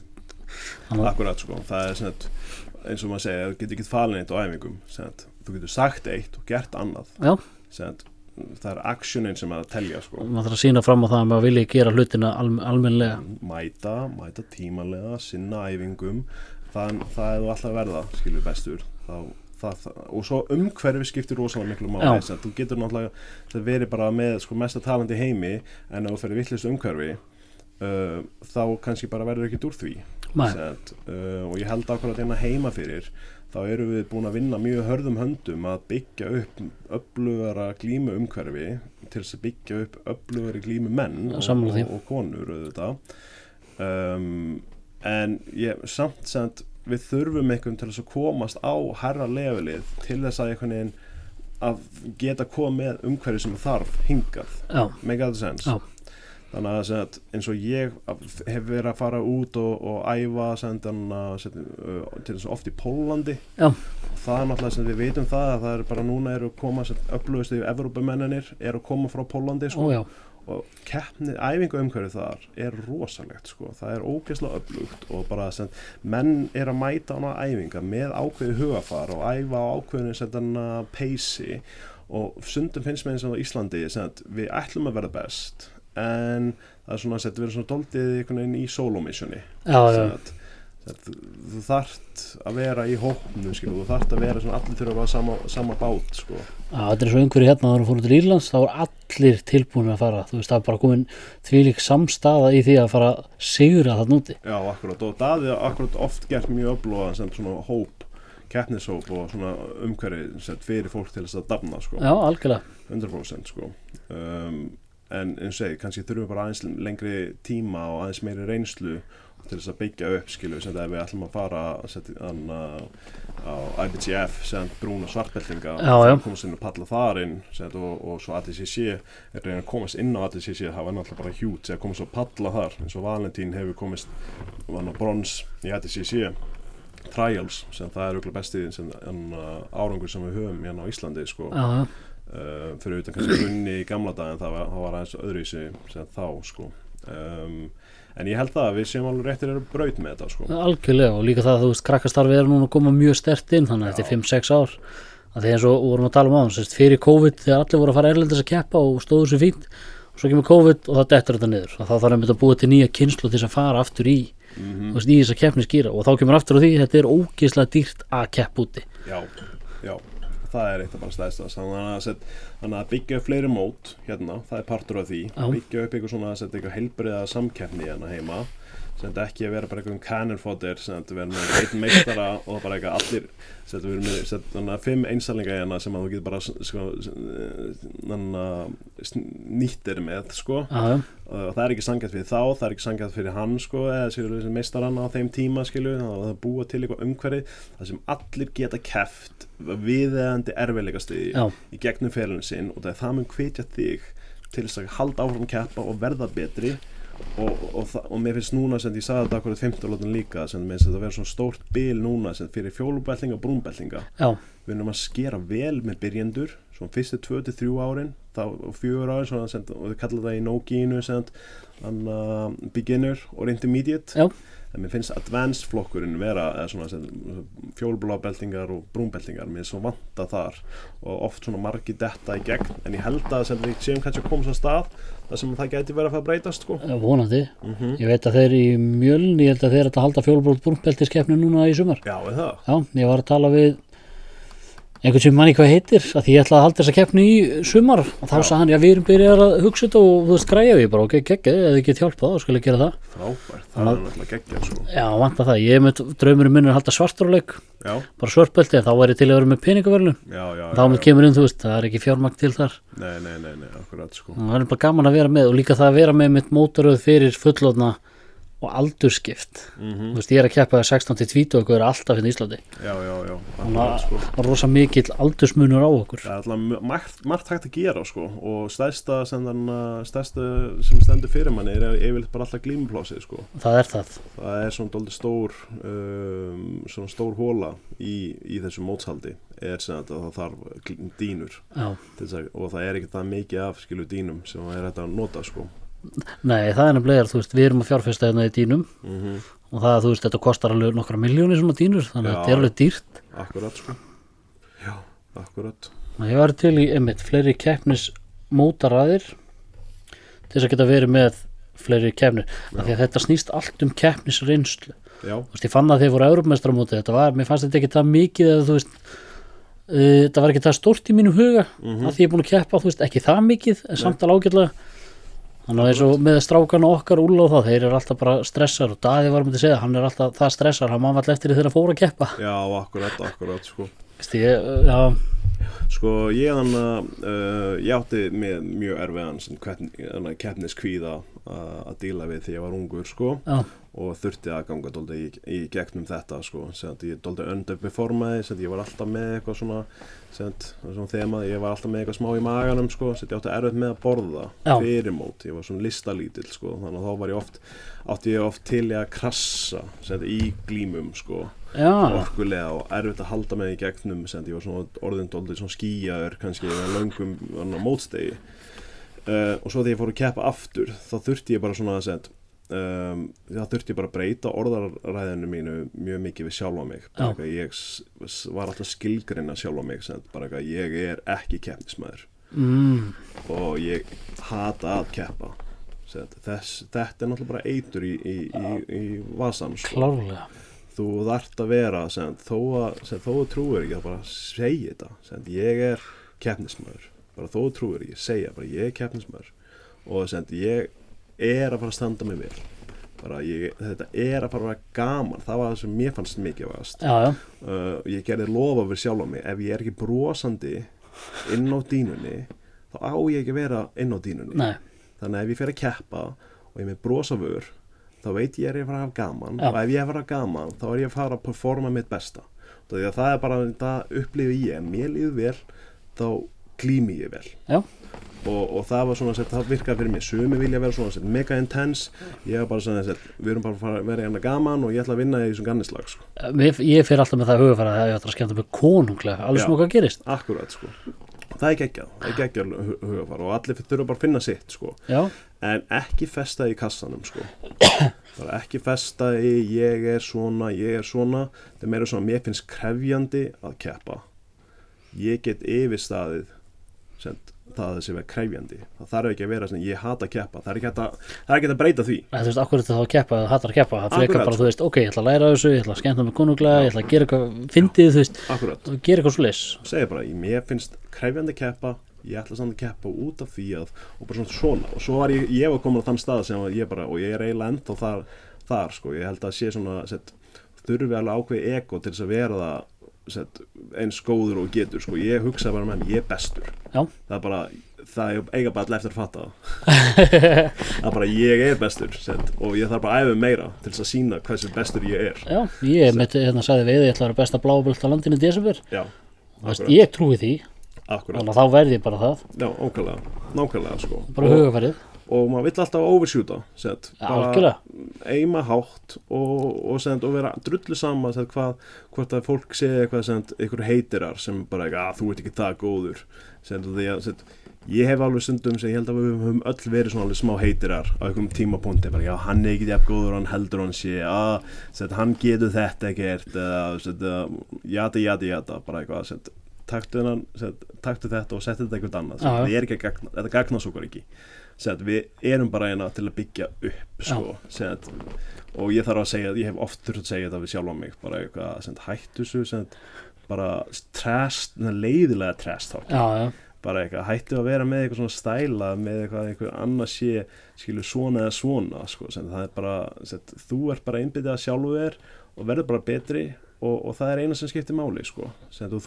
Akkurat sko, það eins og maður segir, þú getur ekki falin eitt á æfingum, þú getur sagt eitt og gert annað. Það actionin sem að telja sko. Maður þarf að sýna fram á það að maður vilji gera hlutina almennilega. Mæta tímanlega, sinna æfingum. Það er þú alltaf að verða, skilur bestur. Og svo umhverfi skiptir rosalega miklu máli. Þú getur náttúrulega verið bara með sko, mesta talandi í heimi en ef þú ferð vitlaust umhverfi þá kannski bara verður ekkert úr því. Og ég held akkurat heima fyrir þá erum við búin að vinna mjög hörðum höndum að byggja upp öflugara glímu umhverfi til þess að byggja upp öflugari glímu menn og konur auðvitað. En samt við þurfum einhvern til þess að komast á hærra levelið til þess að einhvern veginn að geta komið með umhverfi sem þarf hingað. Make that sense. Þannig að eins og ég hef verið að fara út og æfa til þess oft í Póllandi og það náttúrulega sem við vitum það að það er bara núna eru að koma öflugustu Evrópumennirnir eru að koma frá Póllandi sko, og æfingu umhverfið þar er rosalegt sko, það er ógeðslega öflugt og bara menn er að mæta á æfinga með ákveði hugafar og æfa á ákveðinu peysi og stundum finnst mér eins og á Íslandi við ætlum að vera best en það er svona að vera svona doldið einhvern veginn í solo-missioni þú þarft að vera í hópnum þú þarft að vera svona allir þurfa að vera sama bát sko. Þetta er svo umhverju hérna þegar þú fór út í Írlands þá er allir tilbúin að fara þú veist það er bara komin þvílík samstaða í því að fara að sigra þarna úti. Akkurat og það er akkurat oft gert mjög öfluga sem svona hóp keppnishóp og svona umhverju fyrir fólk til þess að dafna sko. Algjörlega 100% sko. En eins og segi, kannski þurfum við bara aðeins lengri tíma og aðeins meiri reynslu til þess að byggja upp, skilju, sem þegar við ætlum að fara á IBGF, sem brún og svartbeltinga og komast inn og palla þar inn og svo ADCC er reyna að komast inn á ADCC, það var náttúrulega bara hjút að komast og palla þar, eins og Valentín hefur komist brons í ADCC trials sem það örugglega besti árangur sem við höfum hérna á Íslandi sko. Fyrir utan kannski grunni í gamla daginn það var aðeins öðruvísi sem þá sko. En ég held það að við séum alveg réttir braut með þetta sko. Algjörlega, og líka það að þú veist krakkastarfið núna að koma mjög sterkt inn þannig að þetta 5-6 ár að því eins og vorum að tala um áðan fyrir COVID þegar allir voru að fara erlendis að keppa og stóðu sér fínt og svo kemur COVID og það dettur þetta niður og þá þarf einmitt að búa til nýja kynslóð til þess að fara aftur í þú veist, í þessa keppnisgíra og þá kemur aftur á því þetta ógeðslega dýrt að keppa úti. Já, það eitt að bara stæðst þannig að byggja upp fleiri mót hérna, það partur af því byggja upp eitthvað svona eitthvað heilbrigða samkeppni hérna heima sem þetta ekki að vera bara eitthvað kannirfótir sem þetta vera með einn meistara og bara eitthvað allir sem þetta vera með þannig að 5 einstaklinga hérna sem að þú getur bara sko, nýttir með sko og það ekki sanngjarnt fyrir þá, það ekki sanngjarnt fyrir hann sko eða sér meistarann á þeim tíma skilu þannig að það búa til eitthvað umhverfi þar sem allir geta keppt viðeigandi erfiðleikastigi í gegnum ferilinn sinn og það mun hvetja þig til þess að halda áfram keppa og verða betri og mér finnst núna sem ég sagði þetta akkurat 15 lótun líka sem minnst þetta verður svona stórt bil núna sem fyrir fjólubeltinga og brúnbeltinga við erum að skera vel með byrjendur svona fyrstu 2-3 árin þá 4 árin svona, og við kallum það í no-gínu beginner or intermediate en mér finnst advanced flokkurinn vera fjólubeltingar og brúnbeltingar mér er svo vanta þar og oft svona margir detta í gegn en ég held að sem við séum kannski að koma svo stað þar sem það gæti verið að fara að breytast sko. Vonandi, ég veit að þeir í Mjöln ég held að þeir að halda fjólubeltiskeppni núna í sumar. Já, er það? Já, ég var að tala við einhvern sem manni hvað heitir að því ég ætla að halda þessa keppni í sumar og þá sagði hann, við erum byrjað að hugsa þetta og þú veist græja við bara, ok, geggjað, eða ekki hjálpað þá skal ég gera það. Frábært, það náttúrulega geggjað sko. Já, vanta það, ég með draumurinn minn að halda svartarleik, bara svörtbelti þá er ég til að vera með peningaverðlun þá kemur inn, þú veist, það ekki fjármagn til þar. Nei, akkurat sko. Það er bara gaman að vera með og líka það að vera með mitt mótaröð fyrir fullorðna og aldurskipt þú veist, ég að keppa 16-20 og er alltaf hérna í Íslandi sko. Það er rosa mikill aldursmunur á okkur það er alltaf margt hægt að gera sko. og stærsta sem stendur fyrir manni er yfirleitt bara alltaf glímuplásið sko. það er svona dálítið stór hóla í þessu mótshaldi er sem að það þarf dýnur og það er ekki það mikið af dýnum sem er hægt að nota sko. Nei, það er nefnilega, þú veist, við erum að fjárfesta hérna í dýnum og það, þú veist, þetta kostar alveg nokkra milljónir svona dýnur, þannig að þetta er alveg dýrt. Akkurat, sko. Já, akkurat. Ég var til í, einmitt, fleiri keppnismótaraðir til þess að geta verið með fleiri keppnir, af því að þetta snýst allt keppnisreynslu. Þú veist, ég fann að þeir voru Evrópumeistaramótið, mér fannst þetta ekki það mikið eða, þú veist, þetta var ekki það stórt í mínum huga, að því ég er búin að keppa, þú veist, ekki það mikið, en samt alveg ágætlega. Þannig að eins og með strákana okkar Úlla og þeir eru alltaf bara stressar og Daði var að segja, hann er alltaf það stressar, hann mann vall eftir því þegar fór að keppa. Já, akkurat, sko. Sko, ég átti með mjög erfiðan keppniskvíða að díla við þegar ég var ungur, sko. Og þurfti að ganga dálítið í gegnum þetta sko, ég dálítið underperformaði, ég var alltaf með eitthvað svona þema, ég var alltaf með eitthvað smá í maganum sko, ég átti erfitt með að borða fyrir mót, ég var svona listalítill sko, þannig að þá var átti ég oft til að krassa í glímum sko, orkulega og erfitt að halda með í gegnum, ég var svona orðin dálítið svona skýjaður kannski með löngum mótstegi og svo þegar ég fór að keppa aftur, þá þurfti ég bara svona það þurfti ég bara að breyta orðaræðinu mínu mjög mikið við sjálfa mig ég var alltaf skilgreina sjálfa mig bara ég er ekki keppnismæður og ég hata að keppa þetta er náttúrulega bara eitur í vasan sko. Klárlega þú þarft að vera þó þú trúir ekki að bara segja þetta ég er keppnismæður bara þó þú trúir ekki, segja bara ég er keppnismæður og ég er að fara að standa mig vel þetta er að fara að vera gaman það var það sem mér fannst mikilvægast ég gerði lofa fyrir sjálf á mig ef ég er ekki brosandi inn á dýnunni þá á ég ekki að vera inn á dýnunni þannig að ef ég fer að keppa og ég með brosavör þá veit ég að fara að hafa gaman og ef ég er að fara að gaman þá er ég að fara að performa mitt besta því að það er bara það upplifi ég mér líður vel þá glími ég vel Já. og það var svona það virkaði fyrir mig, sumi vilja vera svona mega intense, ég var bara svona við erum bara að fara að vera hérna gaman og ég ætla að vinna í þessum gannislag sko. Ég fer alltaf með það hugafæra að ég ætla að skemmta mig konunglega, alveg sem okkar gerist. Akkurat sko, það er geggjað hugafæra og allir þurfa bara að finna sitt sko. Já. En ekki festa í kassanum sko. Bara ekki festa í ég er svona, það er meira svona mér finnst krefjandi að keppa, ég get yfirstaðið það sé verið krefjandi, það þarf ekki að vera svona ég hata að keppa, það er ekki að breyta því. Þú veist, akkur þetta þá að keppa, það hattar að keppa, það frekar bara, þú veist, ok, ég ætla að læra þessu, ég ætla að skemmta mig konunglega, ég ætla að gera eitthvað fyndið, þú veist, og gera eitthvað svoleiðis. Segir bara, mér finnst krefjandi að keppa, ég ætla samt að keppa út af því að, og bara svona, og svo var ég var komin á þann stað sem ég bara, og ég er eiginlega ennþá þar sko, ég held að sé svona, þurfi alveg ákveðið ego til þess að vera það eins góður og getur sko. Ég hugsa bara með mig, ég er bestur. Já. Það er bara, það eiga bara allir eftir að fatta það er bara ég er bestur og ég þarf bara að æfa meira til þess að sína hversu bestur ég er. Já, ég sagði við ég ætla að vera besta blábölt á landinu í desember. Já, akkurat. Ég trúi því. Akkurat. Þannig að þá verði ég bara það. Já, nákvæmlega sko. Bara hugafærið. Og maður vill alltaf overshoota bara eima hátt og vera drullu sama hvort að fólk segja eitthvað einhver heitirar sem bara þú ert ekki það góður ég hef alveg stundum sem ég held að við höfum öll verið svona alveg smá heitirar á einhverjum tímapunkti bara hann er ekki jafn góður hann heldur hann sé hann getur þetta ekkert jata bara eitthvað taktu þetta og settu þetta eitthvað annað það er ekki þetta gagnast okkur ekki við erum bara eina til að byggja upp sko, og ég þarf að segja ég hef oft þurft að segja þetta við sjálfa mig bara eitthvað hættu þessu bara leiðilega trash talk bara eitthvað hættu að vera með eitthvað svona stæla með eitthvað annars sé skilur svona eða svona sko, það er bara þú ert bara einbyttið að sjálfu þér og verður bara betri og það er eina sem skiptir máli sko. Þú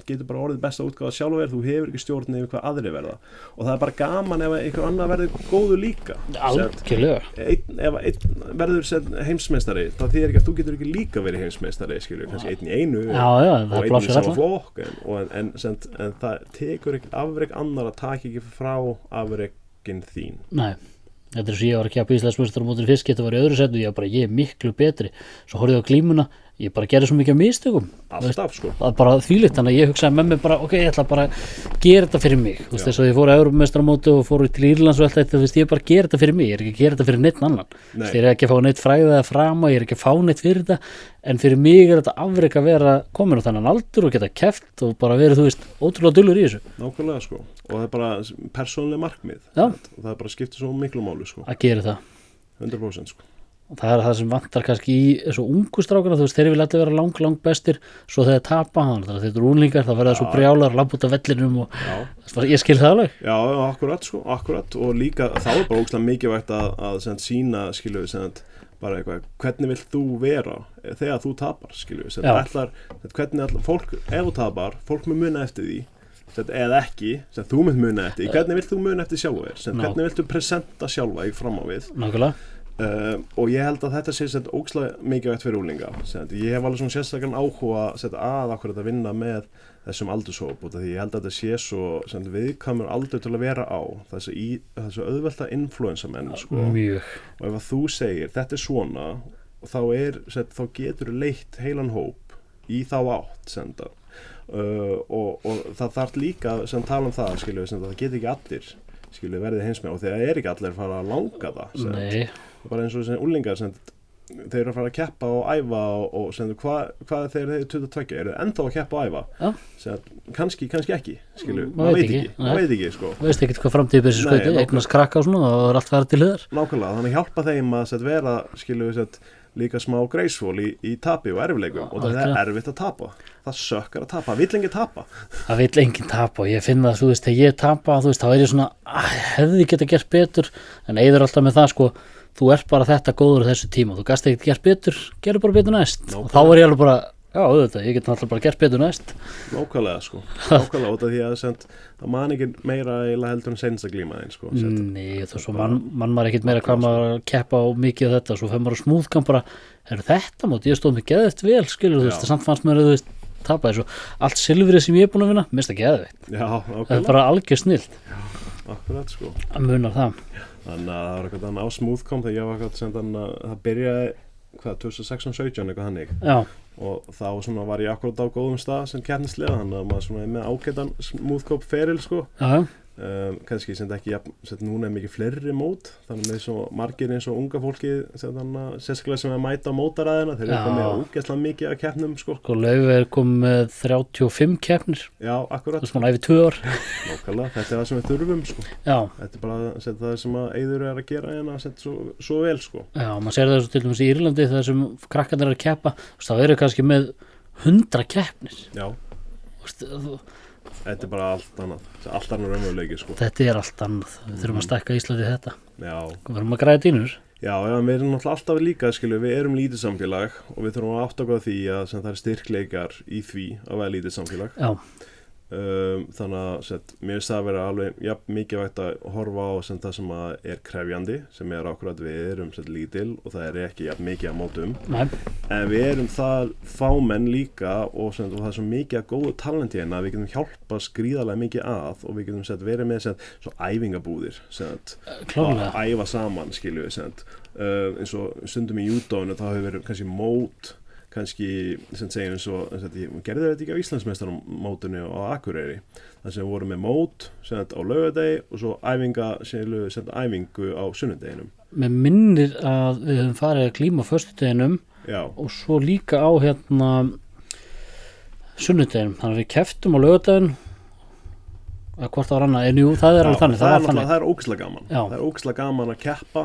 getur bara orðið besta útgáfa sjálf þú hefur ekki stjórn yfir hvað aðri verða og það er bara gaman ef einhver annar verður góður líka algjörlega ef einn verður heimsmeistari það þýðir ekki að þú getur ekki líka verið heimsmeistari skilur, kannski einn í einu og einn í sama flokk en það tekur ekki afrek annar að taka ekki frá afrekin þín. Nei. Þetta er svo ég var að keppa Íslandsmeistaramótinu fyrst þetta var í öðru setu, ég er miklu betri svo horfði ég á glímuna, ég bara gerði svo mikið af mistökum alltaf sko það er bara þvílíkt, þannig að ég hugsaði með mig bara ok, ég ætla bara að gera þetta fyrir mig þú veist þess að ég fór að Evrópumeistaramóti og fór til Írlands og allt þetta, ég bara gera þetta fyrir mig ég er ekki að gera þetta fyrir neitt annan ég er ekki að fá neitt fræða eða frama, ég er ekki að fá neitt fyrir þetta en fyrir mig er þetta afrek að vera komin á þennan aldur og geta keppt og bara verið, þú veist, ótrúlega dullur í þessu. Nákvæmlega sko, og það er bara persónuleg markmið og það er bara skiptir svo miklu máli sko. Að gera það. 100% sko. Og það er það sem vantar kannski í þessu ungu strákana, þú veist, þeir vilja allir vera lang bestir svo þegar tapa hann, þannig að þeir eru úlingar, það verða svo brjálar, lamp út af vellinum og ég skil það alveg. Já, akkurat og líka þá er bara ógeðslega mikilvægt að sýna, skilju, bara eitthvað, hvernig vilt þú vera þegar þú tapar, skilju, hvernig fólk, ef þú tapar, fólk mun muna eftir því, eða ekki, þú mun muna eftir því, hvernig vilt þú muna eftir sjálfa þér, hvernig viltu presenta sjálfa þig fram á við. Nákvæmlega. Og ég held að þetta sé ógeðslega mikilvægt fyrir unglinga. Ég hef alveg svona sérstaklega áhuga að okkur að vinna með þessum aldurshóp og því ég held að þetta sé svo viðkvæmur aldur til að vera á þessu auðvelt að influensa menn sko. Mjög. Og ef að þú segir þetta er svona þá getur þú leitt heilan hóp í þá átt og það þarf líka tala um það það getur ekki allir verðið heimsmeistari og þegar er ekki allir að fara að langa það Nei. Bara eins og unglingar þeir eru að fara að keppa og æfa og hvað þeir eru 22 eru ennþá að keppa og æfa kannski ekki maður veit ekki sko. Veist ekki hvað framtíð byrsi skauti eignast krakka og svona, það er allt verið til hliðar nákvæmlega, þannig hjálpa þeim að vera líka smá graceful í tapi og erfileikum og það er erfitt að tapa það sökkar að tapa, vill enginn tapa það vill enginn tapa og ég finn það, þú veist, þegar ég tapa þú veist, þá er ég svona, hefði geta gert betur en eyður alltaf með það sko þú ert bara þetta góður á þessu tíma þú gast ekkert gert betur, gerðu bara betur næst og þá er ég alveg bara, já auðvitað ég get náttúrulega bara gert betur næst nákvæmlega sko, nákvæmlega út af því að það man ekki meira eiginlega heldur en seinst að glíma þeim sko Nei, það er svo mann maður ekkert meira hvað maður keppa á mikið af þetta og svo fer maður á smúðkamp bara, þetta mót, ég stóð mig geðvægt vel skilur þú veist, samt fannst mér þú veist tapaði svo allt silfrið sem ég er búin að vinna, minnst ekki eðveitt Já, það er bara algjör snilt akkurat sko. að muna það Þannig að það var eitthvað þannig á Smoothcom þegar ég var eitthvað sem þannig að það byrjaði 2016-17 eitthvað hannig já, og þá svona var ég akkurat á góðum stað sem keppnislega þannig að maður svona er með ágætan Smoothcom feril sko. já, Kannski sem ekki núna er mikið fleiri mót þannig með svo margir eins og unga fólki sérstaklega sem er að mæta á mótaræðina þeir eru komið ógeðslega mikið að keppnum sko. sko Laufey er komið með 35 keppnir Já, akkurat það er svona yfir 2 ár Nákvæmlega, þetta er það sem við þurfum sko. já, Þetta er bara það sem að Eiður er að gera hérna svo vel sko. já, maður sér það svo til dæmis í Írlandi þar sem krakkarnir er að keppa þá eru kannski með 100 keppnir Já, þú þetta er bara allt annar raunveruleiki sko. þetta er allt annað, við þurfum að stækka Íslandi í þetta Já, við þurfum að græða dýnur Já, við erum náttúrulega alltaf líka, við erum lítið samfélag og við þurfum að átta okkur á því að það er styrkleikar í því að vera lítið samfélag. já, Þannig að mér finnst það að vera alveg mikilvægt að horfa á það sem er krefjandi, sem er akkurat við erum lítil og það er ekki mikið að mótum. nei, En við erum það fámenn líka og það er svo mikið að góðu talenti hérna að við getum hjálpað skríðarlega mikið að og við getum verið með svo æfingabúðir, klárlega að æfa saman, skilju við, eins og stundum í júdóinu þá hefur verið kannski mót kannski, sem segjum eins og gerði þetta ekki á Íslandsmeistaramótinu á Akureyri, þar sem við vorum með mót á laugardegi og svo æfingu á sunnudeginum. Mér minnir að við höfum farið að klíma á föstudeginum Já, og svo líka á sunnudeginum, þannig að við keftum á laugardegin að hvort það var annað, en jú, það er alveg þannig það er ógeðslega gaman. Já. Það er ógeðslega gaman að keppa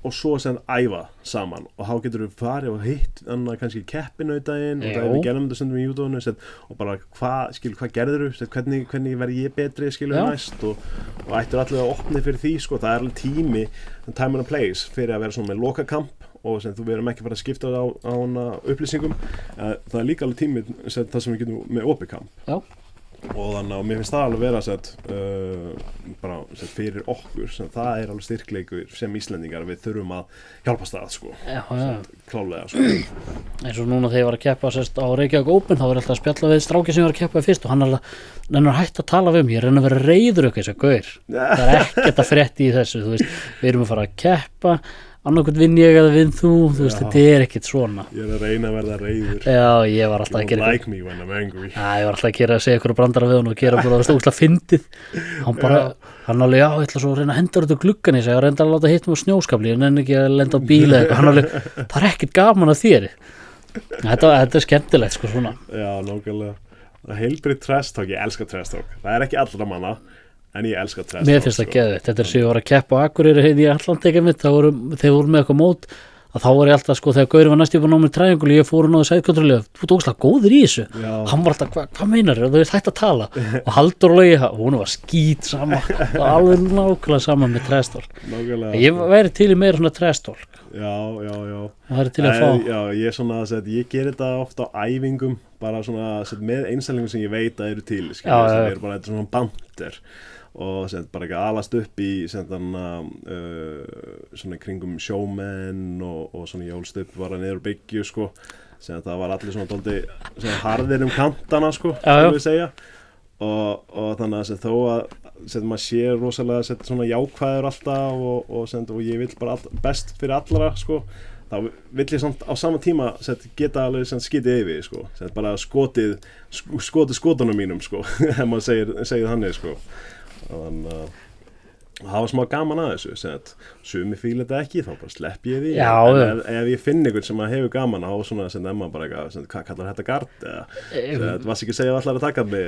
og svo æfa saman og þá getur við farið og hitt kannski keppinautaginn og það er við gerðum þetta stundum í júdóinu og bara hvað gerður þú, hvernig verð ég betri næst og ættir allir að opni fyrir því sko. Það er alveg time and place fyrir að vera svona með lokakamp og þú verðum ekki bara að skipta á upplýsingum. Það er líka alveg tími það sem við getum með opið kamp. Já. Og þannig að mér finnst það alveg vera bara fyrir okkur það er alveg styrkleikur sem Íslendingar við þurfum að hjálpa stað sko. Klálega sko. eins og núna þegar ég var að keppa á Reykjavík Open þá var ég alltaf að spjalla við stráki sem ég var að keppa fyrst og hann er hægt að tala við mig, ég reyna að vera reiður eitthvað þess að gaur, það er ekkert að frétti í þessu, þú veist, við erum að fara að keppa annarkvæmt vinn ég eða vinn þú veist, þetta er ekkert svona. Ég er að reyna að verða reiður. Já, ég var alltaf að gera like me when I'm angry. Já, ég var alltaf að gera að segja ykkur brandara við hann og gera bara ógeðslega fyndið. Hann alveg, já, ég ætla svo að reyna að henda út úr gluggan í sig, ég reyndi að láta hitt með snjóskafli, en enn ekki að lenda á bíla eitthvað. Hann alveg, það er ekkert gaman að þér. Þetta er skemmtilegt sko svona. Já, nákvæmlega. Heilbrigt trash talk, ég elska trash talk. Það er ekki allra manna. En ég elska trash talk. Mér finnst það geðveikt. Þetta er sem ég var að keppa á Akureyri hérna í Atlantika mitt, þeir voru með eitthvað mót að þá var ég alltaf sko þegar Gauri var næst upp á námið træjungul ég fór og náði sæðkontrollega, þú ert ógeðslega góður í þessu. Já. Hann var alltaf, hvað meinar þú veist hægt að tala og Halldór Logi, hún var skít sama og alveg nákvæmlega sama með trash talk. Nákvæmlega. Ég væri til í meira svona trash talk. Já. Það væri til að fá. Já, ég svona ég ger þetta ofta á æfingum bara svona með einstælingum sem ég veit að eru til, það er bara þetta svona banter. Og bara ekki alast upp í svona kringum sjómenn og svona jólst upp bara niður byggju sko, það var allir svona dálítið harðir kantana sko, við segja og þannig að þó að maður sé rosalega svona jákvæður alltaf og ég vil bara best fyrir allara sko, þá vill ég samt á sama tíma geta alveg skitið yfir sko, bara skotið skotunum mínum sko, ef maður segir þannig sko. Þannig að það var smá gaman að þessu sumi fíla þetta ekki, þá bara slepp ég því. En ef ég finn einhvern sem hefur gaman á svona emma bara eitthvað, hvað kallar þetta gard eða varst ekki að segja að allar að taka mig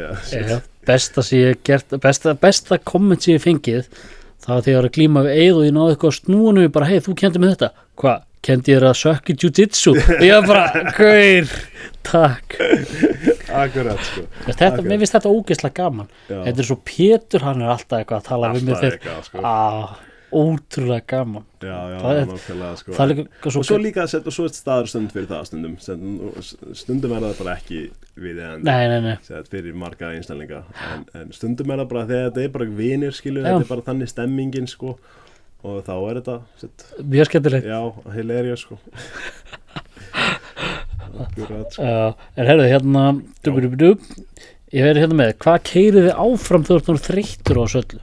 besta sem ég gert besta komment sem ég fengið það var þegar ég var að glíma við Eið og ég náði eitthvað snúinu bara hei þú kendi mig þetta, hvað kendi ég að sökk í jiu-jitsu og ég var bara, gaur, takk. Akkurat sko. Mér finnst þetta ógeðslega gaman. Þetta er svo Pétur, hann er alltaf eitthvað að tala við mig þegar. Sko. Ótrúlega gaman. Já, nákvæmlega sko. Og svo líka og svo er staður stund fyrir það stundum er það bara ekki við Nei. Fyrir marga einstaklinga en stundum er það bara þegar þetta er bara vinir skilur, þetta er bara þannig stemmingin sko og þá er þetta mjög skemmtilegt. Já, hilarious sko. Akkurat. En herðu, hérna ég verið hérna með, hvað keyrið þið áfram þú ert nú þreyttur á söllu?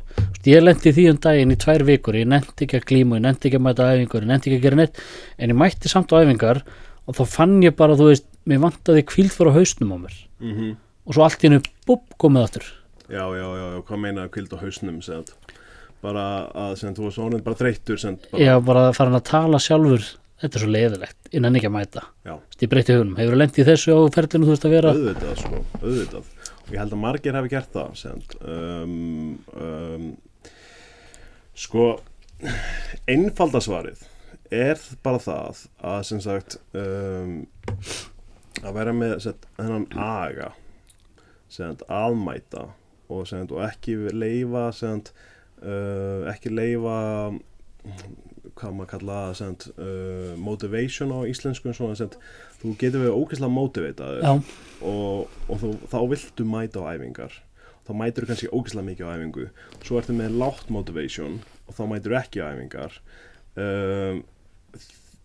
Ég lendi því daginn í 2 vikur, ég nennti ekki að glíma, ég nennti ekki að mæta á æfingar, ég nennti ekki að gera neitt, en ég mætti samt á æfingar og þá fann ég bara, þú veist, mér vantaði hvíld fyrir á hausnum á mér og svo allt í hennu, komið aftur. Já, hvað meinaðu hvíld á hausnum, segð? Bara að, segð, þú var svo orðin bara þreyttur, segð? Já, bara farin að tala sjálfur, þetta er svo leiðilegt, ég nenni ekki að mæta. Já. Ég breytti hugunum, hefur lent í þessu á ferlinu, þú veist að vera? Auðvitað. Og ég held að margir hafi gert það, segð. Sko, einfaldasvarið bara það að, sem sagt, að vera með þennan aga, segð, aðmæta og, segð, og ekki leyfa, segð, ekki leyfa hvað maður kalla segð, motivation á íslensku svona, segð, þú getur verið ógeðslega motivated og þá viltu mæta á æfingar, þá mætir þú kannski ógeðslega mikið á æfingu, svo ertu með lágt motivation og þá mætir þú ekki á æfingar,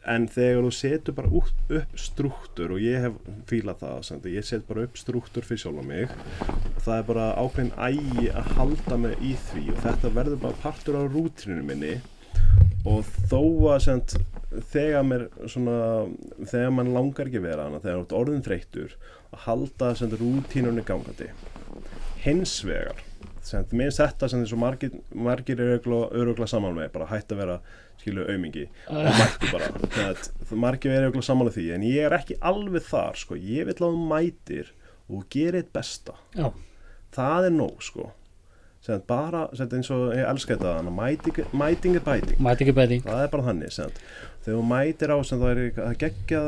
en þegar þú setur bara upp strúktur, og ég hef fílað það, segð, ég set bara upp strúktur fyrir sjálfa mig og það er bara ákveðin ægi að halda mig í því og þetta verður bara partur af rútínunni minni og þó að segð, þegar mann langar ekki vera hana, þegar þú ert orðin þreyttur að halda rútínunni gangandi. Hins vegar mér þetta sem þessu margir örugglega saman með, bara hætt að vera aumingi og mættu bara margir verið örugglega saman því, en ég er ekki alveg þar, sko, ég vil að þú mætir og gerir eitt besta. Já. Það er nóg, sko. Bara, eins og ég elska þetta, mæting er bæting. Það er bara þannig, þegar þú mætir á, það er að gegja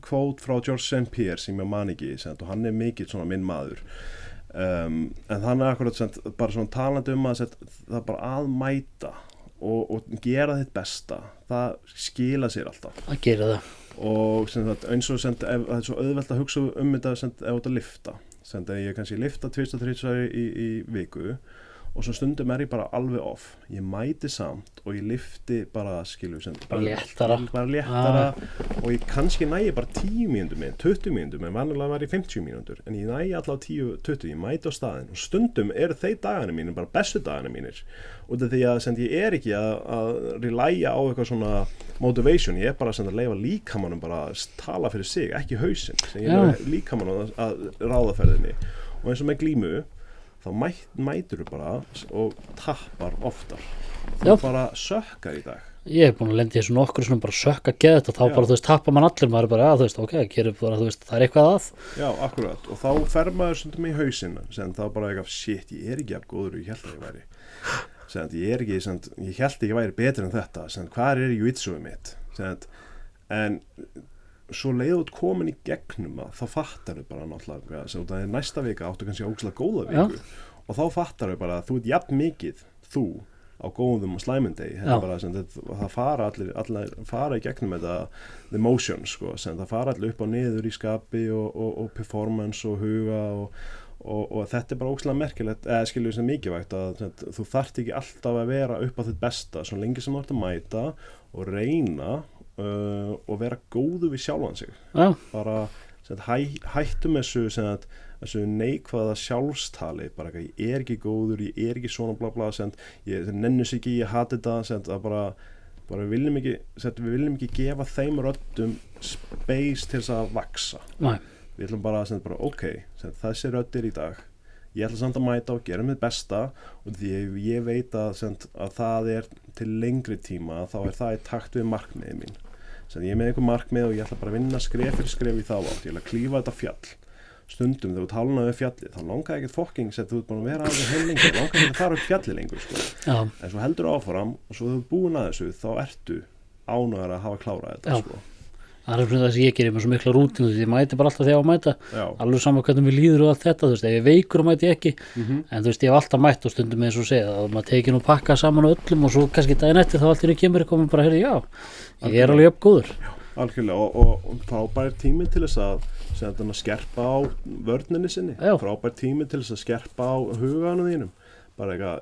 kvót frá George St. Pierre sem ég man ekki, og hann er mikill svona minn maður. En hann er akkurat bara svona talandi að það er bara að mæta og gera þitt besta, það skila sér alltaf að gera það og eins og það er svo auðvelt að hugsa þetta ef þú ert að lyfta, ég kannski lyfta 2-3 í viku og svo stundum er ég bara alveg off, ég mæti samt og ég lyfti bara bara léttara og ég kannski nægi bara 10 mínútur með 20 mínútur með, vanlega var ég 50 mínútur en ég nægi alltaf 10-20, ég mæti á staðinn og stundum eru þeir dagarnir mínir bara bestu dagarnir mínir út af því að ég er ekki að relæja á eitthvað svona motivation, ég er bara að leifa líkamanum bara að tala fyrir sig, ekki hausinn, ég er líkamanum að ráða ferðinni og eins og með glímu þá mætur þú bara og tappar oftar. Þú bara sökkar í dag. Ég hef búin að lenda í þessu nokkur svona bara sökka geðt og þá bara, þú veist, tappar mann allir, maður er bara, þú veist, ok, bara, þú veist, það er eitthvað að. Já, akkurat. Og þá fer maður svona með í hausinn, sem þá bara eitthvað, shit, ég er ekki jafn góður og ég held að ég væri. Sem ég er ekki, ég held að ég væri betur en þetta, sem hvað er jujitsuið mitt? En svo leiðut komin í gegnum þá fattar þau bara náttúrulega það er næsta vika áttu kannski ógeðslega góða viku og þá fattar þau bara að þú ert jafn mikið þú á góðum og slæmum degi það fara allir fara í gegnum þetta the motions, sko, það fara allir upp og niður í skapi og performance og huga og þetta er bara ógeðslega merkilegt skilur sem mikilvægt að þú þarft ekki alltaf að vera upp á þitt besta svo lengi sem þú ert að mæta og reyna og vera góðu við sjálfan sig bara hættum þessu neikvæða sjálfstali bara ég er ekki góður, ég er ekki svona bla bla ég nennus ekki, ég hati þetta bara við viljum ekki gefa þeim röddum space til þess að vaksa. Nei. Við ætlum bara að ok, þessi röddir í dag ég ætla samt að mæta og gera mitt besta og því ég veit að það er til lengri tíma þá er það í takt við markmiðið mín ég er með einhver markmið og ég ætla bara að vinna skref fyrir skref í þá átt, ég ætla að klífa þetta fjall stundum þegar þú talar við fjallið þá langar ekkert fokking þú ert búin að vera aðeins heim lengur langar ekki að fara upp fjallið lengur sko. En svo heldur áfram og svo þú búin að þessu þá ertu ánægður að hafa klárað þetta sko. Það er það sem ég gerir með svo mikla rútínu því ég mæti bara alltaf þegar ég á að mæta alveg saman hvernig við líður og allt þetta þú veist, ef ég veikur og mæti ég ekki en þú veist, ég hef alltaf mætt og stundum eins og segja að maður tekið nú pakka saman á öllum og svo kannski daginn eftir þá allt í kemur ég bara heyrði ég er alveg jafn góður. Algjörlega og frábær tími til þess að skerpa á vörninni sinni frábær tími til þess að skerpa á huganum þínum bara eitthvað,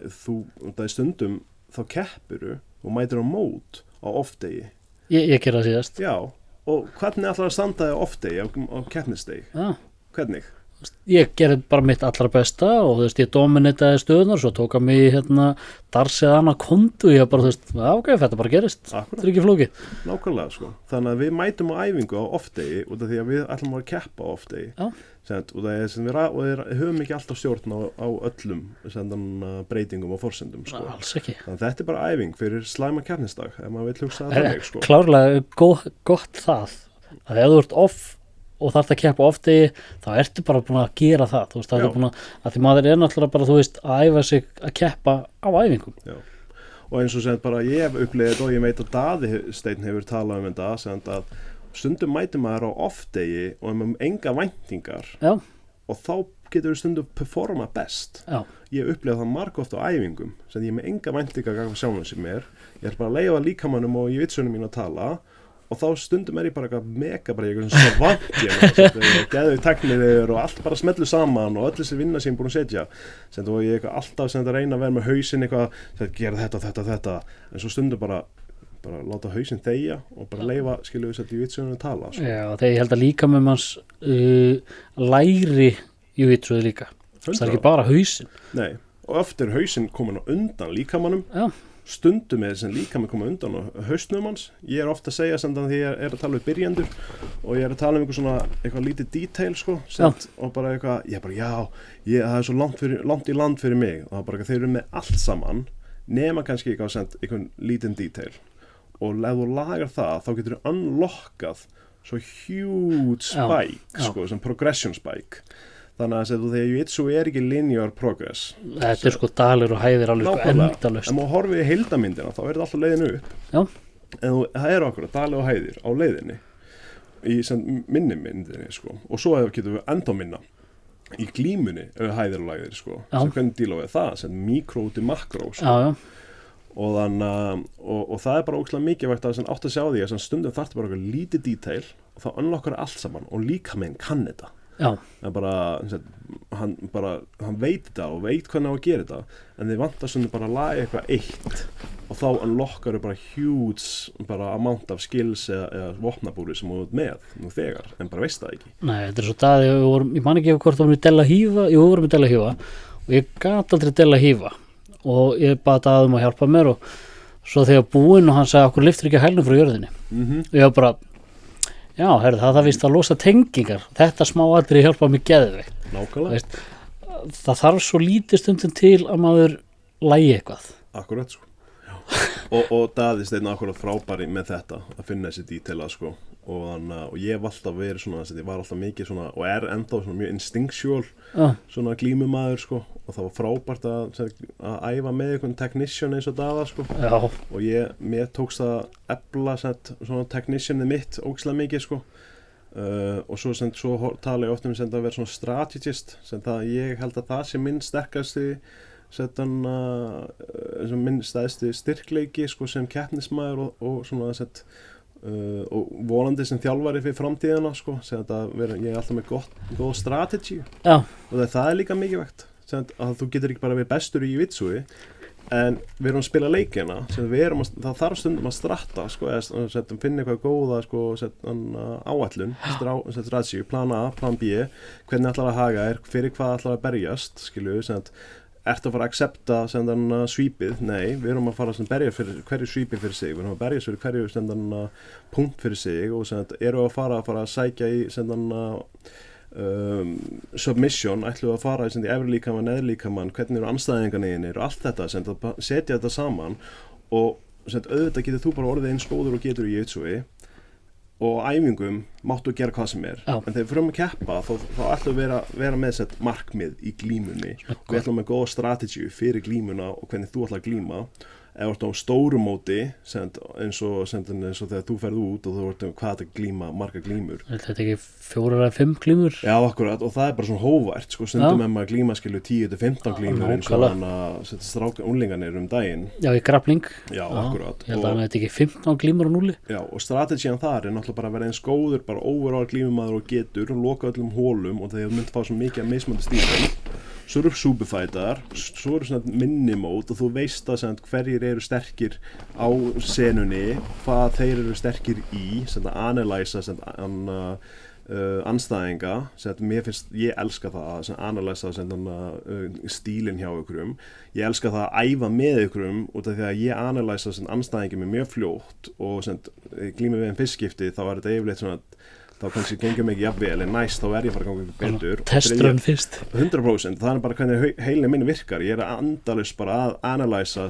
það er stundum þá keppirðu og mætir á mót á off-degi ég gera það síðast og hvernig ætlar að standa þig off-day á keppnisdegi? Já. Hvernig? Ég gerði bara mitt allra besta og þú veist, ég dominitaði stöðunar, svo tók að mig Darsi eða annað kontu, ég bara, þú veist, ok, þetta bara gerist. Akkurat. Þetta er ekki flókið. Nákvæmlega, sko. Þannig að við mætum á æfingu á off-day út af því að við ætlum að keppa á off-day. Já. Og það er sem við höfum ekki alltaf stjórn á öllum breytingum og forsendum, sko. Alls ekki. Þannig að þetta er bara æfing fyrir slæma keppnisdag, ef maður vill hugsa það þannig, sko. Klárlega gott það, að ef þú ert off og þarft að keppa off-degi, þá ertu bara búin að gera það, þú veist, það er búin að því maður er náttúrulega bara, þú veist, að æfa sig að keppa á æfingum. Já, og eins og sem bara ég hef upplifið þetta og ég veit að Daði Steinn hefur talað um þetta, sem að stundum mætir maður á off-degi og með enga væntingar. Já. Og þá getur við stundum performa best. Já. Ég upplifið það margoft á æfingum, sem ég með enga væntingar gagnvart sjálfum sem ég bara að leyfa líkamannum og í vitsunum mín að tala. Og þá stundum er ég bara eitthvað mega bara eitthvað svona vant ég geðu tekniður og allt bara smellu saman og öll þessi vinna sem ég er búin að setja og ég eitthvað alltaf sem þetta reyna að vera með hausinn eitthvað, gera þetta en svo stundum bara láta hausinn þegja og bara leyfa skilju þess að ég vitsunum að tala sko. Já, þegar ég held að líka með manns læri í vitsuði líka, það er ekki bara hausinn. Nei, og oft er hausinn komin á undan líkamannum. Já. Stundum er sem líka með koma undan og hausnum hans. Ég er ofta að segja sem þannig því ég er að tala við byrjendur og ég er að tala um eitthvað lítið detail sko, og bara eitthvað, það er svo langt í land fyrir mig og það er bara þeir eru með allt saman nema kannski eitthvað lítið detail og ef þú lagar það þá getur þú unlockað svo huge spike sko, sem progression spike. Þannig að þegar Jiu-Jitsu er ekki linear progress. Þetta er sko dalir og hæðir alveg sko endalaust. En maður horfið í heildamyndina, þá er þetta alltaf leiðinu upp. Já. En það eru okkur dalir og hæðir á leiðinni, í minni myndinni, sko. Og svo getum við enda minna í glímunni hæðir og hæðir, sko. Sem hvernig díla við það, sem mikro út í makro, sko. Já. Og þannig og það er bara ógeðslega mikilvægt að átt að sjá því að stundum þarf bara eitthvað lítið detail og þá unlockar allt saman og líkaminn kann þetta. Já. Hann veit þetta og veit hvernig á að gera þetta en þið vantar svona bara að laga eitthvað eitt og þá unlockar þau bara huge bara amount af skills eða vopnabúri sem þú ert með nú þegar en bara veist það ekki. Nei, þetta er svo daði, ég man ekki hvort vorum við Della Hífa, við vorum við Della Hífa og ég gat aldrei Della Hífa og ég bað Daði að hjálpa mér og svo þegar búinn og hann sagði okkur lyftir ekki hælnum frá jörðinni og ég var bara já, það víst að losa tengingar. Þetta smá atriði hjálpa mig geðveikt. Nákvæmlega. Það þarf svo lítið stundum til að maður lægi eitthvað. Akkurat, sko. og Daði Steinn akkurat frábæri með þetta, að finna þessi detaila, sko. Og ég hef alltaf verið svona, ég var alltaf mikið svona, og er ennþá svona mjög instinctual, svona glímumaður, sko. Og það var frábært að æfa með einhvern technician eins og Daða, sko. Já. Og mér tókst að efla svona technicianið mitt ógeðslega mikið, sko. Og svo tala ég oft um að vera svona strategist, ég held að það sé minn sterkasti, minn stæðsti styrkleiki, sko, sem keppnismaður og svona og vonandi sem þjálfari fyrir framtíðina sko, ég er alltaf með góð strategi og það er líka mikilvægt að þú getur ekki bara verið bestur í Jiu-Jitsu en við erum að spila leikina það þarf stundum að stratta sko, finna eitthvað góða sko, áætlun strategi, plan A, plan B hvernig ætlar að haga fyrir hvað ætlar að berjast skilju, ertu að fara að accepta svípið? Nei, við erum að fara að berja fyrir hverju svípið fyrir sig, við erum að berja fyrir hverju punkt fyrir sig og erum að fara að sækja í submission, ætlum við að fara í efri líkamann, neðri líkamann, hvernig eru andstæðingarnir og allt þetta, setja þetta saman og auðvitað getur þú bara orðið eins góður og getur í Jiu-Jitsu og æfingum máttu gera hvað sem er en þegar við fyrir að keppa þá ætlum við vera með sett markmið í glímunni og við ætlum með góða strategi fyrir glímuna og hvernig þú ætlar að glíma eða þú ert á stóru móti eins og þegar þú ferð út og þú ert hvað að glíma marga glímur Þetta er ekki 4 eða 5 glímur? Já, akkurat, og það er bara svona hóvært sko, stundum með maður glíma skilju 10-15 glímur eins og stráka unlingarnir daginn Já, í grappling Já, akkurat Ég held að þetta ekki 15 glímur á núli Já, og strategían þar er náttúrulega bara að vera eins góður bara overall glímumaður og getur og loka öllum hólum og þegar þú myndir fá svo mikið að mismandi stílum svo eru superfightar, svo eru svona minni mót og þú veist að hverjir eru sterkir á senunni, hvað þeir eru sterkir í, analysa anstæðinga, mér finnst, ég elska það að analysa stílinn hjá ykkurum, ég elska það að æfa með ykkurum út af því að ég analysa anstæðingi með mjög fljótt og glíma við fiskskipti, þá er þetta yfirleitt svona þá kannski gengur mig ekki jafnvel en næst þá ég að fara að ganga betur testrun fyrst 100%, það er bara hvernig heilin minn virkar, ég að andalust bara að analysa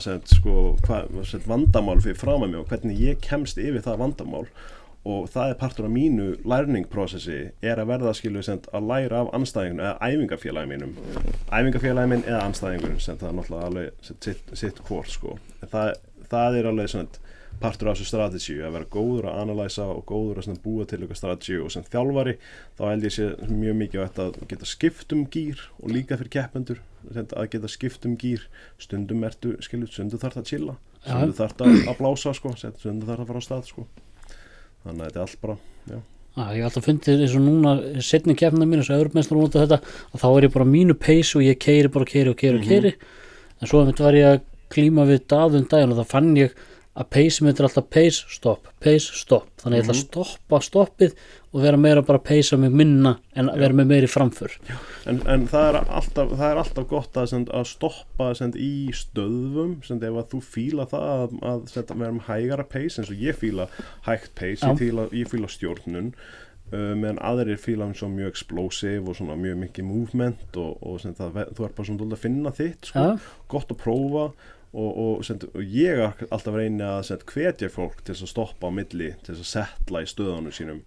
vandamál fyrir frá mig og hvernig ég kemst yfir það vandamál og það er partur af mínu lærningprosessi að verða að læra af anstæðingunum eða æfingafélagi minn eða anstæðingunum það er náttúrulega alveg sitt hvort sko. það er alveg partur af þessu strategíu að vera góður að analysa og góður að búa til eitthvað strategíu og sem þjálfari þá held ég sé mjög mikið að geta skipt gír og líka fyrir keppendur að geta skipt gír stundum stundum þarf það að chilla stundum þarf það að blása sko, stundum þarf það að fara á stað sko. Þannig að þetta er allt bara ég hef alltaf fundið eins og núna seinni keppnina mín, þessu öðrumeistar út af þetta að þá ég bara mínu pace og ég keiri en svo var ég að klíma við daginn og þá fann ég að pace mitt alltaf pace, stopp þannig ég ætla að stoppa stoppið og vera meira bara að pacea mig minna en vera með meiri framför en það er alltaf gott að stoppa í stöðvum ef að þú fíla það að vera með hægara pace eins og ég fíla hægt pace, ég fíla stjórnun meðan aðrir fíla svo mjög explosive og svona mjög mikið movement og þú er bara svona að finna þitt sko, gott að prófa og ég alltaf reyni að hvetja fólk til að stoppa á milli til að settla í stöðunum sínum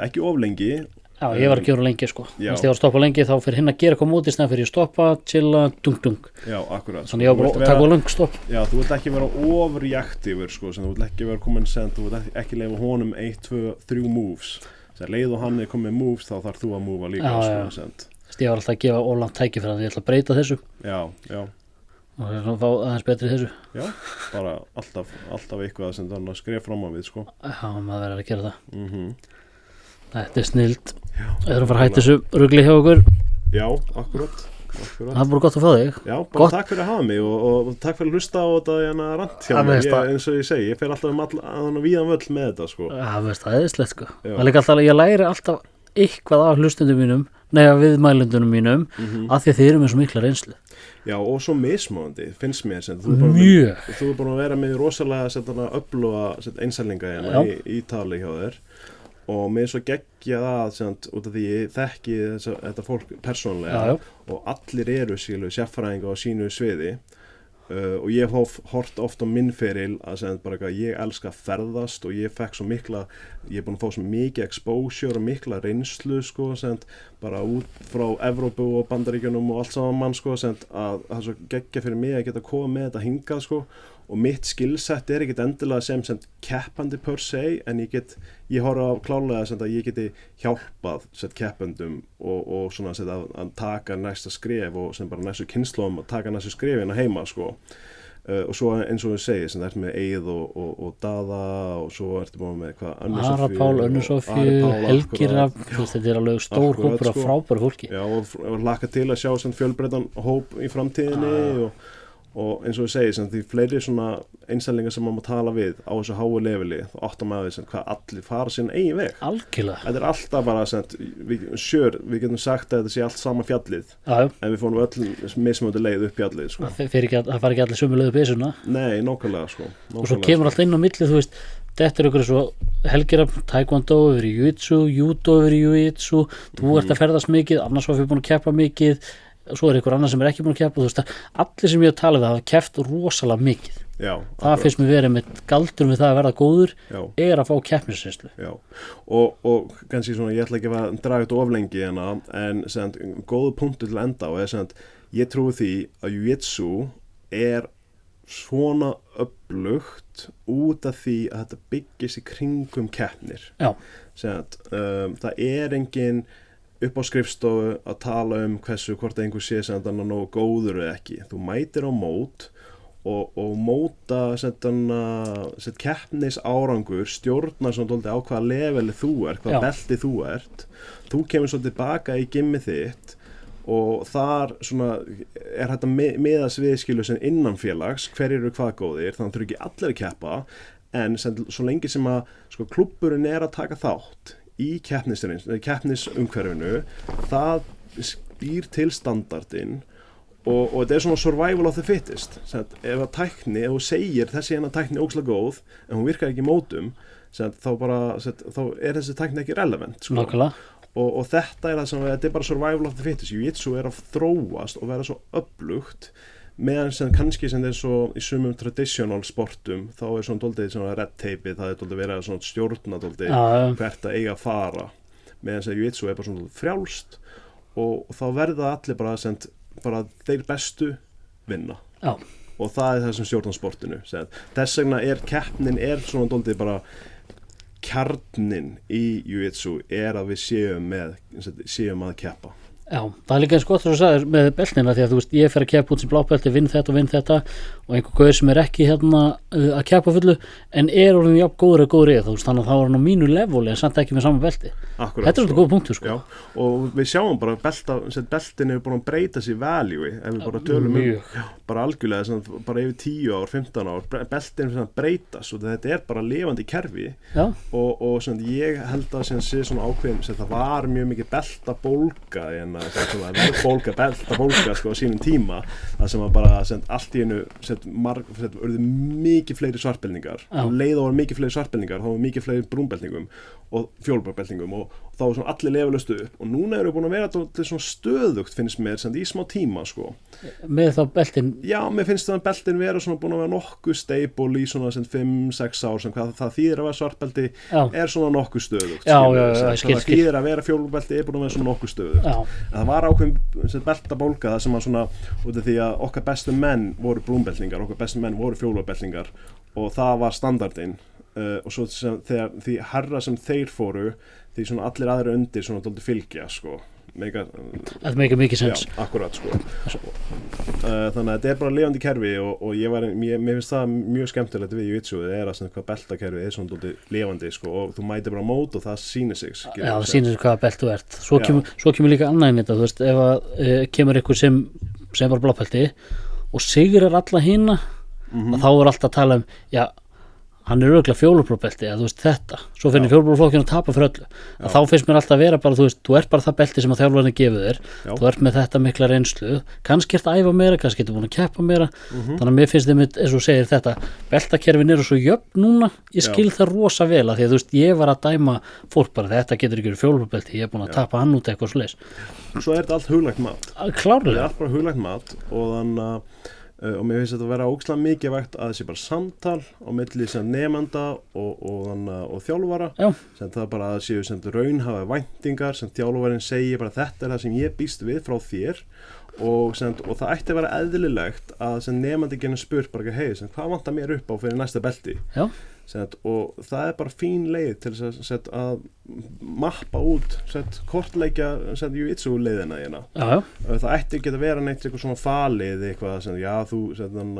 ekki of lengi ég var ekki að gera lengi sko þegar ég var að stoppa lengi þá fyrir hinn að gera eitthvað móti snæð fyrir ég stoppa, chilla, dung akkurat þannig ég var bara að taka lang stopp þú vilt ekki vera overreactive sko, þú vilt ekki vera komin þú vilt ekki leifa honum 1, 2, 3 moves leið og hann komið moves þá þarf þú að mofa líka sko, ég var alltaf að gefa of langt tæki fyrir að ég ætla að breyta þessu og það er fá aðeins betri þessu bara alltaf eitthvað sem þannig að skrifa fram á við sko. Maður verður að gera það þetta er snilt við erum að fara að hætta þessu rugli hjá okkur akkurat það er bara gott að fá þig bara takk fyrir að hafa mig og takk fyrir að hlusta á þetta rant hjá mig eins og ég segi, ég fer alltaf víðan völl með þetta sko. Það er slett sko ég læri alltaf eitthvað af hlustundum mínum viðmælendunum mínum af því að þeir eru með svo mikla reynslu og svo mismóðandi finnst mér þú er búin að vera með rosalega öfluga einsælinga í tali hjá þér og mér svo geggja það út af því ég þekki þetta fólk persónlega og allir eru sérfræðinga á sínu sviði og ég hef hort oft á minn feril að bara ég elska að ferðast og ég fekk svo mikla ég er búin að fá svo mikið exposure og mikla reynslu sko, bara út frá Evrópu og Bandaríkjunum og allt saman sko, að það er svo geggja fyrir mig að geta komið með þetta hingað sko, og mitt skillset ekkert endilega sem keppandi per se en ég horfa á klálega að ég geti hjálpað keppendum og svona að taka næsta skref og sem bara næstu kynslóðum að taka næstu skrefina heima sko. Og svo eins og við segir það með Eið og Daða og svo ertu búin með Ara Pál, Önnu Sofíu, Helgi Rafn þetta er alveg stór hópur af frábæru fólki og hlakka til að sjá fjölbreyttan hóp í framtíðinni og eins og við segir því fleiri svona einsælingar sem maður tala við á þessu háu leveli þá áttar maður hvað allir fara sín eigin veg algjörlega þetta er alltaf bara við getum sagt að þetta sé allt sama fjallið en við fórum öll mismöndi leið upp fjallið sko. það fara ekki allir sömu leið upp Esjuna nei, nákvæmlega sko. Og svo kemur allt inn á milli þú veist þetta er ykkur svo Helgi Rafn, Taekwondo yfir í Jiu-Jitsu, Judo yfir í Jiu-Jitsu þú ert að ferðast mikið, annars var við búin að keppa mikið svo er ykkur annar sem ekki búin að keppa þú veist að allir sem ég hef talið við hafa keppt rosalega mikið það finnst mér verið með galdur við það að verða góður að fá keppnisreynslu og kannski svona ég ætla ekki að draga þetta of lengi en góðu punktur til enda og ég trúi því að Jiu-Jitsu er svona öflugt út af því að þetta byggist í kringum keppnir það er engin upp á skrifstofu að tala hvort einhver sé sem þannig að nógu góður eða ekki. Þú mætir á mót og móta keppnis árangur stjórnar svona dálítið á hvaða leveli þú ert, hvaða belti þú ert. Þú kemur svo tilbaka í gimmið þitt og þar svona þetta miðast við skilu sem innan félags, hver eru hvað góðir, þannig þurfi ekki allir að keppa, en svo lengi sem að sko, klúbburinn að taka þátt í keppnisumhverfinu, það býr til standardinn og þetta svona survival of the fittest. Ef að tækni, ef þú segir þessi tækni ógeðslega góð, en hún virkar ekki í mótum, þá þessi tækni ekki relevant. Sko. Og þetta það sem þetta bara survival of the fittest. Jiu-jitsu að þróast og vera svo öflugt, meðan kannski sem svo í sumum traditional sportum, þá svona doldið svona red tape, það doldið verið svona stjórna doldið hvert að eiga að fara, meðan sem Jiu-jitsu bara svona frjálst og þá verða allir bara þeir bestu vinna. Og það það sem stjórnar sportinu. Þess vegna keppnin svona doldið bara kjarnin í Jiu-jitsu að við séum að keppa. Já, það líka eins gott þess að sagðir með beltina því að þú veist, ég fer að keppa út sem blábelti, vinn þetta og einhver gauður sem ekki að keppa fullu en orðin jafn góður þú veist, þannig að það var hann á mínu leveli en samt ekki með sama belti. Akkurat, þetta þetta góð punktur sko. Já, og við sjáum bara beltin hefur búin að breyta sér value ef við bara tölum bara algjörlega, bara yfir 10 ár, 15 ár beltin breytast og þetta bara lifandi kerfi og ég held að sé svona ákveðin það var mjög mikið beltabólga beltabólga sko á sínum tíma það sem var bara allt í einu urðu mikið fleiri svartbelningar og leið og var mikið fleiri svartbelningar þá var mikið fleiri brúnbelningum og fjólubeltingum og þá var svona allir lefalaust upp og núna eru búin að vera til svona stöðugt finnst mér í smá tíma sko með þá beltin já, mér finnst það að beltin vera svona búin að vera nokkuð stable í svona 5-6 ár sem hvað það þýðir að vera svartbelti svona nokkuð stöðugt það þýðir að vera fjólubelti búin að vera svona nokkuð stöðugt en það var ákveðin beltabólga það sem var svona út af því að okkar bestu menn voru brúnbeltingar, okkar bestu menn voru fjólubeltingar og það var standardinn og svo því herra sem þeir fóru því svona allir aðra undir svona dálítið fylgja sko það meikar mikið sens akkurat sko þannig að þetta bara lifandi kerfi og mér finnst það mjög skemmtilegt við Jiu-jitsu að hvað beltakerfi svona dálítið lifandi sko og þú mætir bara mót og það sýnir sig já það sýnir sig hvaða belt þú ert svo kemur líka annað inn þetta þú veist ef að kemur ykkur sem var blábelti og sigrar alla hina þá alltaf að tala já hann örugglega fjólublábelti þú veist þetta svo finnir fjólubláflokkinn að tapa fyrir öllu að þá finnst mér alltaf að vera bara þú veist þú ert bara það belti sem að þjálfarinn gefur þér þú ert með þetta mikla reynslu kannski ert að æfa meira, kannski ertu búin að keppa meira þannig að mér finnst þið eins og segir þetta beltakerfin eru svo jöfn núna ég skil það rosa vel að því að þú veist ég var að dæma fólk bara þetta getur ekki verið fjólublábelti ég er búin að tapa hann út eitthvað svoleiðis svo er þetta allt huglægt mat klárlega allt bara huglægt mat og þannig og mér finnst þetta að vera ógeðslega mikilvægt að þessi bara samtal á milli sem nemanda og þjálfara sem það bara að séu sem raunhafa væntingar sem þjálfarinn segir bara þetta það sem ég býst við frá þér og það ætti að vera eðlilegt að sem nemandi genið spurt bara hei hvað vantar mér upp á fyrir næsta belti og það bara fín leið til að mappa út kortleikja Jiu-jitsu leiðina það ætti ekki að vera neitt eitthvað svona falið eitthvað já þú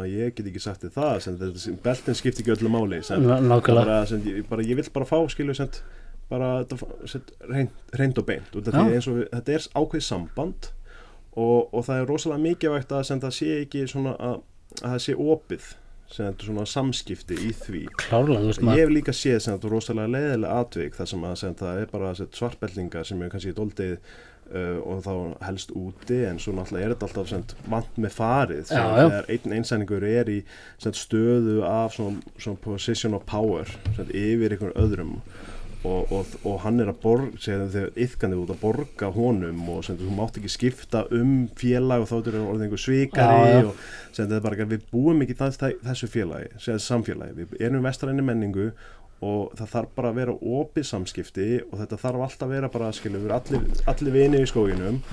ég get ekki sagt þér það beltin skiptir ekki öllu máli ég vill bara fá skilju bara reynd og beint þetta ákveðið samband og það rosalega mikilvægt að það sé ekki svona að það sé opið svona samskipti í því klárlega ég hef líka séð rosalega leiðilega atvik þar sem að það bara svartbeltingar sem er kannski doldið og þá helst úti en svo náttúrulega þetta alltaf vant með farið þegar einsæningur í stöðu af svona position of power yfir einhvern öðrum og hann að þegar iðkandi út að borga honum og þú mátt ekki skipta félag og þá er orðið einhver svikari og þetta bara við búum ekki þessu félagi samfélagi, við erum vestræni menningu og það þarf bara að vera opið samskipti og þetta þarf alltaf að vera bara allir vinir í skóginum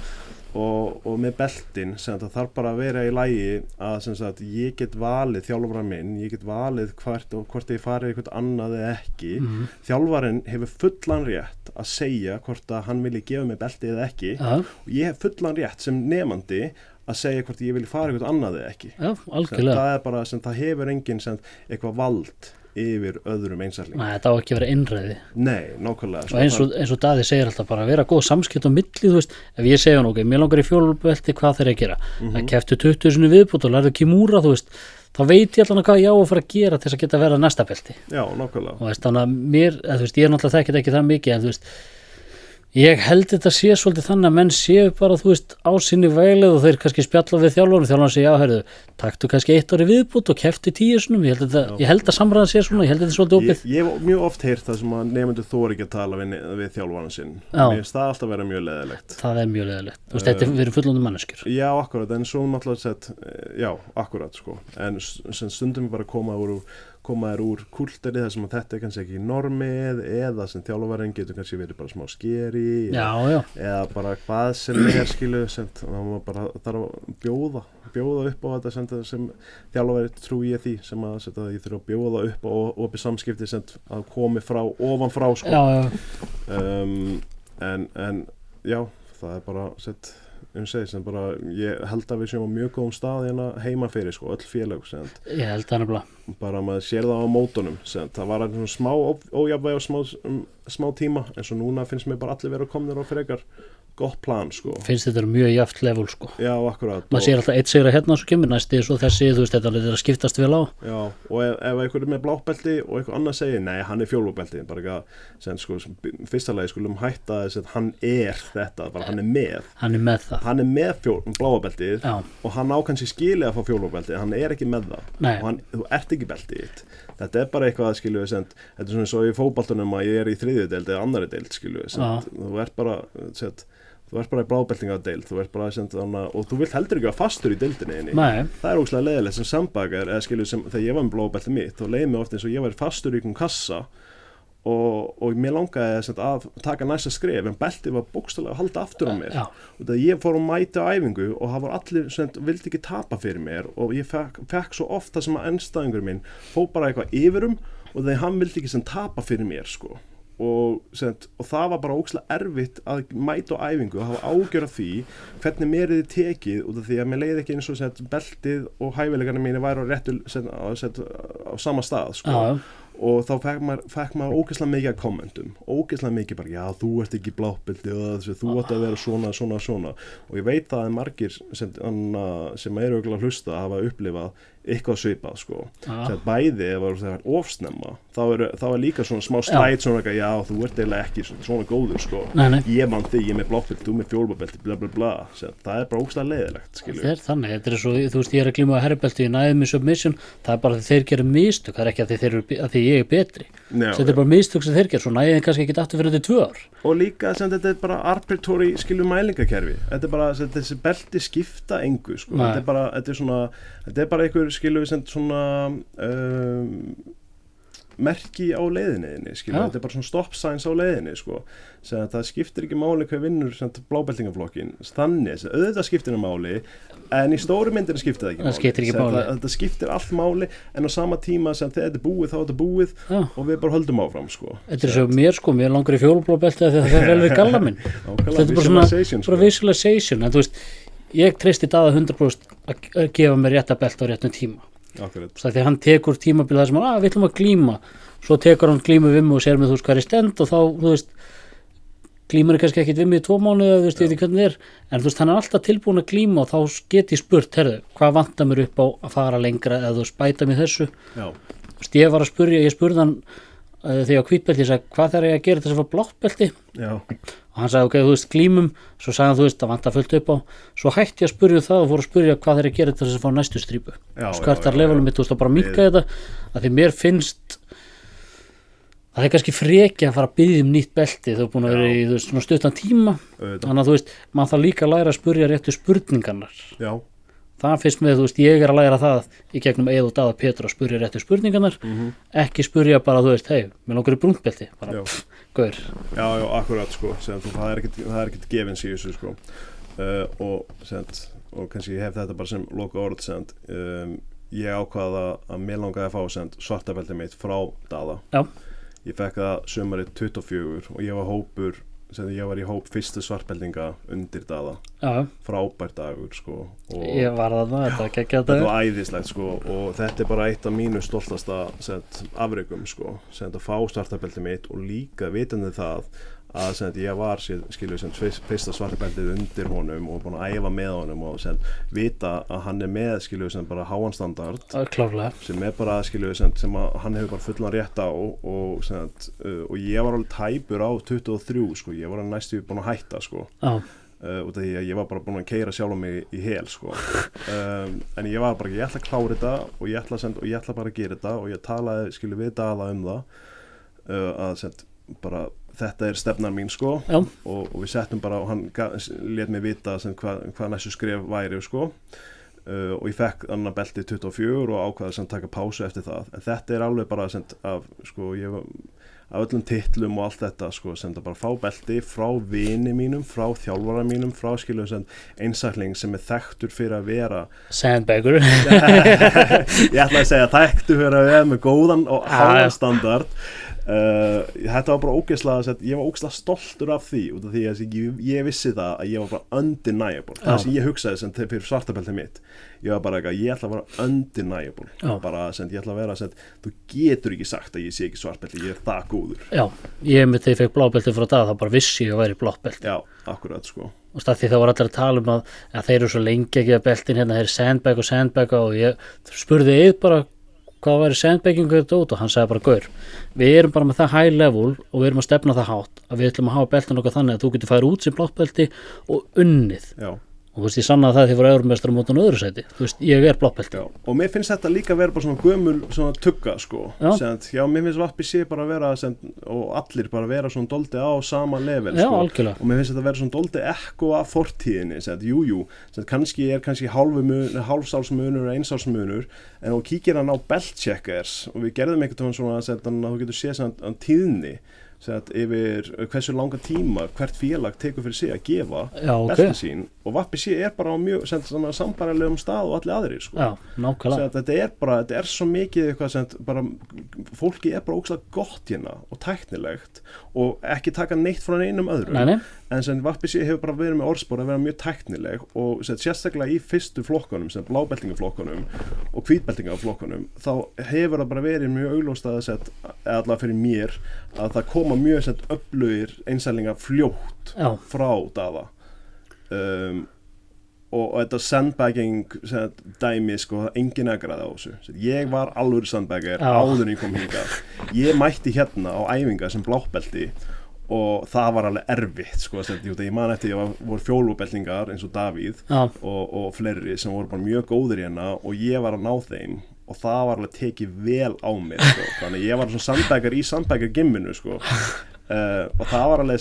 og með beltin það þarf bara að vera í lagi að ég get valið þjálfara minn ég get valið hvort ég farið eitthvað annað eða ekki þjálfarinn hefur fullan rétt að segja hvort að hann vilji gefa mig belti eða ekki og ég hef fullan rétt sem nemandi að segja hvort ég vilji fara eitthvað annað eða ekki algjörlega það bara það hefur enginn eitthvað vald yfir öðrum einstakling. Nei, þetta á ekki að vera einræði. Nei, nákvæmlega. Og eins og Daði segir alltaf bara vera góð samskipt á milli, þú veist, ef ég segja hann ok, mér langar í fjólubelti, hvað þeir að gera? Það keftu 20 sinni viðbútt og lærðu Kimura, þú veist, þá veit ég allan hvað ég á að fara að gera til þess að geta verið næsta belti. Já, nákvæmlega. Og veist, þannig að mér, þú veist, ég er náttúrulega þekkit ekki það mikið, en þú veist, ég held þetta sé svolítið þannig að menn séu bara, þú veist, á sinni vegleið og þeir kannski spjalla við þjálfarinn segja, já, heyrðu, taktu kannski 1 ári viðbútt og keftu 10 sinum, ég held að samræðan sé svona, ég held að þetta er svolítið opið. Ég hef mjög oft heyrt það sem að nemendur þori ekki að tala við þjálfarinn sinn. Mér finnst það alltaf vera mjög leiðilegt. Það er mjög leiðilegt. Þú veist, þetta er fyrir fullorðna manneskjur. Já, akkurat, en svo náttúrulega sett, já, akkurat, sko. En stundum bara koma þær úr kúlteri þar sem að þetta er kannski ekki normið eða sem þjálfarinn getur kannski verið bara smá skeri eða bara hvað sem skilu sem það bara þarf að bjóða upp á þetta sem þjálfari trúi ég því sem að ég þurfa að bjóða upp á opið samskipti sem að komi frá ofan frá sko. En já, það er bara sett sem bara, ég held að við séum á mjög góðum stað hérna heima fyrir sko, öll félag ég held það nefnilega bara maður sér það á mótunum það var svona smá ójafnvægi og smá tíma eins og núna finnst mér bara allir vera komnir á frekar gott plan sko. Finnst þetta mjög jaft level sko. Já, akkurat. Maður sér alltaf 1 sigra hérna svo kemur næsti svo þessi, þú veist, þetta er að skiptast vel á. Já, og ef einhver er með blábelti og einhver annar segir, nei, hann er fjólubelti, bara ekki að, sko, fyrsta lagi skulum hætta þess að hann er þetta, bara hann er með. Hann er með það. Hann er með blábeltið og hann á kannski skilið að fá fjólubelti, hann er ekki með það. Nei. Og þú ert ekki beltið þitt. Þetta er bara eitthvað, skilju, þetta er svona svo í fótboltanum að ég er í 3. deild eða 2. deild, skilju, þú ert bara í blábeltingadeild, þú ert bara og þú vilt heldur ekki að fastur í deildinni. Nei. Það er ógeðslega leiðilegt sem sambakar, eða skilju, þegar ég var með blábelti mitt, þá leið mér oft eins og ég var fastur í einhverjum kassa og mér langaði að taka næsta skref, en beltið var bókstaflega að halda aftur á mér. Og þegar ég fór að mæta á æfingu og það var allir vildi ekki tapa fyrir mér og ég fekk svo oft það sem að andstæðingur minn fór bara eitthvað yfirum og þegar hann vildi ekki tapa fyrir mér sko. Og það var bara ógeðslega erfitt að mæta á æfingu og hafa ágjör af því hvernig mér er þið tekið út af því að mér leiði ekki eins og beltið og hæfileikarnir mínu væri á réttu á sama stað sko. Og þá fekk maður ógeðslega mikið að kommentum, ógeðslega mikið bara, já, þú ert ekki blábelti og þú ert að vera svona og ég veit það að margir sem eru örugglega að hlusta hafa upplifað eitthvað svipað sko. Bæði ef það er ofsnemma þá er líka svona smá slæt svona eitthvað, já, þú ert eiginlega ekki svona góður sko. Nei. Ég man þig, ég er með blábelti, þú með fjólubelti, bla bla bla. Það er bara ógeðslega leiðilegt, skilju. Það er þannig, þetta er svo, þú veist, ég er að glíma á herrabelti, ég næði mig submission, það er bara að þeir gera mistök, það er ekki að því ég er betri. Þetta er bara mistök sem þeir gera, svo næði þeir kannski ekki aftur fyrir þetta 2 ár. Og líka þetta er bara arbitrary skilju mælingakerfi. Þetta er bara þessi belti skipta engu sko. Þetta er bara einhver skilju svona merki á leiðinni skilju. Þetta er bara svona stop signs á leiðinni sko. Það skiptir ekki máli hver vinnur blábeltingaflokkin þannig, auðvitað skiptir það máli en í stóru myndinu skiptir það ekki máli. Það skiptir ekki máli. Þetta skiptir allt máli en á sama tíma sem þegar þetta er búið þá er þetta búið og við bara höldum áfram sko. Þetta er svo mér langar í fjólublábelti þegar það er vel við galla minn. Þetta er bara svona visualization, en þú veist, ég treysti Daða 100% að gefa mér rétta belt á réttum tíma. Þegar hann tekur tímabil það sem við ætlum að glíma, svo tekur hann glímu við mig og sér með þú veist hvað er stend og þá, þú veist, glímur er kannski ekkit við mig í 2 mánuði, þú veist, ég veit ekki hvernig það er, en þú veist, hann er alltaf tilbúin að glíma og þá get ég spurt, herðu, hvað vantar mér upp á að fara lengra eða þú veist, bæta mér þessu. Já. Þú veist, ég spurði hann þegar ég á hvítbelti, ég sagði, hvað þarf ég að gera til þess að fá blábelti? Já. Og hann sagði, ok, þú veist, glímum, svo sagði hann, þú veist, það vantar fullt upp á, svo hætti ég að spurja það og fór að spurja hvað þarf ég að gera til þess að fá næstu strípu. Skartar levelum mitt, þú veist, að bara minnka þetta, að því mér finnst að það er kannski freki að fara að biðja nýtt belti, þú er búin að vera í, þú veist, svona stuttan tíma, þannig að þú veist, maður þarf líka að læra að spurja réttu spurningarnar. Já. Það finnst mér, þú veist, ég er að læra það í gegnum Eið og Daða Pétur að spurja réttu spurningarnar, ekki spurja bara, þú veist, hei, mér langar í brúntbelti, bara, gaur. Já, akkurat, sko, það er ekkert gefins í þessu, sko, og kannski ég hef þetta bara sem loka orð, ég ákvaða að mér langaði að fá svartabelti mitt frá Daða. Já. Ég fekk það sumarið 24 og ég var hópur sem ég var í hóp fyrstu svartbeldinga undir Daða, Já, frábær dagur sko, og ég var þarna, þetta var geggjað þetta dagur. var æðislegt sko, og þetta bara eitt af mínu stoltasta afrekum sko, að fá svartabeltið mitt og líka vitandi það að ég var fyrsta svartabeldið undir honum og búin að æfa með honum og vita að hann með bara háan standard Klárlega. sem bara sem að hann hefur bara fullan rétt á og ég var alveg tæpur á 23 sko, ég var næstu búin að hætta sko. Út af því að ég var bara búin að keyra sjálf mig í hel sko. En ég var bara ég ætla að klára þetta og ég ætla bara að gera þetta og ég talaði við Daða það að bara þetta stefnan mín sko, og við settum bara og hann lét mig vita hvað næstu skref væri sko. Og ég fekk annar belti 24 og ákvaði að taka pásu eftir það, en þetta alveg bara af sko, af öllum titlum og allt þetta sko, bara fá belti frá vini mínum, frá þjálfara mínum, frá einstakling sem þekktur fyrir að vera Sandbagger. Ég ætla að segja þekktur fyrir að vera með góðan og háan standard. Þetta var bara ógeðslega, ég var ógeðslega stoltur af því út af því að ég vissi það að ég var bara undeniable, það sem ég hugsaði fyrir svartabeltið mitt, ég var bara ég ætla að vera undeniable, bara ég ætla að vera, þú getur ekki sagt að ég sé ekki svartabeltið, ég það góður. Já, ég þegar ég fekk blábeltið frá það, þá bara vissi ég að væri blábeltið. Já, akkurat sko. Og því þá var allir að tala að þeir eru svo lengi að gefa beltin hérna, þeir eru sandbag og ég spurði bara hvað væri sandbagging og hann sagði bara gaur, við erum bara með það high level og við erum að stefna það hátt að við ætlum að hafa beltin okkar þannig að þú getur færi út sem blábelti og unnið. Já. Og ég sannaði það því að ég var mótan öðru sæti, ég blábelti. Og mér finnst þetta líka að vera bara svona gömul tugga sko, mér finnst Vappi sé bara að vera og allir bara vera svona doldi á sama level sko, algjörlega. Og mér finnst þetta að vera svona doldi ekko af fortíðinni, kannski hálfsálsmunur og einsálsmunur, en þú kíkir hann á belt checkers og við gerðum einhvern svona að þú getur séð tíðni yfir hversu langa tíma hvert félag tekur fyrir sig að gefa beltin sín, og Vappi sé bara á mjög sambærilegum stað og allir aðrir sko. Já, nákvæmlega. Þetta svo mikið eitthvað bara, fólki bara ógeðslega gott hérna og tæknilegt og ekki taka neitt frá einum öðrum. En Vappi sé hefur bara verið með orðspor að vera mjög tæknileg og sérstaklega í fyrstu flokkunum, blábeltingaflokkunum og hvítbeltingaflokkunum, þá hefur það bara verið mjög augljóst að allavega fyrir mér að það koma mjög öflugir einsælingar fljótt frá Daða, og þetta sandbagging dæmi sko, engin aðgræða á þessu. Ég var alveg sandbagger áður en ég kom hingað. Ég mætti hérna á æfinga sem blábelti og það var alveg erfitt sko, ég man eftir að voru fjólubeltingar eins og Davíð og fleiri sem voru bara mjög góðir hérna og ég var að ná þeim og það var alveg tekið vel á mér sko. Þannig ég var svona sandbagger í sandbagger-gimminu sko. Og það var alveg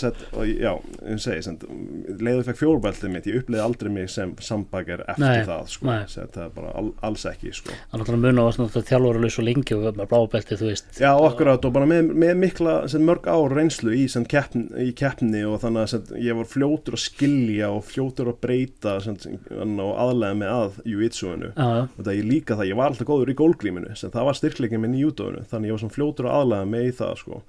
leiðu fekk fjólubeltið mitt, ég upplýði aldrei mig sem sandbagger eftir það sko. Það bara alls ekki sko. Það er mun á að þjálfara laus svo lengi og með blábeltið, þú veist. Já, akkurat, og bara með mikla mörg ár reynslu í keppni og þannig að ég var fljótur að skilja og fljótur að breyta og aðlega með að jiu-jitsuinu, og það ég líka það, ég var alltaf góður í gólgríminu, það var styrkleikin minn í júdóinu, þannig ég var svona fljótur að aðlega með í það sko.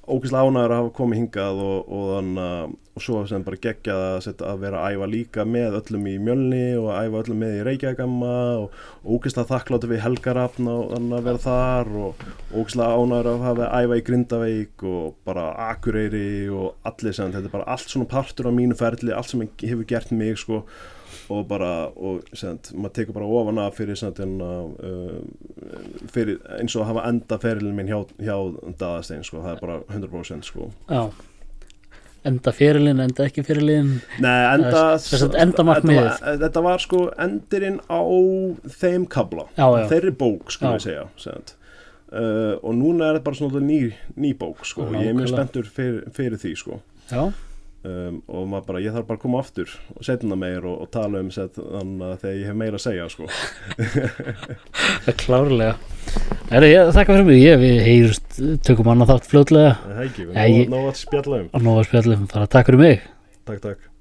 Ógeðslega ánægður að hafa komið hingað og svo bara geggjað að vera að æfa líka með öllum í Mjölni og æfa öllum með í Reykjavíkamma og ógeðslega þakkláttur við Helgarafn og þannig að vera þar og ógeðslega ánægður að hafa æfa í Grindavík og bara Akureyri og allir þetta bara allt svona partur á mínu ferli, allt sem hefur gert mig sko. Og maður tekur bara ofan af fyrir eins og að hafa enda ferilin minn hjá Daðastein sko, það bara 100% sko. Já, enda ferilin, enda ekki ferilin. Nei, enda markmiðið. Þetta var sko endirinn á þeim kabla, þeirri bók sko við segja. Og núna þetta bara svona ný bók sko, og ég mjög spenntur fyrir því sko. Já. Og ég þarf bara að koma aftur og setna meir og tala þannig að þegar ég hef meira að segja sko. Klárlega. Ég þakka fyrir mig, við heyrust, tökum annað þátt fljótlega. Nóg að spjalla bara takk fyrir mig. Takk